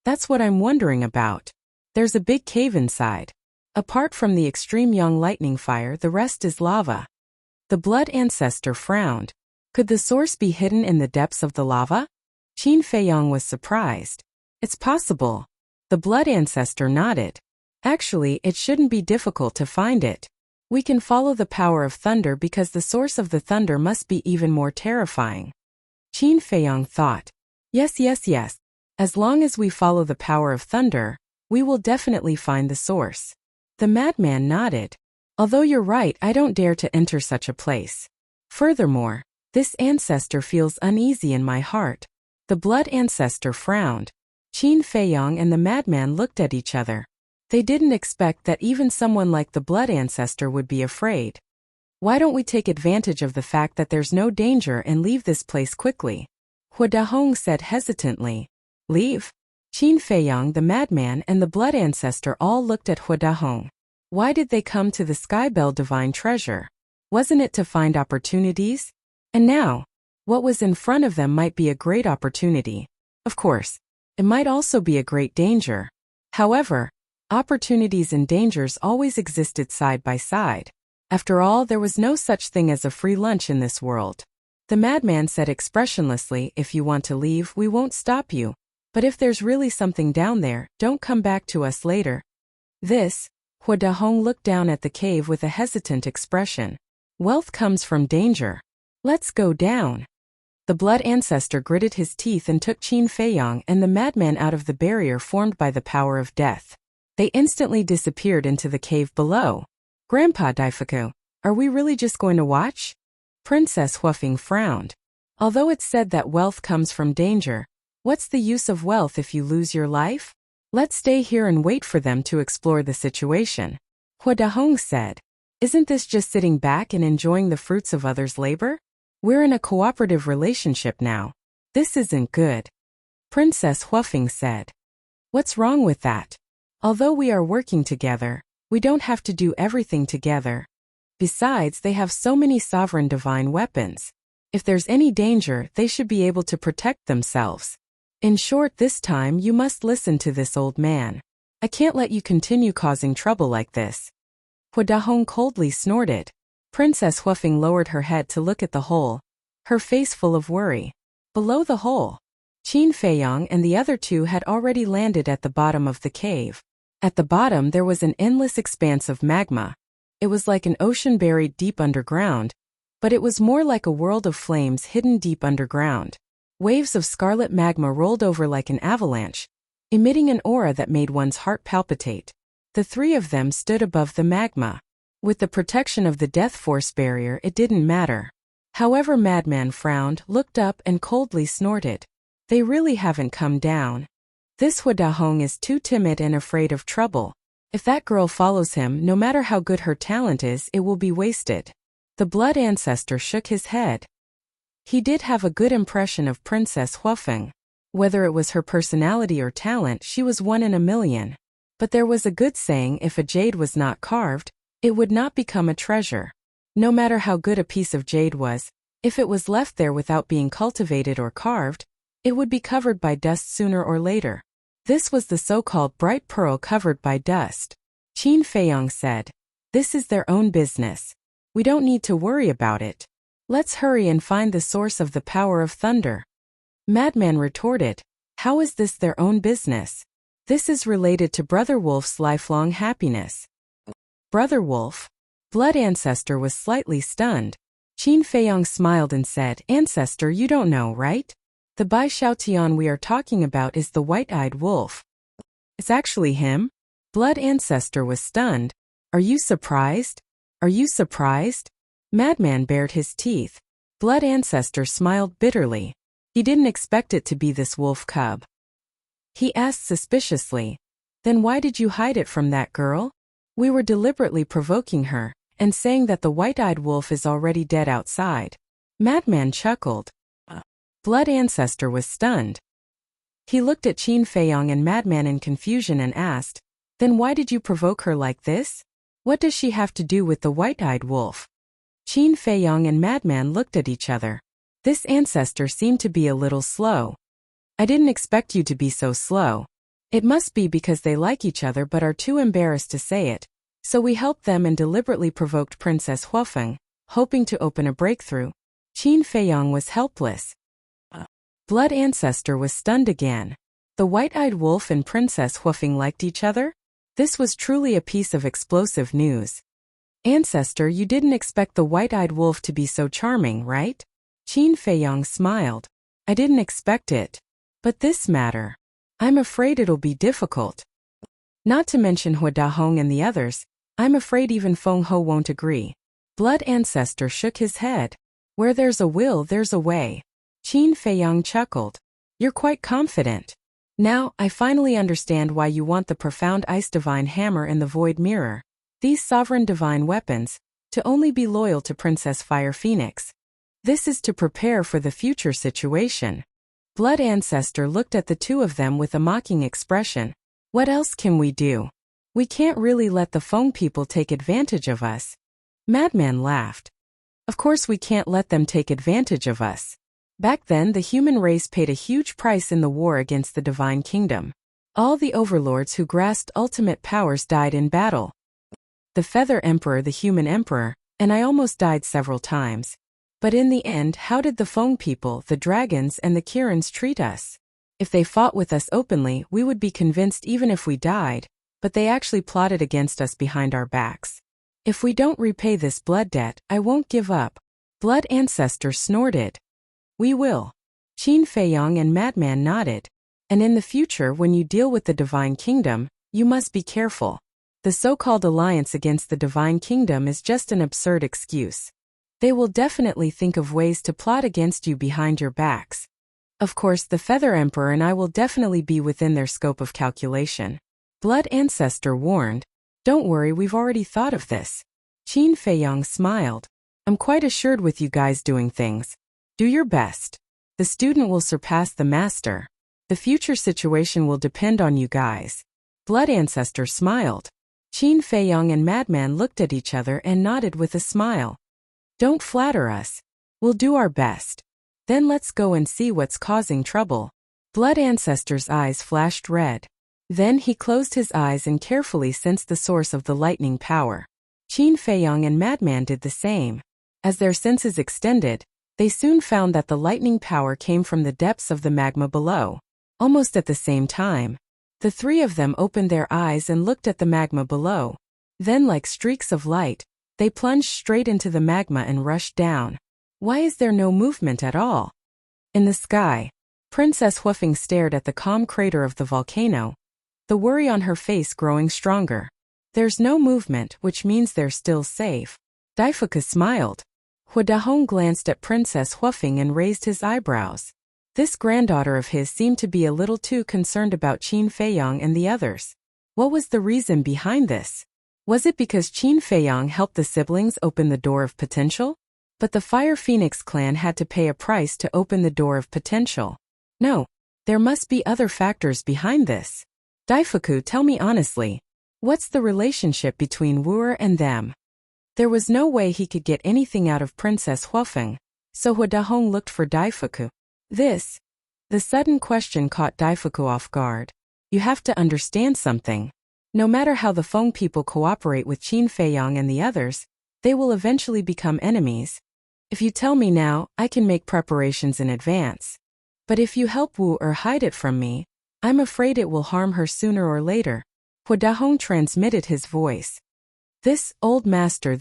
A: "That's what I'm wondering about. There's a big cave inside. Apart from the extreme young lightning fire, the rest is lava." The blood ancestor frowned. Could the source be hidden in the depths of the lava? Qin Feiyang was surprised. It's possible. The blood ancestor nodded. Actually, it shouldn't be difficult to find it. We can follow the power of thunder because the source of the thunder must be even more terrifying. Qin Feiyang thought. Yes. As long as we follow the power of thunder, we will definitely find the source. The madman nodded. Although you're right, I don't dare to enter such a place. Furthermore, this ancestor feels uneasy in my heart. The blood ancestor frowned. Qin Feiyang and the madman looked at each other. They didn't expect that even someone like the blood ancestor would be afraid. Why don't we take advantage of the fact that there's no danger and leave this place quickly? Hua Dahong said hesitantly. Leave? Qin Feiyang, the madman, and the blood ancestor all looked at Hua Dahong. Why did they come to the Skybell Divine Treasure? Wasn't it to find opportunities? And now, what was in front of them might be a great opportunity. Of course, it might also be a great danger. However, opportunities and dangers always existed side by side. After all, there was no such thing as a free lunch in this world. The madman said expressionlessly, "If you want to leave, we won't stop you. But if there's really something down there, don't come back to us later." This, Hua Dahong looked down at the cave with a hesitant expression. Wealth comes from danger. Let's go down. The blood ancestor gritted his teeth and took Qin Feiyang and the madman out of the barrier formed by the power of death. They instantly disappeared into the cave below. Grandpa Daifuku, are we really just going to watch? Princess Huafeng frowned. Although it's said that wealth comes from danger, what's the use of wealth if you lose your life? Let's stay here and wait for them to explore the situation. Hua Dahong said. Isn't this just sitting back and enjoying the fruits of others' labor? We're in a cooperative relationship now. This isn't good. Princess Huafeng said. What's wrong with that? Although we are working together, we don't have to do everything together. Besides, they have so many sovereign divine weapons. If there's any danger, they should be able to protect themselves. In short, this time you must listen to this old man. I can't let you continue causing trouble like this. Hua Dahong coldly snorted. Princess Huafeng lowered her head to look at the hole, her face full of worry. Below the hole, Qin Feiyang and the other two had already landed at the bottom of the cave. At the bottom there was an endless expanse of magma. It was like an ocean buried deep underground, but it was more like a world of flames hidden deep underground. Waves of scarlet magma rolled over like an avalanche, emitting an aura that made one's heart palpitate. The three of them stood above the magma. With the protection of the death force barrier, it didn't matter. However, Madman frowned, looked up and coldly snorted. They really haven't come down. This Huadahong is too timid and afraid of trouble. If that girl follows him, no matter how good her talent is, it will be wasted. The blood ancestor shook his head. He did have a good impression of Princess Huafeng. Whether it was her personality or talent, she was one in a million. But there was a good saying, if a jade was not carved, it would not become a treasure. No matter how good a piece of jade was, if it was left there without being cultivated or carved, it would be covered by dust sooner or later. This was the so-called bright pearl covered by dust. Qin Feiyong said, "This is their own business. We don't need to worry about it. Let's hurry and find the source of the power of thunder." Madman retorted, "How is this their own business? This is related to Brother Wolf's lifelong happiness." Brother Wolf? Blood Ancestor was slightly stunned. Qin Feiyong smiled and said, "Ancestor, you don't know, right? The Bai Xiaotian we are talking about is the white-eyed wolf." "It's actually him?" Blood Ancestor was stunned. "Are you surprised? Are you surprised?" Madman bared his teeth. Blood Ancestor smiled bitterly. He didn't expect it to be this wolf cub. He asked suspiciously, "Then why did you hide it from that girl?" "We were deliberately provoking her, and saying that the white-eyed wolf is already dead outside." Madman chuckled. Blood Ancestor was stunned. He looked at Qin Feiyong and Madman in confusion and asked, "Then why did you provoke her like this? What does she have to do with the white-eyed wolf?" Qin Feiyong and Madman looked at each other. This ancestor seemed to be a little slow. "I didn't expect you to be so slow. It must be because they like each other but are too embarrassed to say it. So we helped them and deliberately provoked Princess Huafeng, hoping to open a breakthrough." Qin Feiyong was helpless. Blood Ancestor was stunned again. The white-eyed wolf and Princess Huafeng liked each other? This was truly a piece of explosive news. "Ancestor, you didn't expect the white-eyed wolf to be so charming, right?" Qin Feiyong smiled. "I didn't expect it. But this matter, I'm afraid it'll be difficult. Not to mention Huadahong and the others, I'm afraid even Feng Ho won't agree." Blood Ancestor shook his head. "Where there's a will, there's a way." Qin Feiyong chuckled. "You're quite confident. Now, I finally understand why you want the profound ice divine hammer and the void mirror. These sovereign divine weapons, to only be loyal to Princess Fire Phoenix. This is to prepare for the future situation." Blood Ancestor looked at the two of them with a mocking expression. "What else can we do? We can't really let the Feng people take advantage of us." Madman laughed. "Of course we can't let them take advantage of us. Back then the human race paid a huge price in the war against the Divine Kingdom. All the overlords who grasped ultimate powers died in battle. The Feather Emperor, the Human Emperor, and I almost died several times. But in the end, how did the Feng people, the dragons and the Kirans treat us? If they fought with us openly, we would be convinced even if we died, but they actually plotted against us behind our backs. If we don't repay this blood debt, I won't give up." Blood Ancestor snorted. "We will." Qin Feiyong and Madman nodded. "And in the future, when you deal with the Divine Kingdom, you must be careful. The so-called alliance against the Divine Kingdom is just an absurd excuse. They will definitely think of ways to plot against you behind your backs. Of course, the Feather Emperor and I will definitely be within their scope of calculation." Blood Ancestor warned, "Don't worry, we've already thought of this." Qin Feiyong smiled. "I'm quite assured with you guys doing things. Do your best. The student will surpass the master. The future situation will depend on you guys." Blood Ancestor smiled. Qin Feiyong and Madman looked at each other and nodded with a smile. "Don't flatter us. We'll do our best. Then let's go and see what's causing trouble." Blood Ancestor's eyes flashed red. Then he closed his eyes and carefully sensed the source of the lightning power. Qin Feiyong and Madman did the same. As their senses extended, they soon found that the lightning power came from the depths of the magma below. Almost at the same time, the three of them opened their eyes and looked at the magma below. Then, like streaks of light, they plunged straight into the magma and rushed down. Why is there no movement at all? In the sky, Princess Huafeng stared at the calm crater of the volcano, the worry on her face growing stronger. There's no movement, which means they're still safe. Daifuka smiled. Hua Dahong glanced at Princess Huafeng and raised his eyebrows. This granddaughter of his seemed to be a little too concerned about Qin Feiyang and the others. What was the reason behind this? Was it because Qin Feiyang helped the siblings open the door of potential? But the Fire Phoenix clan had to pay a price to open the door of potential. No, there must be other factors behind this. Daifuku, tell me honestly, what's the relationship between Wu and them? There was no way he could get anything out of Princess Huafeng, so Hua Dahong looked for Daifuku. The sudden question caught Daifuku off guard. You have to understand something. No matter how the Feng people cooperate with Qin Feiyang and the others, they will eventually become enemies. If you tell me now, I can make preparations in advance. But if you help Wu or hide it from me, I'm afraid it will harm her sooner or later. Hua Dahong transmitted his voice. This, old master,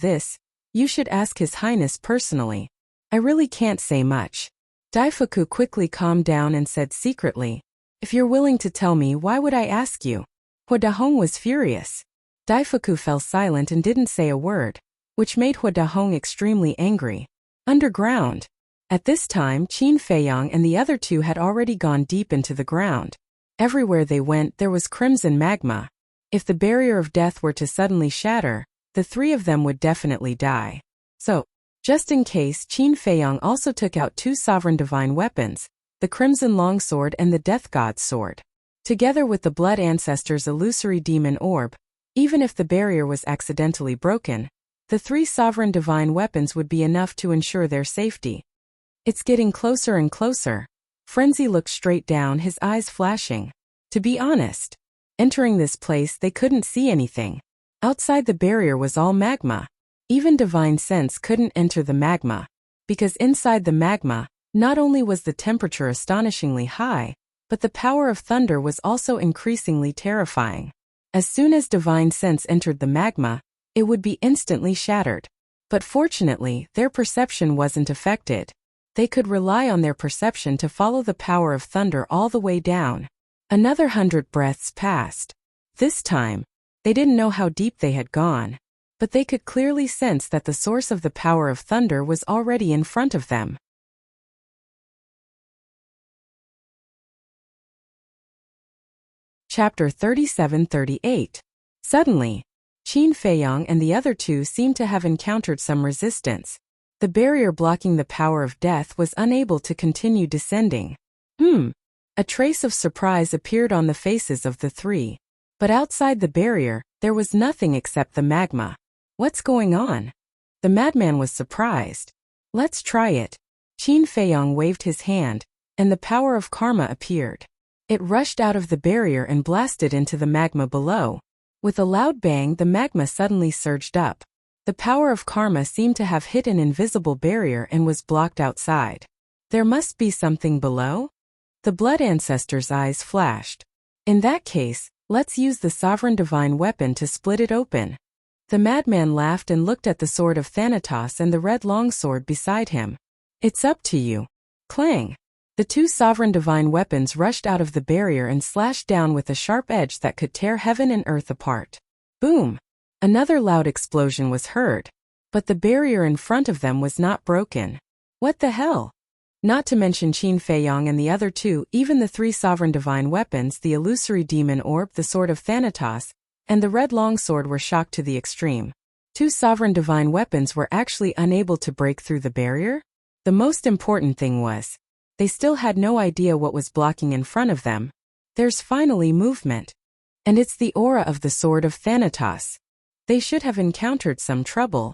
A: you should ask His Highness personally. I really can't say much. Daifuku quickly calmed down and said secretly, if you're willing to tell me, why would I ask you? Hua Dahong was furious. Daifuku fell silent and didn't say a word, which made Hua Dahong extremely angry. Underground. At this time, Qin Feiyang and the other two had already gone deep into the ground. Everywhere they went, there was crimson magma. If the barrier of death were to suddenly shatter, the three of them would definitely die. So, just in case, Qin Feiyang also took out two sovereign divine weapons, the Crimson Longsword and the Death God's Sword. Together with the Blood Ancestor's illusory demon orb, even if the barrier was accidentally broken, the three sovereign divine weapons would be enough to ensure their safety. It's getting closer and closer. Frenzy looked straight down, his eyes flashing. To be honest, entering this place they couldn't see anything. Outside the barrier was all magma. Even divine sense couldn't enter the magma, because inside the magma, not only was the temperature astonishingly high, but the power of thunder was also increasingly terrifying. As soon as divine sense entered the magma, it would be instantly shattered. But fortunately, their perception wasn't affected. They could rely on their perception to follow the power of thunder all the way down. Another 100 breaths passed. This time, they didn't know how deep they had gone, but they could clearly sense that the source of the power of thunder was already in front of them. Chapter 37-38. Suddenly, Qin Feiyang and the other two seemed to have encountered some resistance. The barrier blocking the power of death was unable to continue descending. A trace of surprise appeared on the faces of the three. But outside the barrier, there was nothing except the magma. What's going on? The madman was surprised. Let's try it. Qin Feiyang waved his hand, and the power of karma appeared. It rushed out of the barrier and blasted into the magma below. With a loud bang, the magma suddenly surged up. The power of karma seemed to have hit an invisible barrier and was blocked outside. There must be something below? The Blood Ancestor's eyes flashed. In that case, let's use the sovereign divine weapon to split it open. The madman laughed and looked at the sword of Thanatos and the red longsword beside him. It's up to you. Clang! The two sovereign divine weapons rushed out of the barrier and slashed down with a sharp edge that could tear heaven and earth apart. Boom! Another loud explosion was heard. But the barrier in front of them was not broken. What the hell? Not to mention Qin Feiyang and the other two, even the three sovereign divine weapons, the illusory demon orb, the sword of Thanatos, and the red longsword were shocked to the extreme. Two sovereign divine weapons were actually unable to break through the barrier? The most important thing was, they still had no idea what was blocking in front of them. There's finally movement. And it's the aura of the sword of Thanatos. They should have encountered some trouble.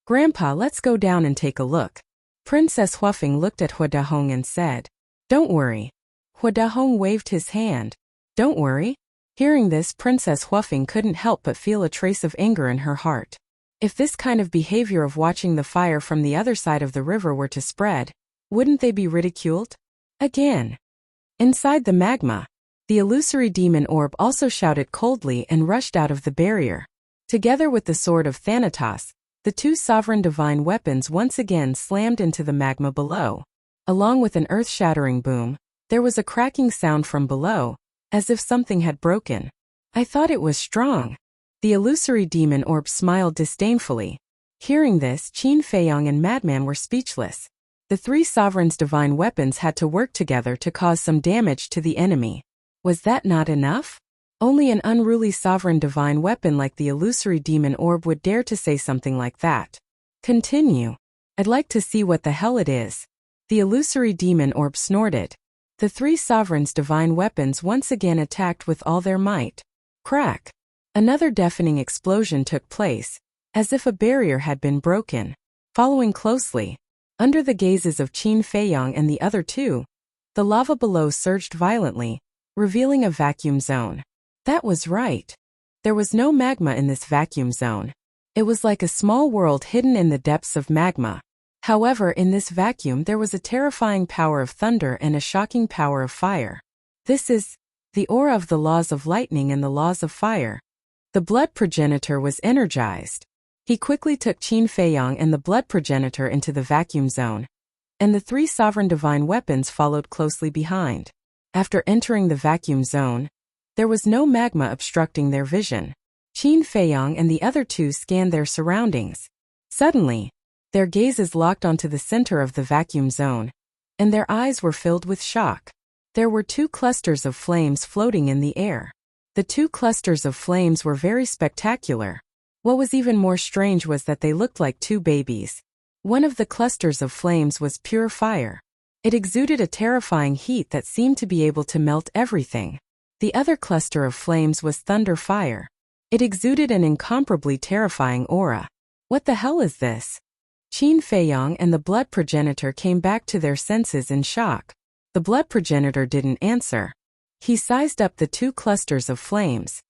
A: Grandpa, let's go down and take a look. Princess Huafeng looked at Hua Dahong and said, Don't worry. Hua Dahong waved his hand. Don't worry? Hearing this, Princess Huafeng couldn't help but feel a trace of anger in her heart. If this kind of behavior of watching the fire from the other side of the river were to spread, wouldn't they be ridiculed? Again. Inside the magma, the illusory demon orb also shouted coldly and rushed out of the barrier. Together with the sword of Thanatos, the two sovereign divine weapons once again slammed into the magma below. Along with an earth-shattering boom, there was a cracking sound from below, as if something had broken. I thought it was strong. The illusory demon orb smiled disdainfully. Hearing this, Qin Feiyang and Madman were speechless. The three sovereigns' divine weapons had to work together to cause some damage to the enemy. Was that not enough? Only an unruly sovereign divine weapon like the illusory demon orb would dare to say something like that. Continue. I'd like to see what the hell it is. The illusory demon orb snorted. The three sovereigns' divine weapons once again attacked with all their might. Crack! Another deafening explosion took place, as if a barrier had been broken. Following closely, under the gazes of Qin Feiyang and the other two, the lava below surged violently, revealing a vacuum zone. That was right. There was no magma in this vacuum zone. It was like a small world hidden in the depths of magma. However, in this vacuum there was a terrifying power of thunder and a shocking power of fire. This is the aura of the laws of lightning and the laws of fire. The blood progenitor was energized. He quickly took Qin Feiyang and the blood progenitor into the vacuum zone, and the three sovereign divine weapons followed closely behind. After entering the vacuum zone, there was no magma obstructing their vision. Qin Feiyang and the other two scanned their surroundings. Suddenly, their gazes locked onto the center of the vacuum zone, and their eyes were filled with shock. There were two clusters of flames floating in the air. The two clusters of flames were very spectacular. What was even more strange was that they looked like two babies. One of the clusters of flames was pure fire. It exuded a terrifying heat that seemed to be able to melt everything. The other cluster of flames was thunder fire. It exuded an incomparably terrifying aura. What the hell is this? Qin Feiyang and the blood progenitor came back to their senses in shock. The blood progenitor didn't answer. He sized up the two clusters of flames.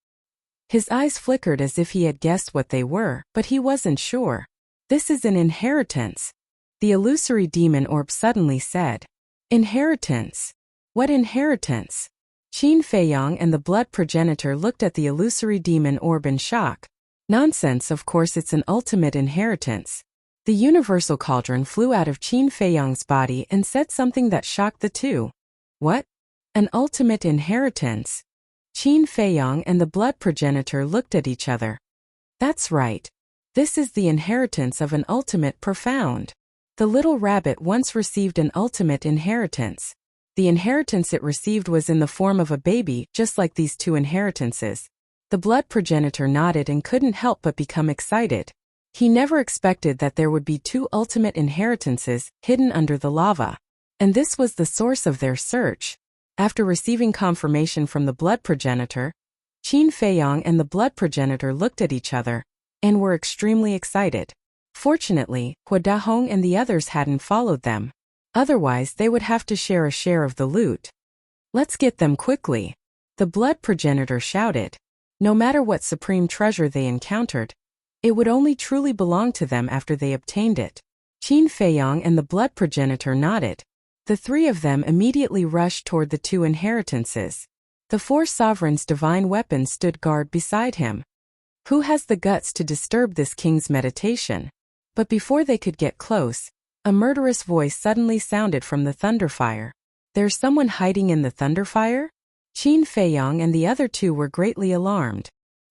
A: His eyes flickered as if he had guessed what they were, but he wasn't sure. This is an inheritance. The illusory demon orb suddenly said. Inheritance? What inheritance? Qin Feiyang and the blood progenitor looked at the illusory demon orb in shock. Nonsense, of course it's an ultimate inheritance. The universal cauldron flew out of Qin Feiyang's body and said something that shocked the two. What? An ultimate inheritance? Qin Feiyang and the blood progenitor looked at each other. That's right. This is the inheritance of an ultimate profound. The little rabbit once received an ultimate inheritance. The inheritance it received was in the form of a baby, just like these two inheritances. The blood progenitor nodded and couldn't help but become excited. He never expected that there would be two ultimate inheritances hidden under the lava. And this was the source of their search. After receiving confirmation from the blood progenitor, Qin Feiyang and the blood progenitor looked at each other and were extremely excited. Fortunately, Hua Dahong and the others hadn't followed them. Otherwise, they would have to share a share of the loot. Let's get them quickly. The blood progenitor shouted. No matter what supreme treasure they encountered, it would only truly belong to them after they obtained it. Qin Feiyang and the blood progenitor nodded. The three of them immediately rushed toward the two inheritances. The four sovereigns' divine weapons stood guard beside him. Who has the guts to disturb this king's meditation? But before they could get close, a murderous voice suddenly sounded from the thunderfire. There's someone hiding in the thunderfire? Qin Feiyang and the other two were greatly alarmed.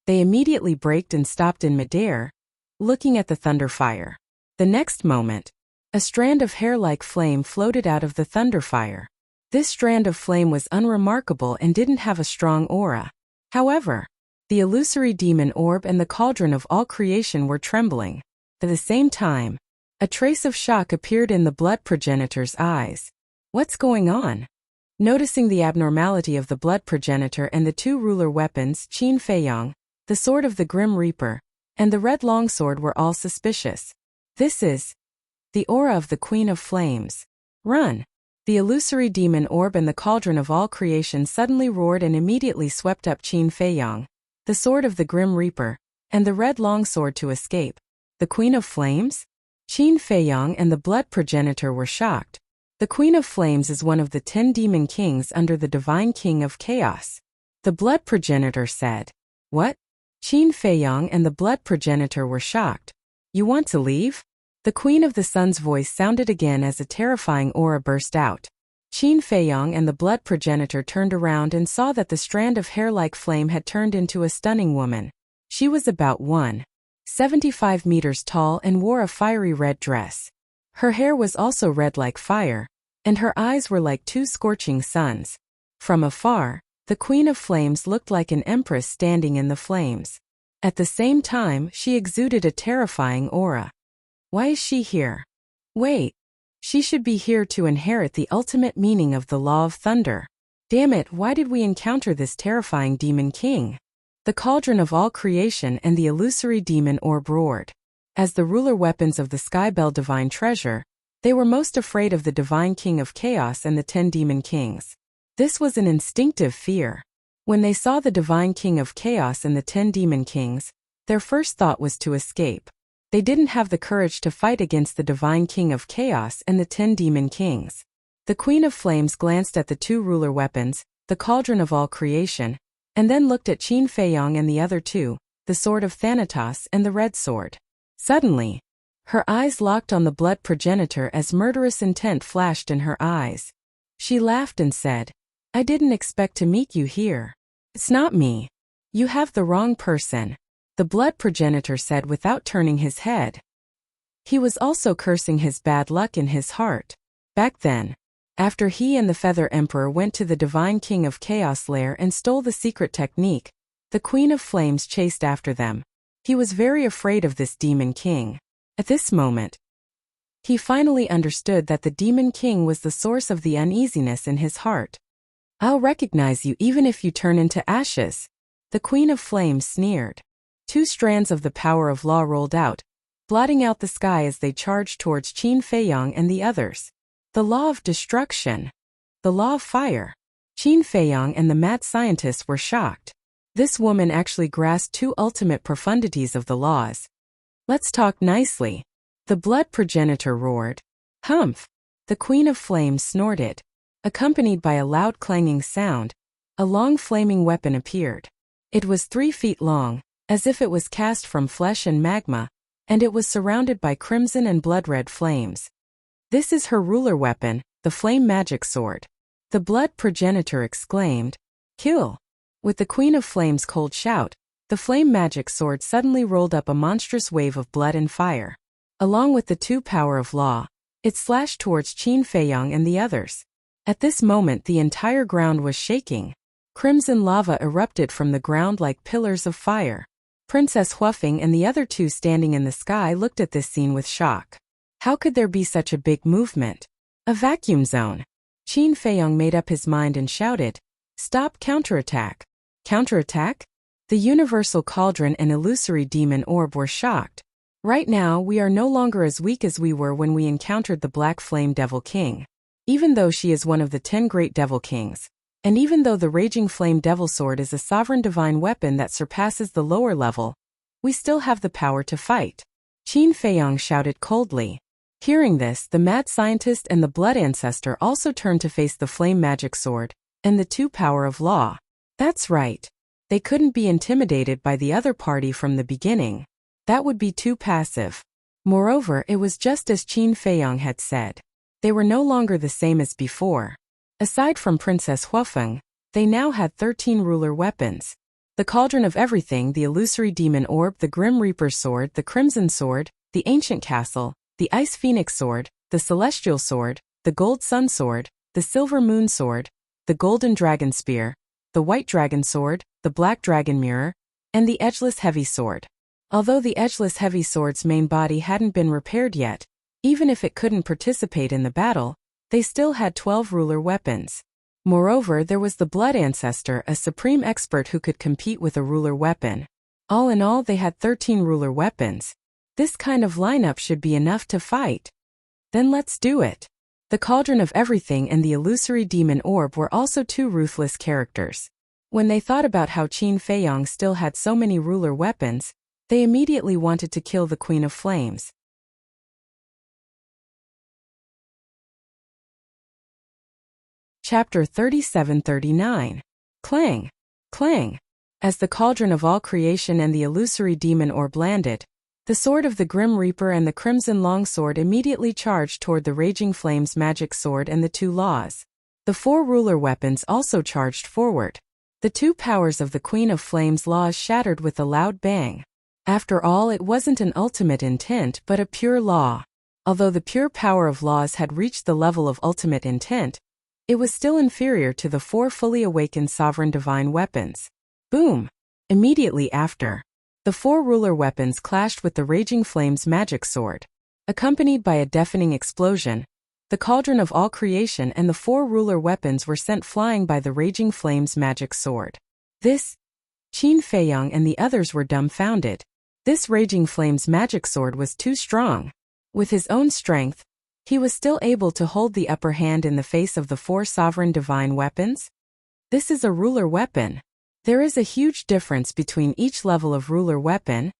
A: They immediately braked and stopped in midair, looking at the thunderfire. The next moment, a strand of hair-like flame floated out of the thunderfire. This strand of flame was unremarkable and didn't have a strong aura. However, the illusory demon orb and the cauldron of all creation were trembling. At the same time, a trace of shock appeared in the blood progenitor's eyes. What's going on? Noticing the abnormality of the blood progenitor and the two ruler weapons, Qin Feiyang, the sword of the Grim Reaper, and the red longsword were all suspicious. This is the aura of the Queen of Flames. Run! The illusory demon orb and the cauldron of all creation suddenly roared and immediately swept up Qin Feiyang, the sword of the Grim Reaper, and the red longsword to escape. The Queen of Flames? Qin Feiyang and the blood progenitor were shocked. The Queen of Flames is one of the 10 demon kings under the divine king of chaos. The blood progenitor said. What? Qin Feiyang and the blood progenitor were shocked. You want to leave? The Queen of the Sun's voice sounded again as a terrifying aura burst out. Qin Feiyang and the blood progenitor turned around and saw that the strand of hair-like flame had turned into a stunning woman. She was about 1. 75 meters tall and wore a fiery red dress. Her hair was also red like fire, and her eyes were like two scorching suns. From afar, the Queen of Flames looked like an empress standing in the flames. At the same time, she exuded a terrifying aura. Why is she here? Wait. She should be here to inherit the ultimate meaning of the law of thunder. Damn it, why did we encounter this terrifying demon king? The cauldron of all creation and the illusory demon orb roared. As the ruler weapons of the Skybell divine treasure, they were most afraid of the divine king of chaos and the 10 demon kings. This was an instinctive fear. When they saw the divine king of chaos and the 10 demon kings, their first thought was to escape. They didn't have the courage to fight against the divine king of chaos and the 10 demon kings. The Queen of Flames glanced at the two ruler weapons, the cauldron of all creation, and then looked at Qin Feiyong and the other two, the sword of Thanatos and the red sword. Suddenly, her eyes locked on the blood progenitor as murderous intent flashed in her eyes. She laughed and said, "I didn't expect to meet you here. It's not me. You have the wrong person," the blood progenitor said without turning his head. He was also cursing his bad luck in his heart. Back then, after he and the Feather Emperor went to the Divine King of Chaos lair and stole the secret technique, the Queen of Flames chased after them. He was very afraid of this Demon King. At this moment, he finally understood that the Demon King was the source of the uneasiness in his heart. "I'll recognize you even if you turn into ashes," the Queen of Flames sneered. Two strands of the power of law rolled out, blotting out the sky as they charged towards Qin Feiyong and the others. The law of destruction. The law of fire. Qin Feiyong and the mad scientists were shocked. This woman actually grasped two ultimate profundities of the laws. "Let's talk nicely," the blood progenitor roared. "Humph!" the Queen of Flames snorted. Accompanied by a loud clanging sound, a long flaming weapon appeared. It was 3 feet long, as if it was cast from flesh and magma, and it was surrounded by crimson and blood-red flames. "This is her ruler weapon, the flame magic sword," the blood progenitor exclaimed. "Kill!" With the Queen of Flames' cold shout, the flame magic sword suddenly rolled up a monstrous wave of blood and fire. Along with the two power of law, it slashed towards Qin Feiyong and the others. At this moment the entire ground was shaking. Crimson lava erupted from the ground like pillars of fire. Princess Huafeng and the other two standing in the sky looked at this scene with shock. How could there be such a big movement? A vacuum zone. Qin Feiyong made up his mind and shouted, "Stop, counterattack!" Counterattack? The universal cauldron and illusory demon orb were shocked. Right now we are no longer as weak as we were when we encountered the Black Flame Devil King. Even though she is one of the 10 great devil kings, and even though the Raging Flame Devil Sword is a sovereign divine weapon that surpasses the lower level, we still have the power to fight. Qin Feiyong shouted coldly. Hearing this, the mad scientist and the blood ancestor also turned to face the flame magic sword and the two power of law. That's right. They couldn't be intimidated by the other party from the beginning. That would be too passive. Moreover, it was just as Qin Feiyong had said. They were no longer the same as before. Aside from Princess Huafeng, they now had 13 ruler weapons. The Cauldron of Everything, the Illusory Demon Orb, the Grim Reaper's Sword, the Crimson Sword, the Ancient Castle, the Ice Phoenix Sword, the Celestial Sword, the Gold Sun Sword, the Silver Moon Sword, the Golden Dragon Spear, the White Dragon Sword, the Black Dragon Mirror, and the Edgeless Heavy Sword. Although the Edgeless Heavy Sword's main body hadn't been repaired yet, even if it couldn't participate in the battle, they still had 12 ruler weapons. Moreover, there was the Blood Ancestor, a supreme expert who could compete with a ruler weapon. All in all, they had 13 ruler weapons. This kind of lineup should be enough to fight. Then let's do it. The Cauldron of Everything and the Illusory Demon Orb were also two ruthless characters. When they thought about how Qin Feiyong still had so many ruler weapons, they immediately wanted to kill the Queen of Flames. Chapter 37-39. Clang! Clang! As the Cauldron of all creation and the Illusory Demon Orb landed, the sword of the Grim Reaper and the Crimson Longsword immediately charged toward the Raging Flame's magic sword and the two laws. The 4 ruler weapons also charged forward. The two powers of the Queen of Flames' laws shattered with a loud bang. After all, it wasn't an ultimate intent but a pure law. Although the pure power of laws had reached the level of ultimate intent, it was still inferior to the 4 fully awakened sovereign divine weapons. Boom! Immediately after, the 4 ruler weapons clashed with the Raging Flame's magic sword. Accompanied by a deafening explosion, the cauldron of all creation and the 4 ruler weapons were sent flying by the Raging Flame's magic sword. Qin Feiyang and the others were dumbfounded. This Raging Flame's magic sword was too strong. With his own strength, he was still able to hold the upper hand in the face of the 4 sovereign divine weapons? This is a ruler weapon. There is a huge difference between each level of ruler weapon.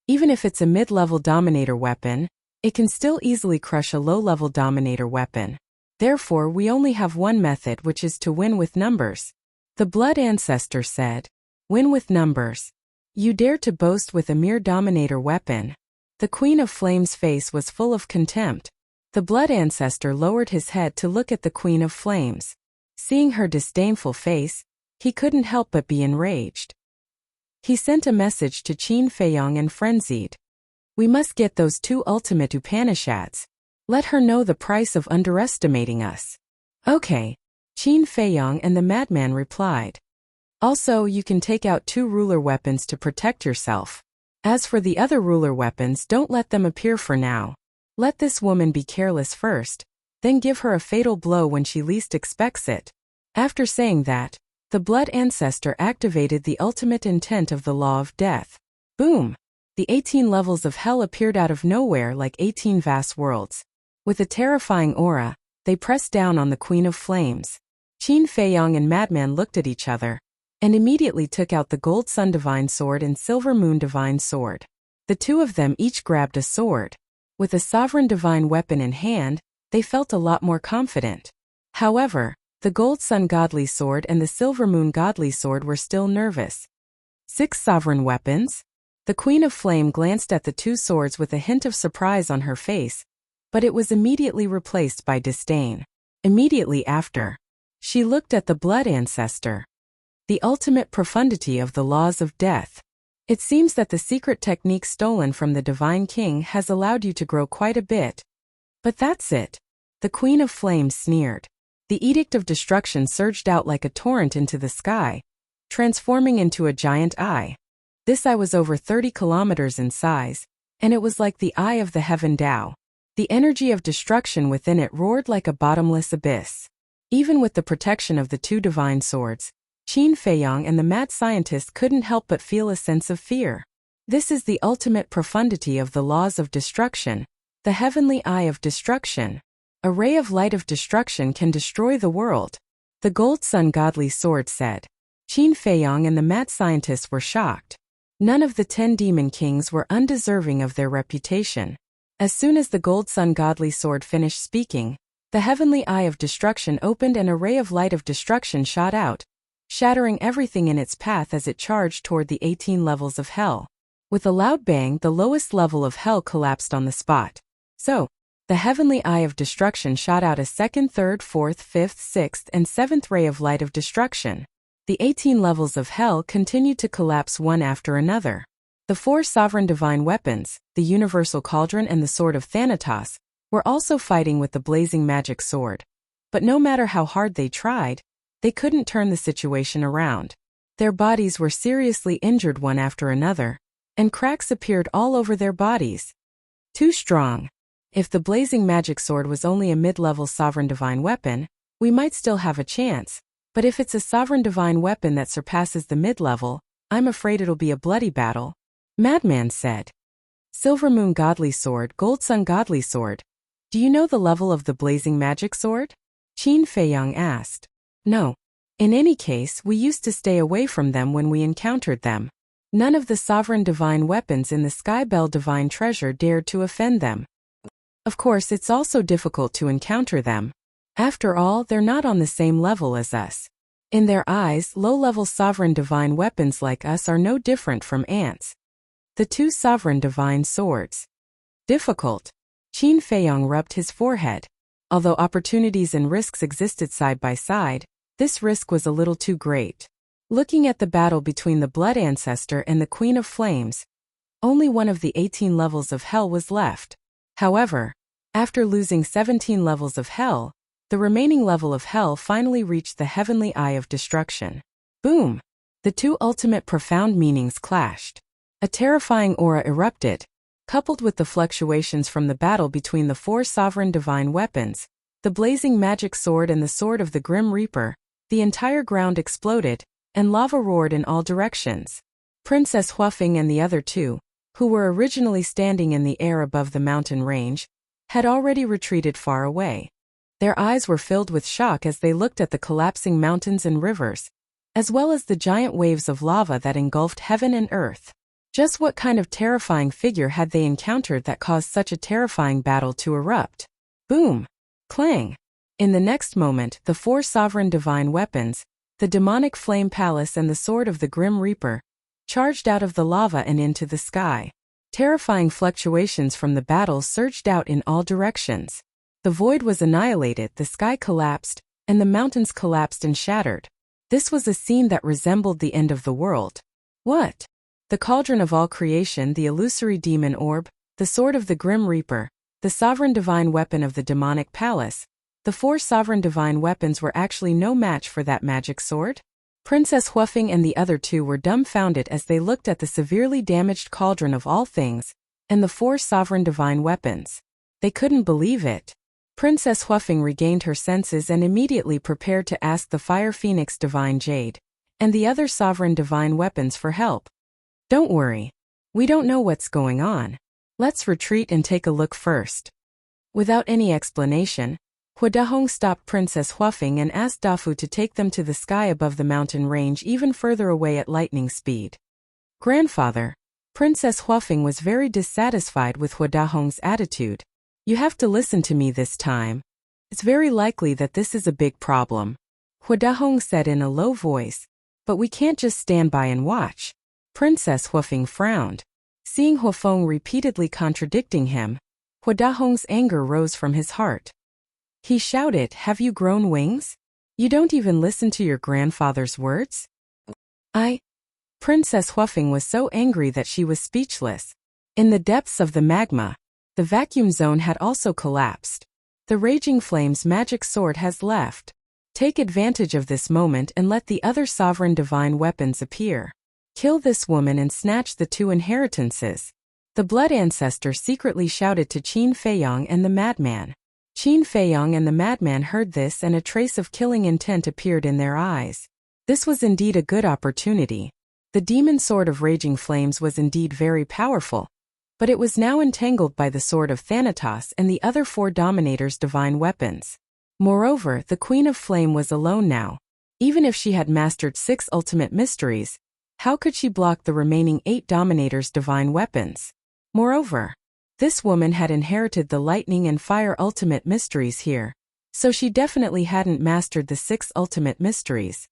A: Even if it's a mid-level dominator weapon, it can still easily crush a low-level dominator weapon. Therefore, we only have one method, which is to win with numbers. The Blood Ancestor said, "Win with numbers. You dare to boast with a mere dominator weapon?" The Queen of Flames' face was full of contempt. The Blood Ancestor lowered his head to look at the Queen of Flames. Seeing her disdainful face, he couldn't help but be enraged. He sent a message to Qin Feiyang and frenzied. "We must get those 2 ultimate Upanishads. Let her know the price of underestimating us." "Okay," Qin Feiyang and the madman replied. "Also, you can take out 2 ruler weapons to protect yourself. As for the other ruler weapons, don't let them appear for now. Let this woman be careless first, then give her a fatal blow when she least expects it." After saying that, the Blood Ancestor activated the ultimate intent of the law of death. Boom! The 18 levels of hell appeared out of nowhere like 18 vast worlds. With a terrifying aura, they pressed down on the Queen of Flames. Qin Feiyang and Madman looked at each other, and immediately took out the Gold Sun Divine Sword and Silver Moon Divine Sword. The 2 of them each grabbed a sword. With a sovereign divine weapon in hand, they felt a lot more confident. However, the Gold Sun Godly Sword and the Silver Moon Godly Sword were still nervous. 6 sovereign weapons? The Queen of Flame glanced at the 2 swords with a hint of surprise on her face, but it was immediately replaced by disdain. Immediately after, she looked at the Blood Ancestor. The ultimate profundity of the laws of death. It seems that the secret technique stolen from the Divine King has allowed you to grow quite a bit. But that's it. The Queen of Flames sneered. The Edict of Destruction surged out like a torrent into the sky, transforming into a giant eye. This eye was over 30 kilometers in size, and it was like the eye of the Heaven Tao. The energy of destruction within it roared like a bottomless abyss. Even with the protection of the 2 divine swords, Qin Feiyang and the mad scientist couldn't help but feel a sense of fear. This is the ultimate profundity of the laws of destruction, the heavenly eye of destruction. A ray of light of destruction can destroy the world. The Gold Sun Godly Sword said. Qin Feiyang and the mad scientist were shocked. None of the 10 demon kings were undeserving of their reputation. As soon as the Gold Sun Godly Sword finished speaking, the heavenly eye of destruction opened and a ray of light of destruction shot out, shattering everything in its path as it charged toward the 18 levels of hell. With a loud bang, the lowest level of hell collapsed on the spot. So, the heavenly eye of destruction shot out a 2nd, 3rd, 4th, 5th, 6th, and 7th ray of light of destruction. The 18 levels of hell continued to collapse one after another. The 4 sovereign divine weapons, the Universal Cauldron and the Sword of Thanatos, were also fighting with the blazing magic sword. But no matter how hard they tried, they couldn't turn the situation around. Their bodies were seriously injured one after another, and cracks appeared all over their bodies. Too strong. If the blazing magic sword was only a mid-level sovereign divine weapon, we might still have a chance. But if it's a sovereign divine weapon that surpasses the mid-level, I'm afraid it'll be a bloody battle. Madman said. Silver Moon Godly Sword, Gold Sun Godly Sword. Do you know the level of the blazing magic sword? Qin Feiyang asked. No. In any case, we used to stay away from them when we encountered them. None of the sovereign divine weapons in the Sky Bell Divine Treasure dared to offend them. Of course, it's also difficult to encounter them. After all, they're not on the same level as us. In their eyes, low-level sovereign divine weapons like us are no different from ants. The 2 sovereign divine swords. Difficult. Qin Feiyang rubbed his forehead. Although opportunities and risks existed side by side, this risk was a little too great. Looking at the battle between the Blood Ancestor and the Queen of Flames, Only one of the 18 levels of hell was left. However, after losing 17 levels of hell, the remaining level of hell finally reached the heavenly eye of destruction. Boom! The two ultimate profound meanings clashed. A terrifying aura erupted, coupled with the fluctuations from the battle between the four sovereign divine weapons, the blazing magic sword and the sword of the Grim Reaper. The entire ground exploded, and lava roared in all directions. Princess Huafeng and the other two, who were originally standing in the air above the mountain range, had already retreated far away. Their eyes were filled with shock as they looked at the collapsing mountains and rivers, as well as the giant waves of lava that engulfed heaven and earth. Just what kind of terrifying figure had they encountered that caused such a terrifying battle to erupt? Boom! Clang! In the next moment, the four sovereign divine weapons, the demonic flame palace and the sword of the Grim Reaper, charged out of the lava and into the sky. Terrifying fluctuations from the battle surged out in all directions. The void was annihilated, the sky collapsed, and the mountains collapsed and shattered. This was a scene that resembled the end of the world. What? The cauldron of all creation, the illusory demon orb, the sword of the Grim Reaper, the sovereign divine weapon of the demonic palace. The four sovereign divine weapons were actually no match for that magic sword? Princess Huafeng and the other two were dumbfounded as they looked at the severely damaged cauldron of all things, and the four sovereign divine weapons. They couldn't believe it. Princess Huafeng regained her senses and immediately prepared to ask the Fire Phoenix Divine Jade, and the other sovereign divine weapons for help. Don't worry. We don't know what's going on. Let's retreat and take a look first. Without any explanation, Huadahong stopped Princess Huafeng and asked Dafu to take them to the sky above the mountain range even further away at lightning speed. Grandfather, Princess Huafeng was very dissatisfied with Huadahong's attitude. You have to listen to me this time. It's very likely that this is a big problem, Huadahong said in a low voice, but we can't just stand by and watch. Princess Huafeng frowned. Seeing Huafeng repeatedly contradicting him, Huadahong's anger rose from his heart. He shouted, "Have you grown wings? You don't even listen to your grandfather's words?" Princess Huafeng was so angry that she was speechless. In the depths of the magma, the vacuum zone had also collapsed. The Raging Flame's magic sword has left. Take advantage of this moment and let the other sovereign divine weapons appear. Kill this woman and snatch the two inheritances. The Blood Ancestor secretly shouted to Qin Feiyang and the madman. Qin Feiyang and the madman heard this and a trace of killing intent appeared in their eyes. This was indeed a good opportunity. The demon sword of Raging Flames was indeed very powerful, but it was now entangled by the sword of Thanatos and the other four Dominators' divine weapons. Moreover, the Queen of Flame was alone now. Even if she had mastered 6 ultimate mysteries, how could she block the remaining 8 Dominators' divine weapons? Moreover, this woman had inherited the lightning and fire ultimate mysteries here, so she definitely hadn't mastered the 6 ultimate mysteries.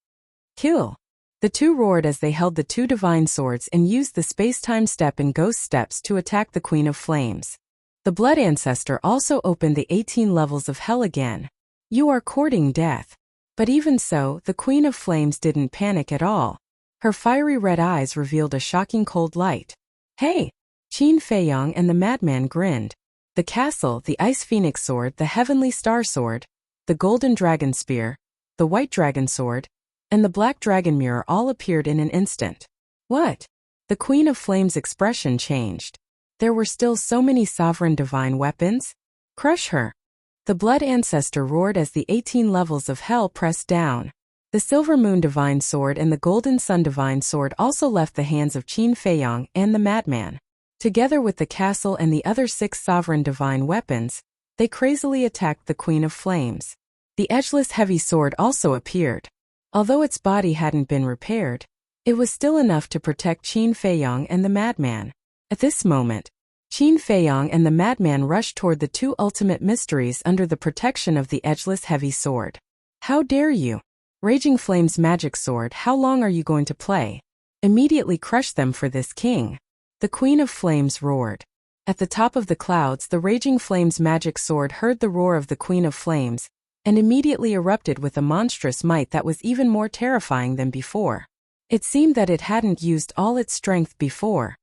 A: Kill! The two roared as they held the 2 divine swords and used the space-time step and ghost steps to attack the Queen of Flames. The Blood Ancestor also opened the 18 levels of hell again. You are courting death. But even so, the Queen of Flames didn't panic at all. Her fiery red eyes revealed a shocking cold light. Hey! Qin Feiyang and the madman grinned. The castle, the Ice Phoenix Sword, the Heavenly Star Sword, the Golden Dragon Spear, the White Dragon Sword, and the Black Dragon Mirror all appeared in an instant. What? The Queen of Flames' expression changed. There were still so many sovereign divine weapons? Crush her! The Blood Ancestor roared as the 18 levels of hell pressed down. The Silver Moon Divine Sword and the Golden Sun Divine Sword also left the hands of Qin Feiyang and the madman. Together with the castle and the other 6 sovereign divine weapons, they crazily attacked the Queen of Flames. The edgeless heavy sword also appeared. Although its body hadn't been repaired, it was still enough to protect Qin Feiyang and the madman. At this moment, Qin Feiyang and the madman rushed toward the 2 ultimate mysteries under the protection of the edgeless heavy sword. How dare you! Raging Flame's magic sword, how long are you going to play? Immediately crush them for this king! The Queen of Flames roared. At the top of the clouds, the Raging Flame's magic sword heard the roar of the Queen of Flames, and immediately erupted with a monstrous might that was even more terrifying than before. It seemed that it hadn't used all its strength before.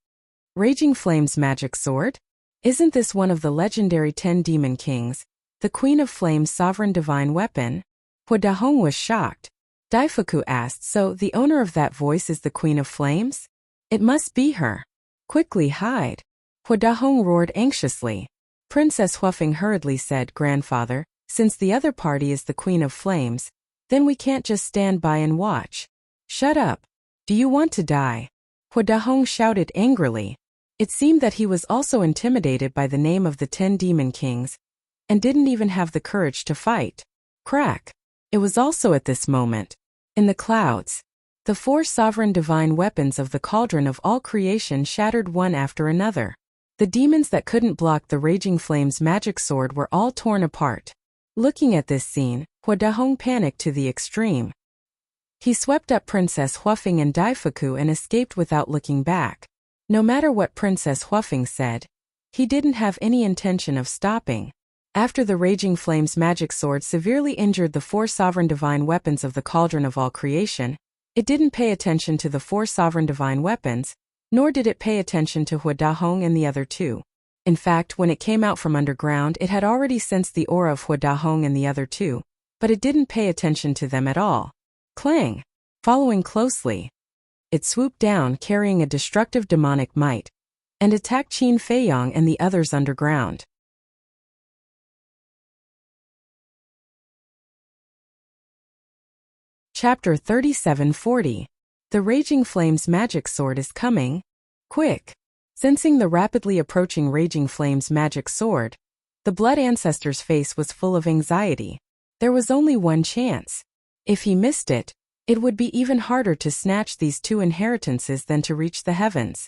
A: Raging Flame's magic sword? Isn't this one of the legendary 10 demon kings, the Queen of Flame's sovereign divine weapon? Hua Dahong was shocked. Daifuku asked, so the owner of that voice is the Queen of Flames? It must be her. Quickly hide. Hua Dahong roared anxiously. Princess Huafeng hurriedly said, Grandfather, since the other party is the Queen of Flames, then we can't just stand by and watch. Shut up. Do you want to die? Hua Dahong shouted angrily. It seemed that he was also intimidated by the name of the 10 demon kings, and didn't even have the courage to fight. Crack. It was also at this moment, in the clouds, the 4 sovereign divine weapons of the cauldron of all creation shattered one after another. The demons that couldn't block the Raging Flame's magic sword were all torn apart. Looking at this scene, Hua Dahong panicked to the extreme. He swept up Princess Huafeng and Daifuku and escaped without looking back. No matter what Princess Huafeng said, he didn't have any intention of stopping. After the Raging Flame's magic sword severely injured the 4 sovereign divine weapons of the cauldron of all creation, it didn't pay attention to the 4 sovereign divine weapons, nor did it pay attention to Hua Dahong and the other 2. In fact, when it came out from underground, it had already sensed the aura of Hua Dahong and the other 2, but it didn't pay attention to them at all. Clang! Following closely, it swooped down carrying a destructive demonic might, and attacked Qin Feiyang and the others underground. Chapter 3740. The Raging Flame's magic sword is coming. Quick! Sensing the rapidly approaching Raging Flame's magic sword, the Blood Ancestor's face was full of anxiety. There was only one chance. If he missed it, it would be even harder to snatch these 2 inheritances than to reach the heavens.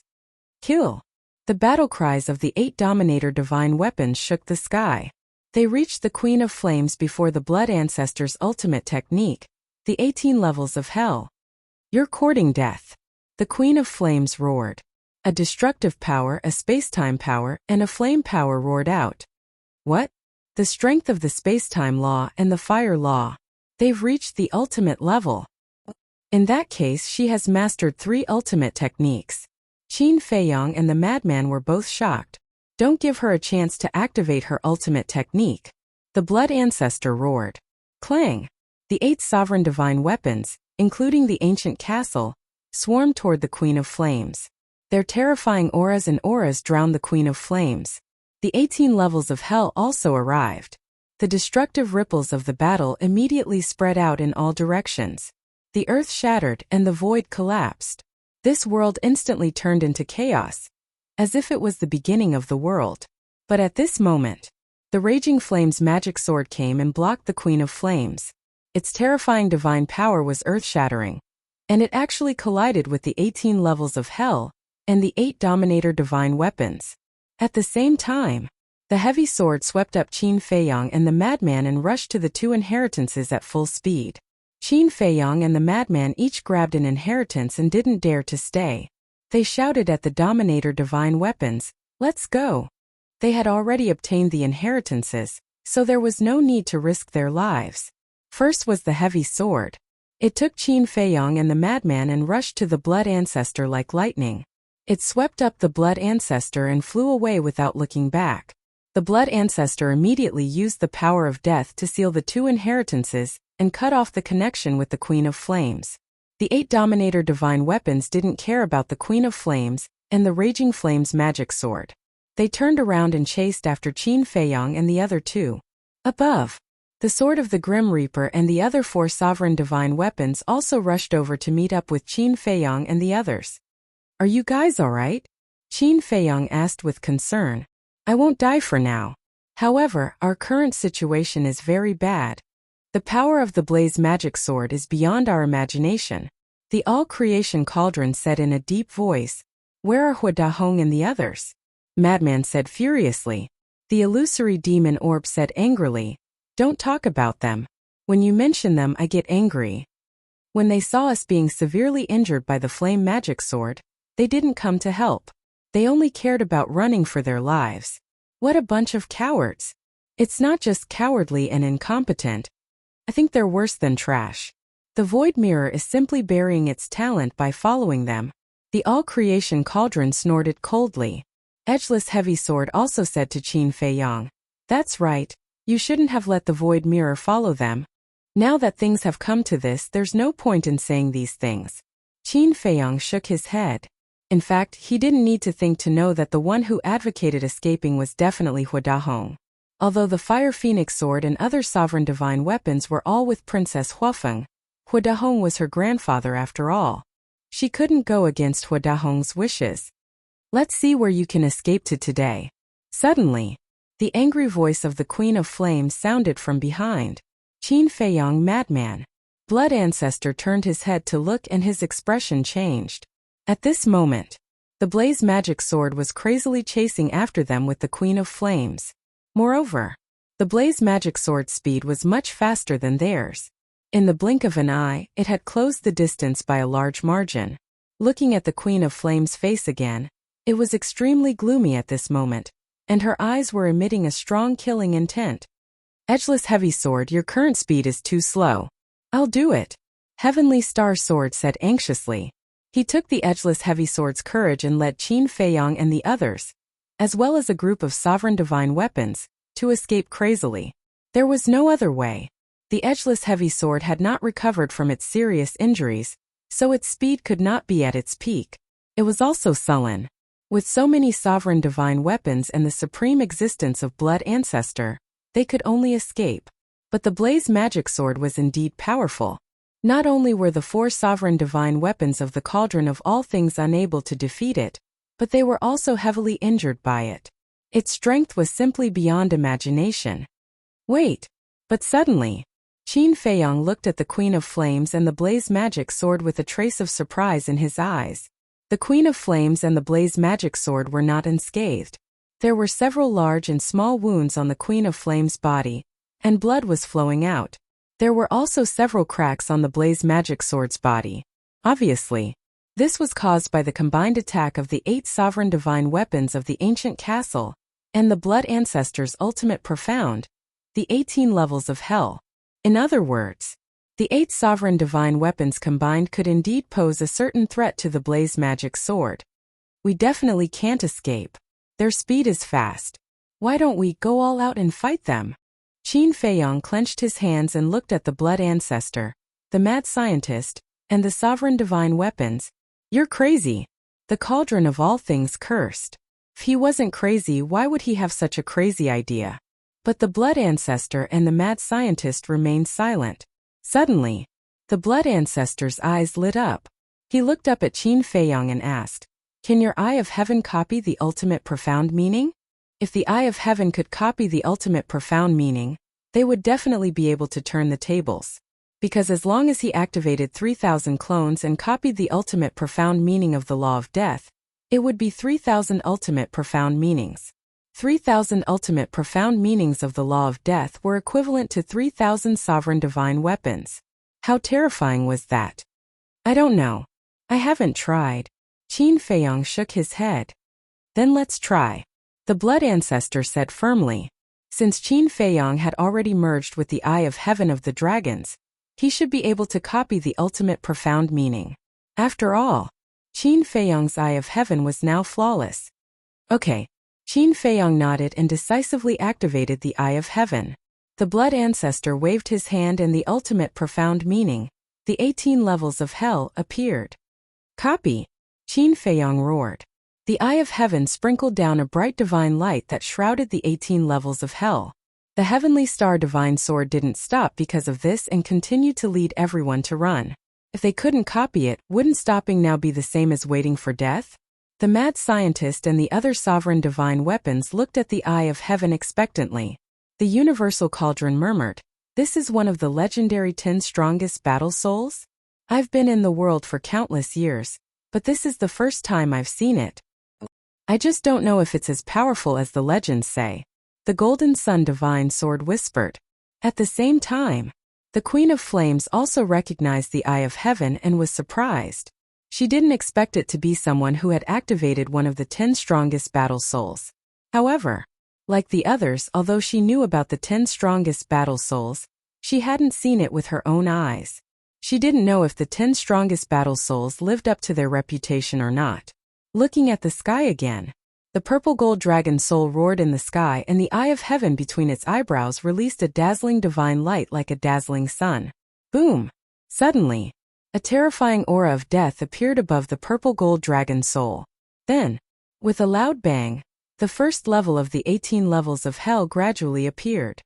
A: Kill! The battle cries of the 8 Dominator divine weapons shook the sky. They reached the Queen of Flames before the Blood Ancestor's ultimate technique, the 18 levels of hell. You're courting death. The Queen of Flames roared. A destructive power, a space-time power, and a flame power roared out. What? The strength of the space-time law and the fire law. They've reached the ultimate level. In that case, she has mastered 3 ultimate techniques. Qin Feiyang and the madman were both shocked. Don't give her a chance to activate her ultimate technique. The Blood Ancestor roared. Clang! The 8 sovereign divine weapons, including the ancient castle, swarmed toward the Queen of Flames. Their terrifying auras drowned the Queen of Flames. The 18 levels of hell also arrived. The destructive ripples of the battle immediately spread out in all directions. The earth shattered and the void collapsed. This world instantly turned into chaos, as if it was the beginning of the world. But at this moment, the Raging Flame's magic sword came and blocked the Queen of Flames. Its terrifying divine power was earth-shattering, and it actually collided with the 18 levels of hell and the 8 Dominator divine weapons. At the same time, the heavy sword swept up Qin Feiyang and the madman and rushed to the 2 inheritances at full speed. Qin Feiyang and the madman each grabbed an inheritance and didn't dare to stay. They shouted at the Dominator divine weapons, "Let's go!" They had already obtained the inheritances, so there was no need to risk their lives. First was the heavy sword. It took Qin Feiyang and the madman and rushed to the Blood Ancestor like lightning. It swept up the Blood Ancestor and flew away without looking back. The Blood Ancestor immediately used the power of death to seal the 2 inheritances and cut off the connection with the Queen of Flames. The 8 Dominator divine weapons didn't care about the Queen of Flames and the Raging Flame's magic sword. They turned around and chased after Qin Feiyang and the other 2. Above, the sword of the Grim Reaper and the other 4 sovereign divine weapons also rushed over to meet up with Qin Feiyang and the others. Are you guys alright? Qin Feiyang asked with concern. I won't die for now. However, our current situation is very bad. The power of the Blaze magic sword is beyond our imagination. The all-creation cauldron said in a deep voice. Where are Hua Dahong and the others? Madman said furiously. The illusory demon orb said angrily. Don't talk about them. When you mention them, I get angry. When they saw us being severely injured by the flame magic sword, they didn't come to help. They only cared about running for their lives. What a bunch of cowards. It's not just cowardly and incompetent. I think they're worse than trash. The Void Mirror is simply burying its talent by following them. The all-creation cauldron snorted coldly. Edgeless Heavy Sword also said to Qin Feiyang, "That's right, you shouldn't have let the void mirror follow them. Now that things have come to this, there's no point in saying these things." Qin Feiyang shook his head. In fact, he didn't need to think to know that the one who advocated escaping was definitely Hua Dahong. Although the Fire Phoenix Sword and other sovereign divine weapons were all with Princess Huafeng, Hua Dahong was her grandfather after all. She couldn't go against Hua Dahong's wishes. "Let's see where you can escape to today." Suddenly, the angry voice of the Queen of Flames sounded from behind. "Qin Feiyang, madman." Blood Ancestor turned his head to look and his expression changed. At this moment, the Blaze Magic Sword was crazily chasing after them with the Queen of Flames. Moreover, the Blaze Magic Sword's speed was much faster than theirs. In the blink of an eye, it had closed the distance by a large margin. Looking at the Queen of Flames' face again, it was extremely gloomy at this moment, and her eyes were emitting a strong killing intent. "Edgeless Heavy Sword, your current speed is too slow." "I'll do it," Heavenly Star Sword said anxiously. He took the Edgeless Heavy Sword's courage and led Qin Feiyang and the others, as well as a group of sovereign divine weapons, to escape crazily. There was no other way. The Edgeless Heavy Sword had not recovered from its serious injuries, so its speed could not be at its peak. It was also sullen. With so many sovereign divine weapons and the supreme existence of Blood Ancestor, they could only escape. But the Blaze Magic Sword was indeed powerful. Not only were the 4 sovereign divine weapons of the Cauldron of All Things unable to defeat it, but they were also heavily injured by it. Its strength was simply beyond imagination. Wait! But suddenly, Qin Feiyang looked at the Queen of Flames and the Blaze Magic Sword with a trace of surprise in his eyes. The Queen of Flames and the Blaze Magic Sword were not unscathed. There were several large and small wounds on the Queen of Flames' body, and blood was flowing out. There were also several cracks on the Blaze Magic Sword's body. Obviously, this was caused by the combined attack of the 8 sovereign divine weapons of the ancient castle, and the Blood Ancestor's ultimate profound, the 18 levels of hell. In other words, the 8 sovereign divine weapons combined could indeed pose a certain threat to the Blaze Magic Sword. "We definitely can't escape. Their speed is fast. Why don't we go all out and fight them?" Qin Feiyang clenched his hands and looked at the Blood Ancestor, the Mad Scientist, and the sovereign divine weapons. "You're crazy. The Cauldron of All Things cursed. If he wasn't crazy, why would he have such a crazy idea?" But the Blood Ancestor and the Mad Scientist remained silent. Suddenly, the Blood Ancestor's eyes lit up. He looked up at Qin Feiyang and asked, "Can your Eye of Heaven copy the ultimate profound meaning?" If the Eye of Heaven could copy the ultimate profound meaning, they would definitely be able to turn the tables. Because as long as he activated 3,000 clones and copied the ultimate profound meaning of the Law of Death, it would be 3,000 ultimate profound meanings. 3,000 ultimate profound meanings of the Law of Death were equivalent to 3,000 sovereign divine weapons. How terrifying was that? "I don't know. I haven't tried." Qin Feiyang shook his head. "Then let's try," the Blood Ancestor said firmly. Since Qin Feiyang had already merged with the Eye of Heaven of the dragons, he should be able to copy the ultimate profound meaning. After all, Qin Feiyang's Eye of Heaven was now flawless. "Okay." Qin Feiyang nodded and decisively activated the Eye of Heaven. The Blood Ancestor waved his hand and the ultimate profound meaning, the 18 levels of hell, appeared. "Copy!" Qin Feiyang roared. The Eye of Heaven sprinkled down a bright divine light that shrouded the 18 levels of hell. The Heavenly Star Divine Sword didn't stop because of this and continued to lead everyone to run. If they couldn't copy it, wouldn't stopping now be the same as waiting for death? The Mad Scientist and the other sovereign divine weapons looked at the Eye of Heaven expectantly. The Universal Cauldron murmured, "This is one of the legendary 10 strongest battle souls? I've been in the world for countless years, but this is the first time I've seen it. I just don't know if it's as powerful as the legends say." The Golden Sun Divine Sword whispered. At the same time, the Queen of Flames also recognized the Eye of Heaven and was surprised. She didn't expect it to be someone who had activated one of the 10 strongest battle souls. However, like the others, although she knew about the 10 strongest battle souls, she hadn't seen it with her own eyes. She didn't know if the 10 strongest battle souls lived up to their reputation or not. Looking at the sky again, the purple gold dragon soul roared in the sky, and the eye of heaven between its eyebrows released a dazzling divine light like a dazzling sun. Boom! Suddenly, a terrifying aura of death appeared above the purple gold dragon soul. Then, with a loud bang, the first level of the 18 levels of hell gradually appeared.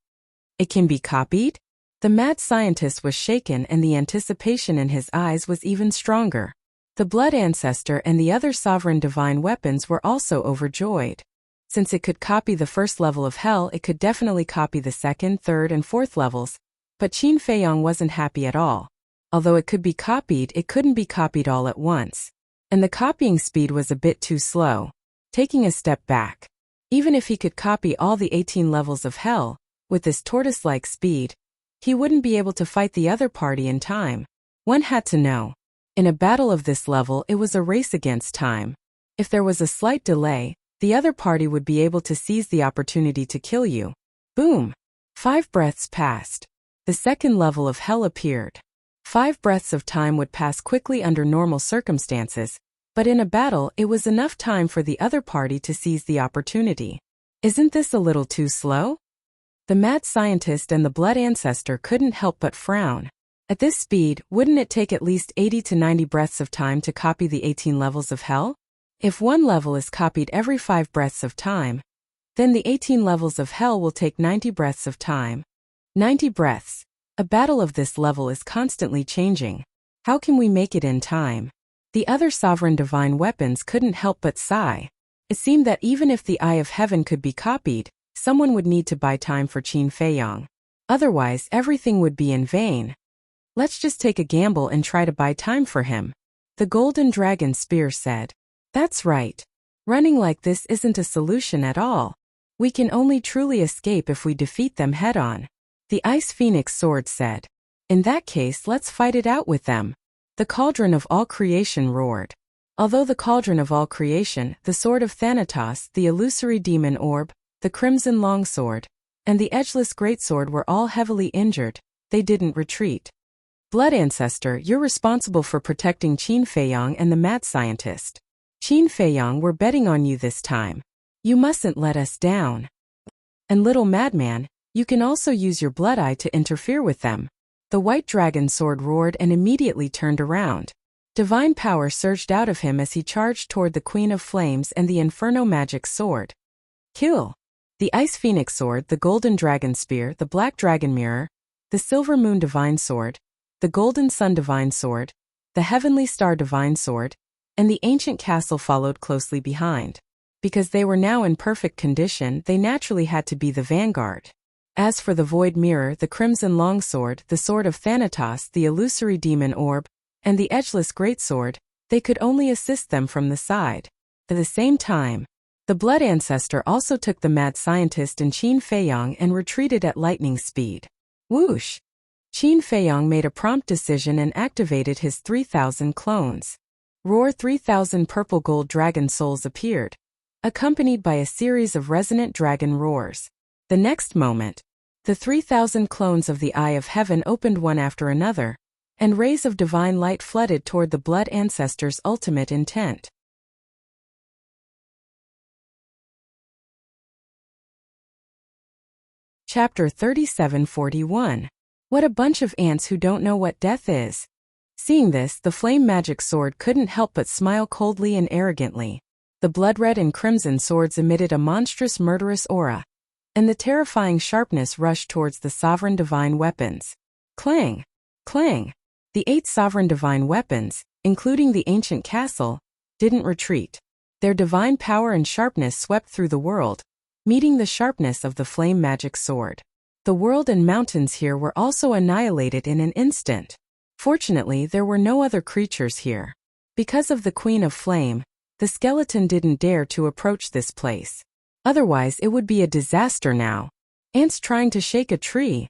A: It can be copied? The mad scientist was shaken, and the anticipation in his eyes was even stronger. The Blood Ancestor and the other sovereign divine weapons were also overjoyed. Since it could copy the first level of hell, it could definitely copy the second, third, and fourth levels. But Qin Feiyong wasn't happy at all. Although it could be copied, it couldn't be copied all at once. And the copying speed was a bit too slow. Taking a step back, even if he could copy all the 18 levels of hell, with this tortoise-like speed, he wouldn't be able to fight the other party in time. One had to know. In a battle of this level, it was a race against time. If there was a slight delay, the other party would be able to seize the opportunity to kill you. Boom! 5 breaths passed. The second level of hell appeared. 5 breaths of time would pass quickly under normal circumstances, but in a battle, it was enough time for the other party to seize the opportunity. Isn't this a little too slow? The mad scientist and the Blood Ancestor couldn't help but frown. At this speed, wouldn't it take at least 80 to 90 breaths of time to copy the 18 levels of hell? If one level is copied every 5 breaths of time, then the 18 levels of hell will take 90 breaths of time. 90 breaths. A battle of this level is constantly changing. How can we make it in time? The other sovereign divine weapons couldn't help but sigh. It seemed that even if the Eye of Heaven could be copied, someone would need to buy time for Qin Feiyong. Otherwise, everything would be in vain. Let's just take a gamble and try to buy time for him. The Golden Dragon Spear said. That's right. Running like this isn't a solution at all. We can only truly escape if we defeat them head-on. The Ice Phoenix Sword said. In that case, let's fight it out with them. The Cauldron of All Creation roared. Although the Cauldron of All Creation, the Sword of Thanatos, the Illusory Demon Orb, the Crimson Longsword, and the Edgeless Greatsword were all heavily injured, they didn't retreat. Blood Ancestor, you're responsible for protecting Qin Feiyong and the mad scientist. Qin Feiyong, we're betting on you this time. You mustn't let us down. And little madman, you can also use your blood eye to interfere with them. The White Dragon Sword roared and immediately turned around. Divine power surged out of him as he charged toward the Queen of Flames and the Inferno Magic Sword. Kill! The Ice Phoenix Sword, the Golden Dragon Spear, the Black Dragon Mirror, the Silver Moon Divine Sword, the Golden Sun Divine Sword, the Heavenly Star Divine Sword, and the Ancient Castle followed closely behind. Because they were now in perfect condition, they naturally had to be the vanguard. As for the Void Mirror, the Crimson Longsword, the Sword of Thanatos, the Illusory Demon Orb, and the Edgeless Greatsword, they could only assist them from the side. At the same time, the Blood Ancestor also took the mad scientist and Qin Feiyong and retreated at lightning speed. Whoosh! Qin Feiyong made a prompt decision and activated his 3,000 clones. Roar! 3,000 purple gold dragon souls appeared, accompanied by a series of resonant dragon roars. The next moment, the 3,000 clones of the Eye of Heaven opened one after another, and rays of divine light flooded toward the Blood Ancestor's ultimate intent. Chapter 3741. What a bunch of ants who don't know what death is. Seeing this, the flame magic sword couldn't help but smile coldly and arrogantly. The blood-red and crimson swords emitted a monstrous murderous aura, and the terrifying sharpness rushed towards the sovereign divine weapons. Clang! Clang! The 8 sovereign divine weapons, including the ancient castle, didn't retreat. Their divine power and sharpness swept through the world, meeting the sharpness of the flame magic sword. The world and mountains here were also annihilated in an instant. Fortunately, there were no other creatures here. Because of the Queen of Flame, the skeleton didn't dare to approach this place. Otherwise, it would be a disaster now. Ants trying to shake a tree.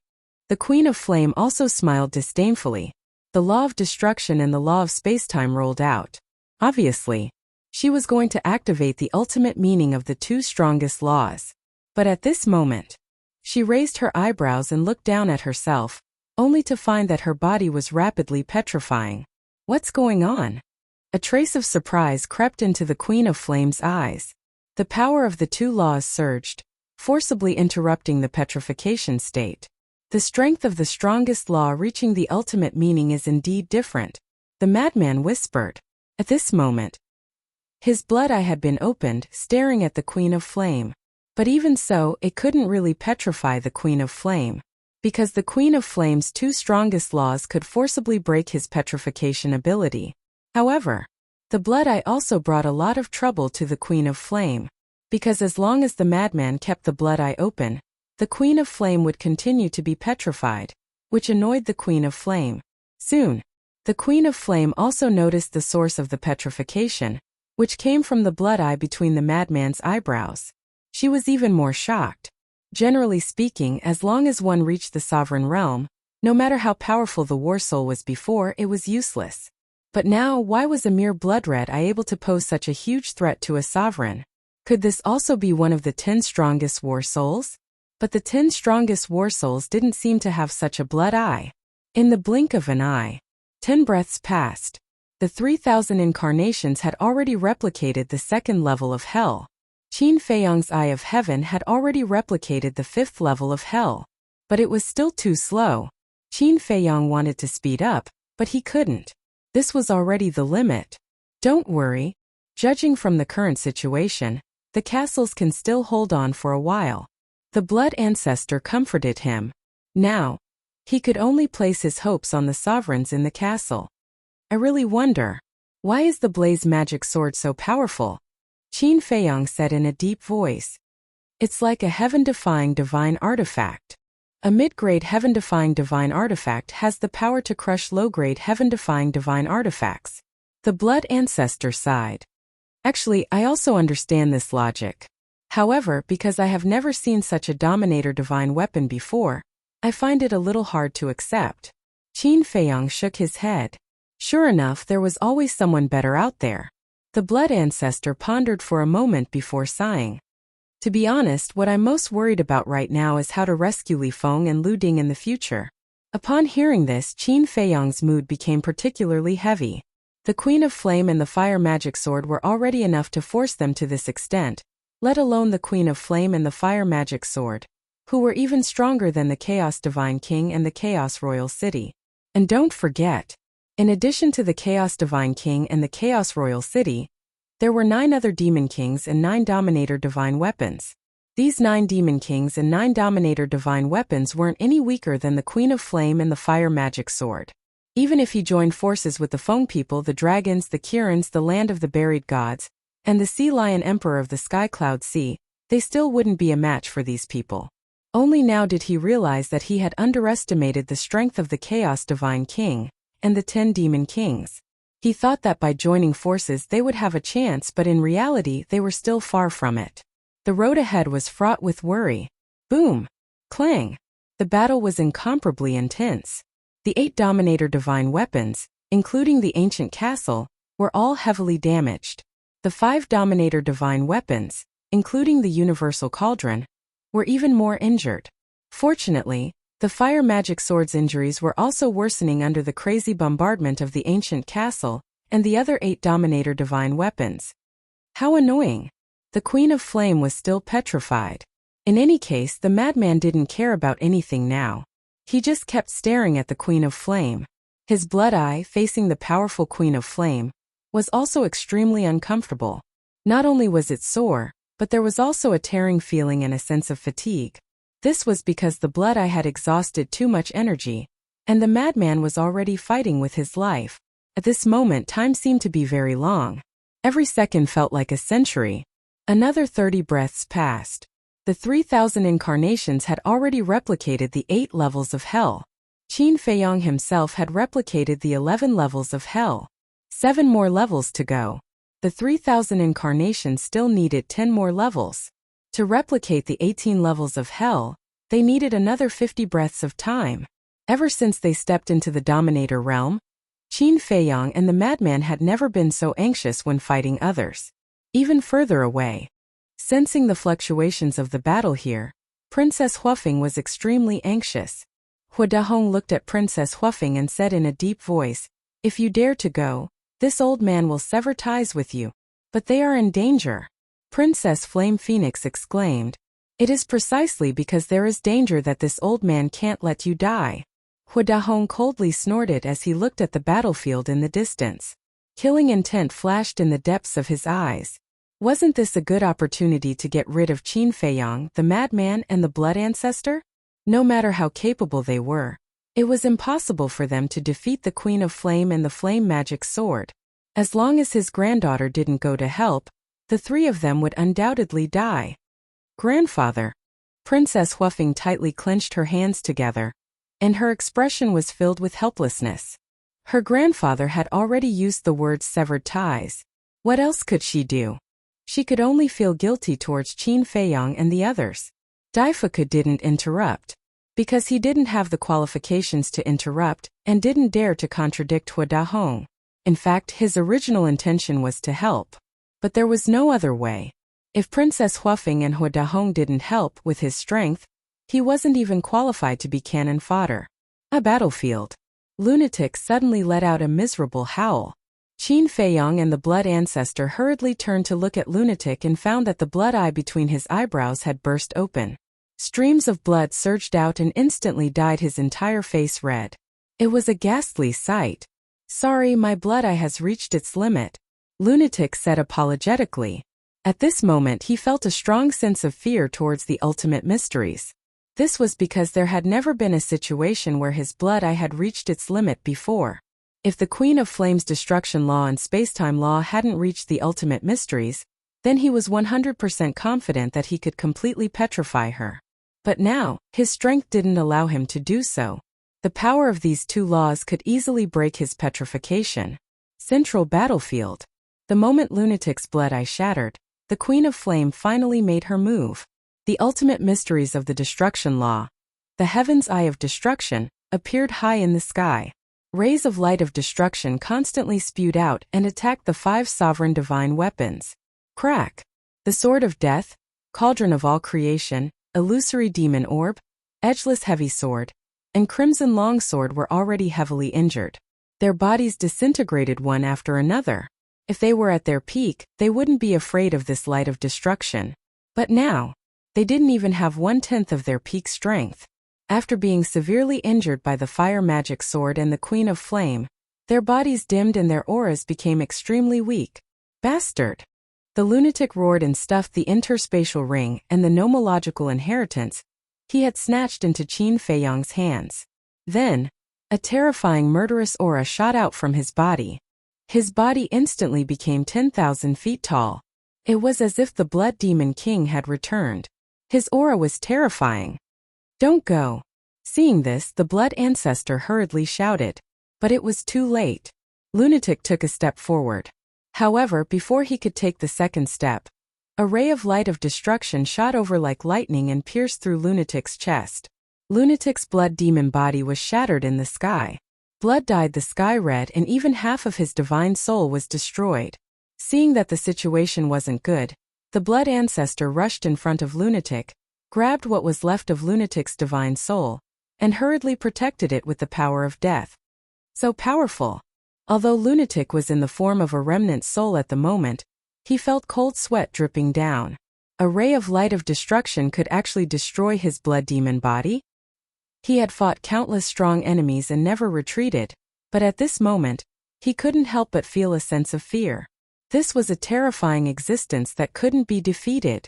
A: The Queen of Flame also smiled disdainfully. The law of destruction and the law of spacetime rolled out. Obviously, she was going to activate the ultimate meaning of the 2 strongest laws. But at this moment, she raised her eyebrows and looked down at herself. only to find that her body was rapidly petrifying. What's going on? A trace of surprise crept into the Queen of Flame's eyes. The power of the two laws surged, forcibly interrupting the petrification state. The strength of the strongest law reaching the ultimate meaning is indeed different, the madman whispered. At this moment, his blood eye had been opened, staring at the Queen of Flame. But even so, it couldn't really petrify the Queen of Flame, because the Queen of Flame's two strongest laws could forcibly break his petrification ability. However, the blood eye also brought a lot of trouble to the Queen of Flame, because as long as the madman kept the blood eye open, the Queen of Flame would continue to be petrified, which annoyed the Queen of Flame. Soon, the Queen of Flame also noticed the source of the petrification, which came from the blood eye between the madman's eyebrows. She was even more shocked. Generally speaking, as long as one reached the sovereign realm, no matter how powerful the war soul was before, it was useless. But now, why was a mere blood red eye able to pose such a huge threat to a sovereign? Could this also be one of the 10 strongest war souls? But the 10 strongest war souls didn't seem to have such a blood eye. In the blink of an eye, 10 breaths passed. The 3,000 incarnations had already replicated the second level of hell. Qin Feiyang's Eye of Heaven had already replicated the 5th level of hell. But it was still too slow. Qin Feiyang wanted to speed up, but he couldn't. This was already the limit. Don't worry. Judging from the current situation, the castles can still hold on for a while. The blood ancestor comforted him. Now, he could only place his hopes on the sovereigns in the castle. I really wonder, why is the blaze magic sword so powerful? Qin Feiyang said in a deep voice. It's like a heaven-defying divine artifact. A mid-grade heaven-defying divine artifact has the power to crush low-grade heaven-defying divine artifacts. The blood ancestor sighed. Actually, I also understand this logic. However, because I have never seen such a dominator divine weapon before, I find it a little hard to accept. Qin Feiyang shook his head. Sure enough, there was always someone better out there. The blood ancestor pondered for a moment before sighing. To be honest, what I'm most worried about right now is how to rescue Li Feng and Lu Ding in the future. Upon hearing this, Qin Feiyang's mood became particularly heavy. The Queen of Flame and the Fire Magic Sword were already enough to force them to this extent, let alone the Queen of Flame and the Fire Magic Sword, who were even stronger than the Chaos Divine King and the Chaos Royal City. And don't forget, in addition to the Chaos Divine King and the Chaos Royal City, there were 9 other Demon Kings and 9 Dominator Divine Weapons. These 9 Demon Kings and 9 Dominator Divine Weapons weren't any weaker than the Queen of Flame and the Fire Magic Sword. Even if he joined forces with the Feng people, the dragons, the Kirans, the land of the buried gods, and the Sea Lion Emperor of the Sky Cloud Sea, they still wouldn't be a match for these people. Only now did he realize that he had underestimated the strength of the Chaos Divine King and the 10 Demon Kings. He thought that by joining forces they would have a chance, but in reality they were still far from it. The road ahead was fraught with worry. Boom! Clang! The battle was incomparably intense. The 8 Dominator Divine Weapons, including the Ancient Castle, were all heavily damaged. The 5 Dominator Divine Weapons, including the Universal Cauldron, were even more injured. Fortunately, the Fire Magic Sword's injuries were also worsening under the crazy bombardment of the Ancient Castle and the other 8 Dominator Divine Weapons. How annoying! The Queen of Flame was still petrified. In any case, the madman didn't care about anything now. He just kept staring at the Queen of Flame. His blood eye, facing the powerful Queen of Flame, was also extremely uncomfortable. Not only was it sore, but there was also a tearing feeling and a sense of fatigue. This was because the blood eye had exhausted too much energy, and the madman was already fighting with his life. At this moment, time seemed to be very long. Every second felt like a century. Another 30 breaths passed. The 3,000 incarnations had already replicated the 8 levels of hell. Qin Feiyang himself had replicated the 11 levels of hell. 7 more levels to go. The 3,000 incarnations still needed 10 more levels. To replicate the 18 levels of hell, they needed another 50 breaths of time. Ever since they stepped into the Dominator realm, Qin Feiyang and the madman had never been so anxious when fighting others. Even further away, sensing the fluctuations of the battle here, Princess Huafeng was extremely anxious. Hua Dahong looked at Princess Huafing and said in a deep voice, "If you dare to go, this old man will sever ties with you. But they are in danger." Princess Flame Phoenix exclaimed, "It is precisely because there is danger that this old man can't let you die." Hua Dahong coldly snorted as he looked at the battlefield in the distance. Killing intent flashed in the depths of his eyes. Wasn't this a good opportunity to get rid of Qin Feiyang, the madman and the blood ancestor? No matter how capable they were, it was impossible for them to defeat the Queen of Flame and the flame magic sword. As long as his granddaughter didn't go to help, the three of them would undoubtedly die. "Grandfather." Princess Huafing tightly clenched her hands together, and her expression was filled with helplessness. Her grandfather had already used the words severed ties. What else could she do? She could only feel guilty towards Qin Feiyang and the others. Daifuku didn't interrupt, because he didn't have the qualifications to interrupt and didn't dare to contradict Hua Dahong. In fact, his original intention was to help. But there was no other way. If Princess Huafing and Hua Dahong didn't help with his strength, he wasn't even qualified to be cannon fodder. A battlefield. Lunatic suddenly let out a miserable howl. Qin Feiyang and the blood ancestor hurriedly turned to look at Lunatic and found that the blood eye between his eyebrows had burst open. Streams of blood surged out and instantly dyed his entire face red. It was a ghastly sight. "Sorry, my blood eye has reached its limit," Lunatic said apologetically. At this moment he felt a strong sense of fear towards the ultimate mysteries. This was because there had never been a situation where his blood eye had reached its limit before. If the Queen of Flame's destruction law and spacetime law hadn't reached the ultimate mysteries, then he was 100% confident that he could completely petrify her. But now, his strength didn't allow him to do so. The power of these two laws could easily break his petrification. Central battlefield. The moment Lunatic's blood eye shattered, the Queen of Flame finally made her move. The ultimate mysteries of the destruction law, the Heaven's Eye of Destruction, appeared high in the sky. Rays of light of destruction constantly spewed out and attacked the 5 sovereign divine weapons. Crack! The Sword of Death, Cauldron of All Creation, Illusory Demon Orb, Edgeless Heavy Sword, and Crimson Longsword were already heavily injured. Their bodies disintegrated one after another. If they were at their peak, they wouldn't be afraid of this light of destruction. But now, they didn't even have 1/10 of their peak strength. After being severely injured by the fire magic sword and the Queen of Flame, their bodies dimmed and their auras became extremely weak. "Bastard!" The lunatic roared and stuffed the interspatial ring and the nomological inheritance he had snatched into Qin Feiyang's hands. Then, a terrifying murderous aura shot out from his body. His body instantly became 10,000 feet tall. It was as if the Blood Demon King had returned. His aura was terrifying. "Don't go." Seeing this, the blood ancestor hurriedly shouted. But it was too late. Lunatic took a step forward. However, before he could take the second step, a ray of light of destruction shot over like lightning and pierced through Lunatic's chest. Lunatic's blood demon body was shattered in the sky. Blood dyed the sky red and even half of his divine soul was destroyed. Seeing that the situation wasn't good, the blood ancestor rushed in front of Lunatic, grabbed what was left of Lunatic's divine soul, and hurriedly protected it with the power of death. So powerful. Although Lunatic was in the form of a remnant soul at the moment, he felt cold sweat dripping down. A ray of light of destruction could actually destroy his blood demon body? He had fought countless strong enemies and never retreated, but at this moment, he couldn't help but feel a sense of fear. This was a terrifying existence that couldn't be defeated.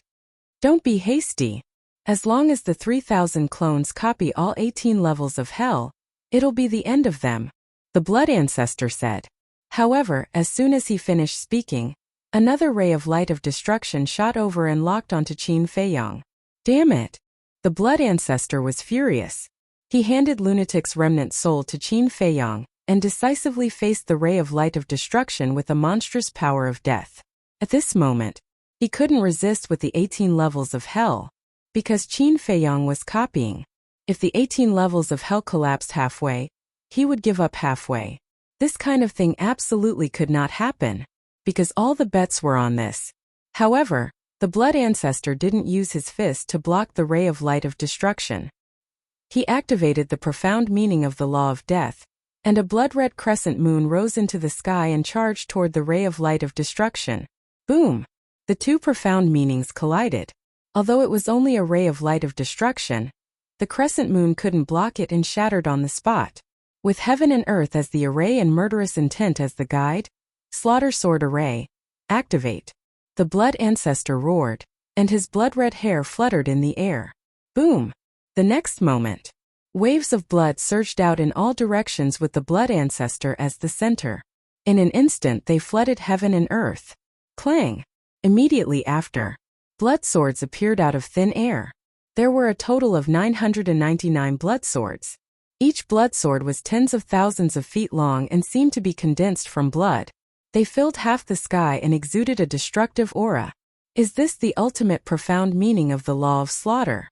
A: "Don't be hasty. As long as the 3,000 clones copy all 18 levels of hell, it'll be the end of them," the blood ancestor said. However, as soon as he finished speaking, another ray of light of destruction shot over and locked onto Qin Feiyang. "Damn it!" The blood ancestor was furious. He handed Lunatic's remnant soul to Qin Feiyang and decisively faced the ray of light of destruction with a monstrous power of death. At this moment, he couldn't resist with the 18 levels of hell, because Qin Feiyang was copying. If the 18 levels of hell collapsed halfway, he would give up halfway. This kind of thing absolutely could not happen, because all the bets were on this. However, the blood ancestor didn't use his fist to block the ray of light of destruction. He activated the profound meaning of the law of death, and a blood-red crescent moon rose into the sky and charged toward the ray of light of destruction. Boom! The two profound meanings collided. Although it was only a ray of light of destruction, the crescent moon couldn't block it and shattered on the spot. With heaven and earth as the array and murderous intent as the guide, slaughter sword array, activate. The blood ancestor roared, and his blood-red hair fluttered in the air. Boom! The next moment, waves of blood surged out in all directions with the blood ancestor as the center. In an instant they flooded heaven and earth. Clang! Immediately after, blood swords appeared out of thin air. There were a total of 999 blood swords. Each blood sword was tens of thousands of feet long and seemed to be condensed from blood. They filled half the sky and exuded a destructive aura. Is this the ultimate profound meaning of the law of slaughter?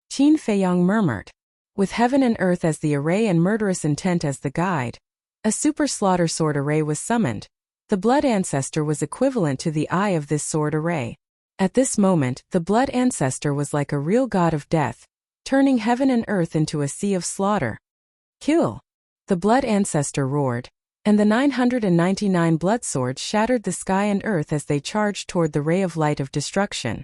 A: Qin Feiyang murmured. With heaven and earth as the array and murderous intent as the guide, a super slaughter sword array was summoned. The blood ancestor was equivalent to the eye of this sword array. At this moment, the blood ancestor was like a real god of death, turning heaven and earth into a sea of slaughter. Kill! The blood ancestor roared, and the 999 blood swords shattered the sky and earth as they charged toward the ray of light of destruction.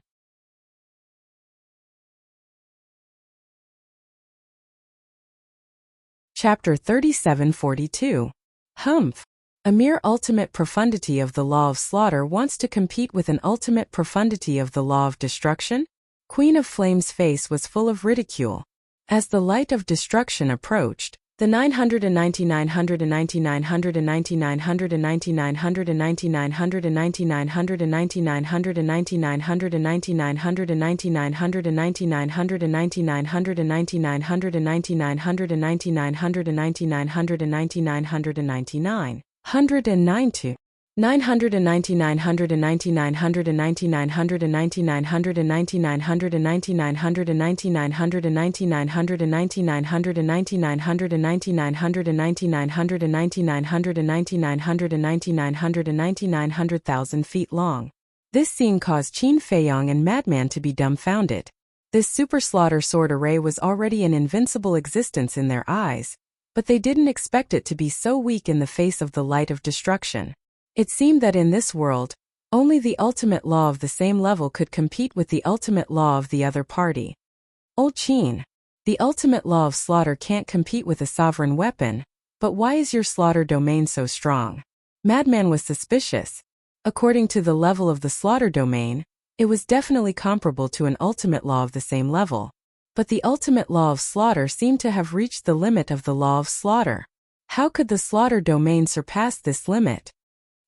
A: Chapter 3742. Humph! A mere ultimate profundity of the law of slaughter wants to compete with an ultimate profundity of the law of destruction? Queen of Flame's face was full of ridicule. As the light of destruction approached, the 109 to 999 feet long. This scene caused Qin Feiyang and Madman to be dumbfounded. This super slaughter sword array was already an invincible existence in their eyes, but they didn't expect it to be so weak in the face of the light of destruction. It seemed that in this world, only the ultimate law of the same level could compete with the ultimate law of the other party. Old Qin, the ultimate law of slaughter can't compete with a sovereign weapon, but why is your slaughter domain so strong? Madman was suspicious. According to the level of the slaughter domain, it was definitely comparable to an ultimate law of the same level. But the ultimate law of slaughter seemed to have reached the limit of the law of slaughter. How could the slaughter domain surpass this limit?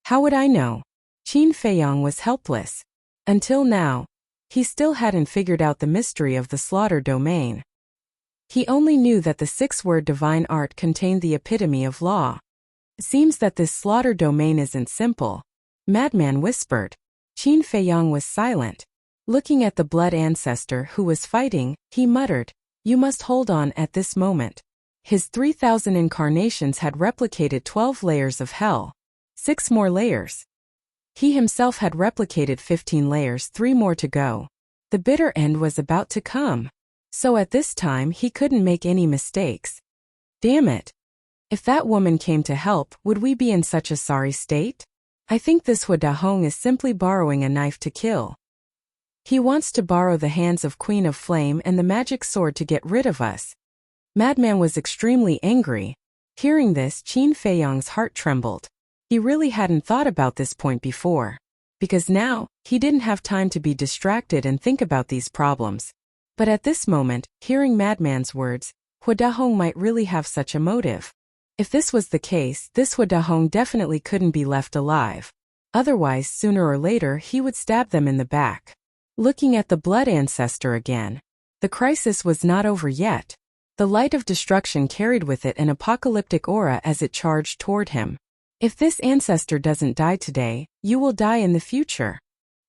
A: How would I know? Qin Feiyang was helpless. Until now, he still hadn't figured out the mystery of the slaughter domain. He only knew that the six-word divine art contained the epitome of law. It seems that this slaughter domain isn't simple. Madman whispered. Qin Feiyang was silent. Looking at the blood ancestor who was fighting, he muttered, "You must hold on at this moment." His 3,000 incarnations had replicated 12 layers of hell. 6 more layers. He himself had replicated 15 layers, 3 more to go. The bitter end was about to come. So at this time he couldn't make any mistakes. Damn it. If that woman came to help, would we be in such a sorry state? I think this Hua Dahong is simply borrowing a knife to kill. He wants to borrow the hands of Queen of Flame and the magic sword to get rid of us. Madman was extremely angry. Hearing this, Qin Feiyang's heart trembled. He really hadn't thought about this point before, because now, he didn't have time to be distracted and think about these problems. But at this moment, hearing Madman's words, Hua Dahong might really have such a motive. If this was the case, this Hua Dahong definitely couldn't be left alive. Otherwise, sooner or later, he would stab them in the back. Looking at the blood ancestor again, the crisis was not over yet. The light of destruction carried with it an apocalyptic aura as it charged toward him. If this ancestor doesn't die today, you will die in the future.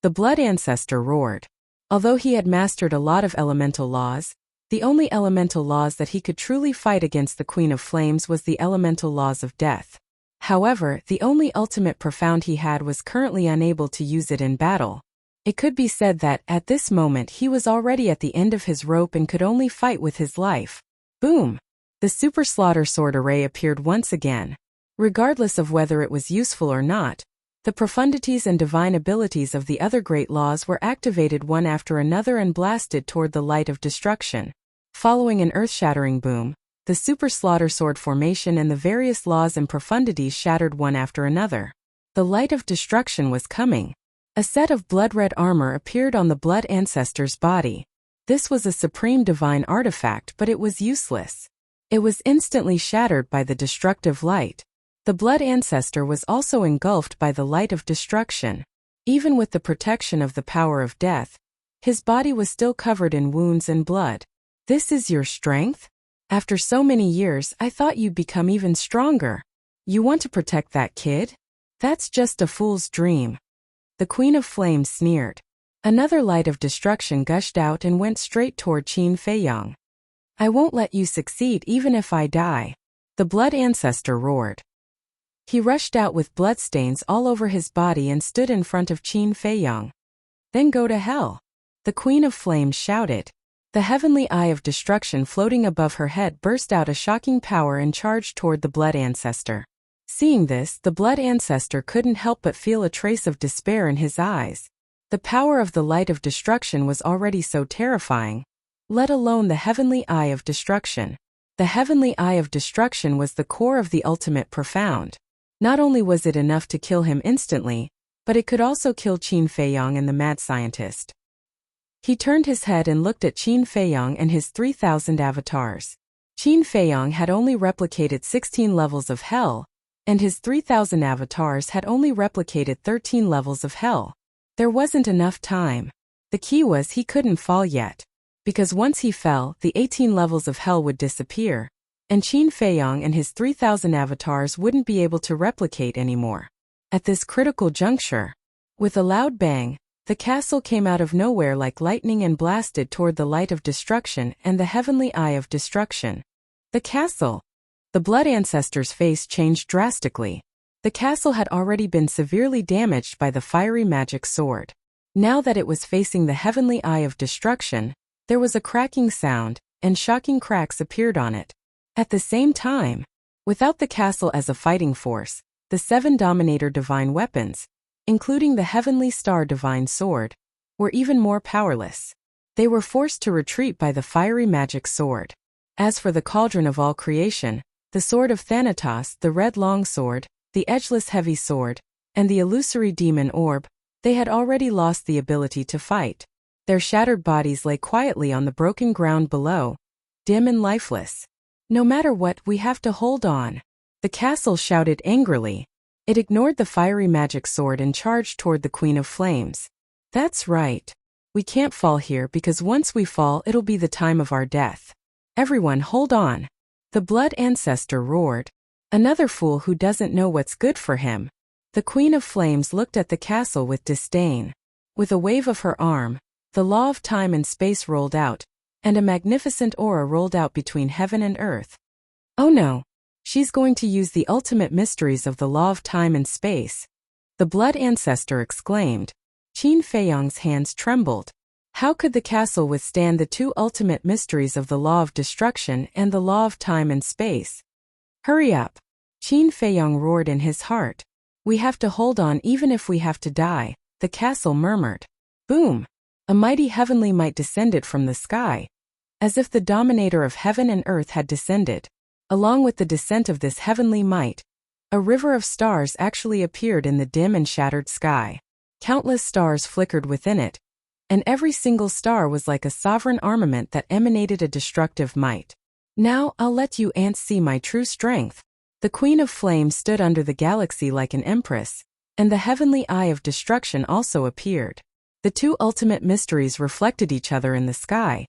A: The blood ancestor roared. Although he had mastered a lot of elemental laws, the only elemental laws that he could truly fight against the Queen of Flames was the elemental laws of death. However, the only ultimate profound he had was currently unable to use it in battle. It could be said that, at this moment, he was already at the end of his rope and could only fight with his life. Boom! The super slaughter sword array appeared once again. Regardless of whether it was useful or not, the profundities and divine abilities of the other great laws were activated one after another and blasted toward the light of destruction. Following an earth-shattering boom, the super slaughter sword formation and the various laws and profundities shattered one after another. The light of destruction was coming. A set of blood-red armor appeared on the blood ancestor's body. This was a supreme divine artifact, but it was useless. It was instantly shattered by the destructive light. The blood ancestor was also engulfed by the light of destruction. Even with the protection of the power of death, his body was still covered in wounds and blood. This is your strength? After so many years, I thought you'd become even stronger. You want to protect that kid? That's just a fool's dream. The Queen of Flames sneered. Another light of destruction gushed out and went straight toward Qin Feiyang. I won't let you succeed even if I die. The blood ancestor roared. He rushed out with bloodstains all over his body and stood in front of Qin Feiyang. Then go to hell. The Queen of Flames shouted. The heavenly eye of destruction floating above her head burst out a shocking power and charged toward the blood ancestor. Seeing this, the blood ancestor couldn't help but feel a trace of despair in his eyes. The power of the light of destruction was already so terrifying, let alone the heavenly eye of destruction. The heavenly eye of destruction was the core of the ultimate profound. Not only was it enough to kill him instantly, but it could also kill Qin Feiyang and the mad scientist. He turned his head and looked at Qin Feiyang and his 3,000 avatars. Qin Feiyang had only replicated 16 levels of hell, and his 3,000 avatars had only replicated 13 levels of hell. There wasn't enough time. The key was he couldn't fall yet. Because once he fell, the 18 levels of hell would disappear, and Qin Feiyang and his 3,000 avatars wouldn't be able to replicate anymore. At this critical juncture, with a loud bang, the castle came out of nowhere like lightning and blasted toward the light of destruction and the heavenly eye of destruction. The castle! The blood ancestor's face changed drastically. The castle had already been severely damaged by the fiery magic sword. Now that it was facing the heavenly eye of destruction, there was a cracking sound, and shocking cracks appeared on it. At the same time, without the castle as a fighting force, the 7 Dominator divine weapons, including the Heavenly Star divine sword, were even more powerless. They were forced to retreat by the fiery magic sword. As for the cauldron of all creation, the sword of Thanatos, the red long sword, the edgeless heavy sword, and the illusory demon orb, they had already lost the ability to fight. Their shattered bodies lay quietly on the broken ground below, dim and lifeless. No matter what, we have to hold on. The castle shouted angrily. It ignored the fiery magic sword and charged toward the Queen of Flames. That's right. We can't fall here because once we fall it'll be the time of our death. Everyone hold on. The blood ancestor roared. Another fool who doesn't know what's good for him. The Queen of Flames looked at the castle with disdain. With a wave of her arm, the law of time and space rolled out, and a magnificent aura rolled out between heaven and earth. Oh no! She's going to use the ultimate mysteries of the law of time and space. The blood ancestor exclaimed. Qin Feiyang's hands trembled. How could the castle withstand the 2 ultimate mysteries of the law of destruction and the law of time and space? Hurry up! Qin Feiyang roared in his heart. We have to hold on even if we have to die, the castle murmured. Boom! A mighty heavenly might descended from the sky. As if the dominator of heaven and earth had descended. Along with the descent of this heavenly might, a river of stars actually appeared in the dim and shattered sky. Countless stars flickered within it, and every single star was like a sovereign armament that emanated a destructive might. Now I'll let you ants see my true strength. The Queen of Flames stood under the galaxy like an empress, and the heavenly eye of destruction also appeared. The 2 ultimate mysteries reflected each other in the sky,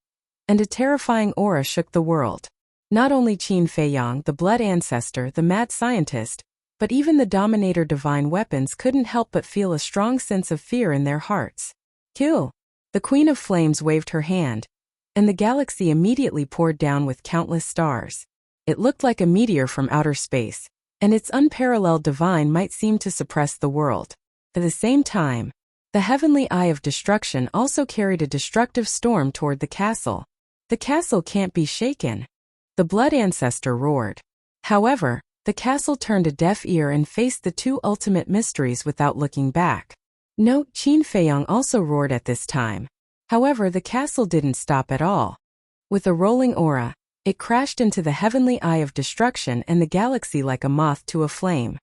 A: and a terrifying aura shook the world. Not only Qin Feiyang, the blood ancestor, the mad scientist, but even the Dominator divine weapons couldn't help but feel a strong sense of fear in their hearts. Kill! The Queen of Flames waved her hand, and the galaxy immediately poured down with countless stars. It looked like a meteor from outer space, and its unparalleled divine might seemed to suppress the world. At the same time, the heavenly eye of destruction also carried a destructive storm toward the castle. The castle can't be shaken. The blood ancestor roared. However, the castle turned a deaf ear and faced the two ultimate mysteries without looking back. Note: Qin Feiyang also roared at this time. However, the castle didn't stop at all. With a rolling aura, it crashed into the heavenly eye of destruction and the galaxy like a moth to a flame.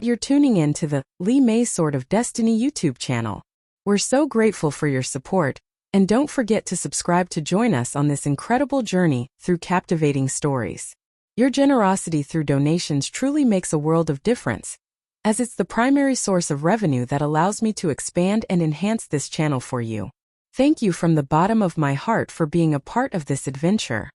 A: You're tuning in to the Li Mei Sword of Destiny YouTube channel. We're so grateful for your support, and don't forget to subscribe to join us on this incredible journey through captivating stories. Your generosity through donations truly makes a world of difference, as it's the primary source of revenue that allows me to expand and enhance this channel for you. Thank you from the bottom of my heart for being a part of this adventure.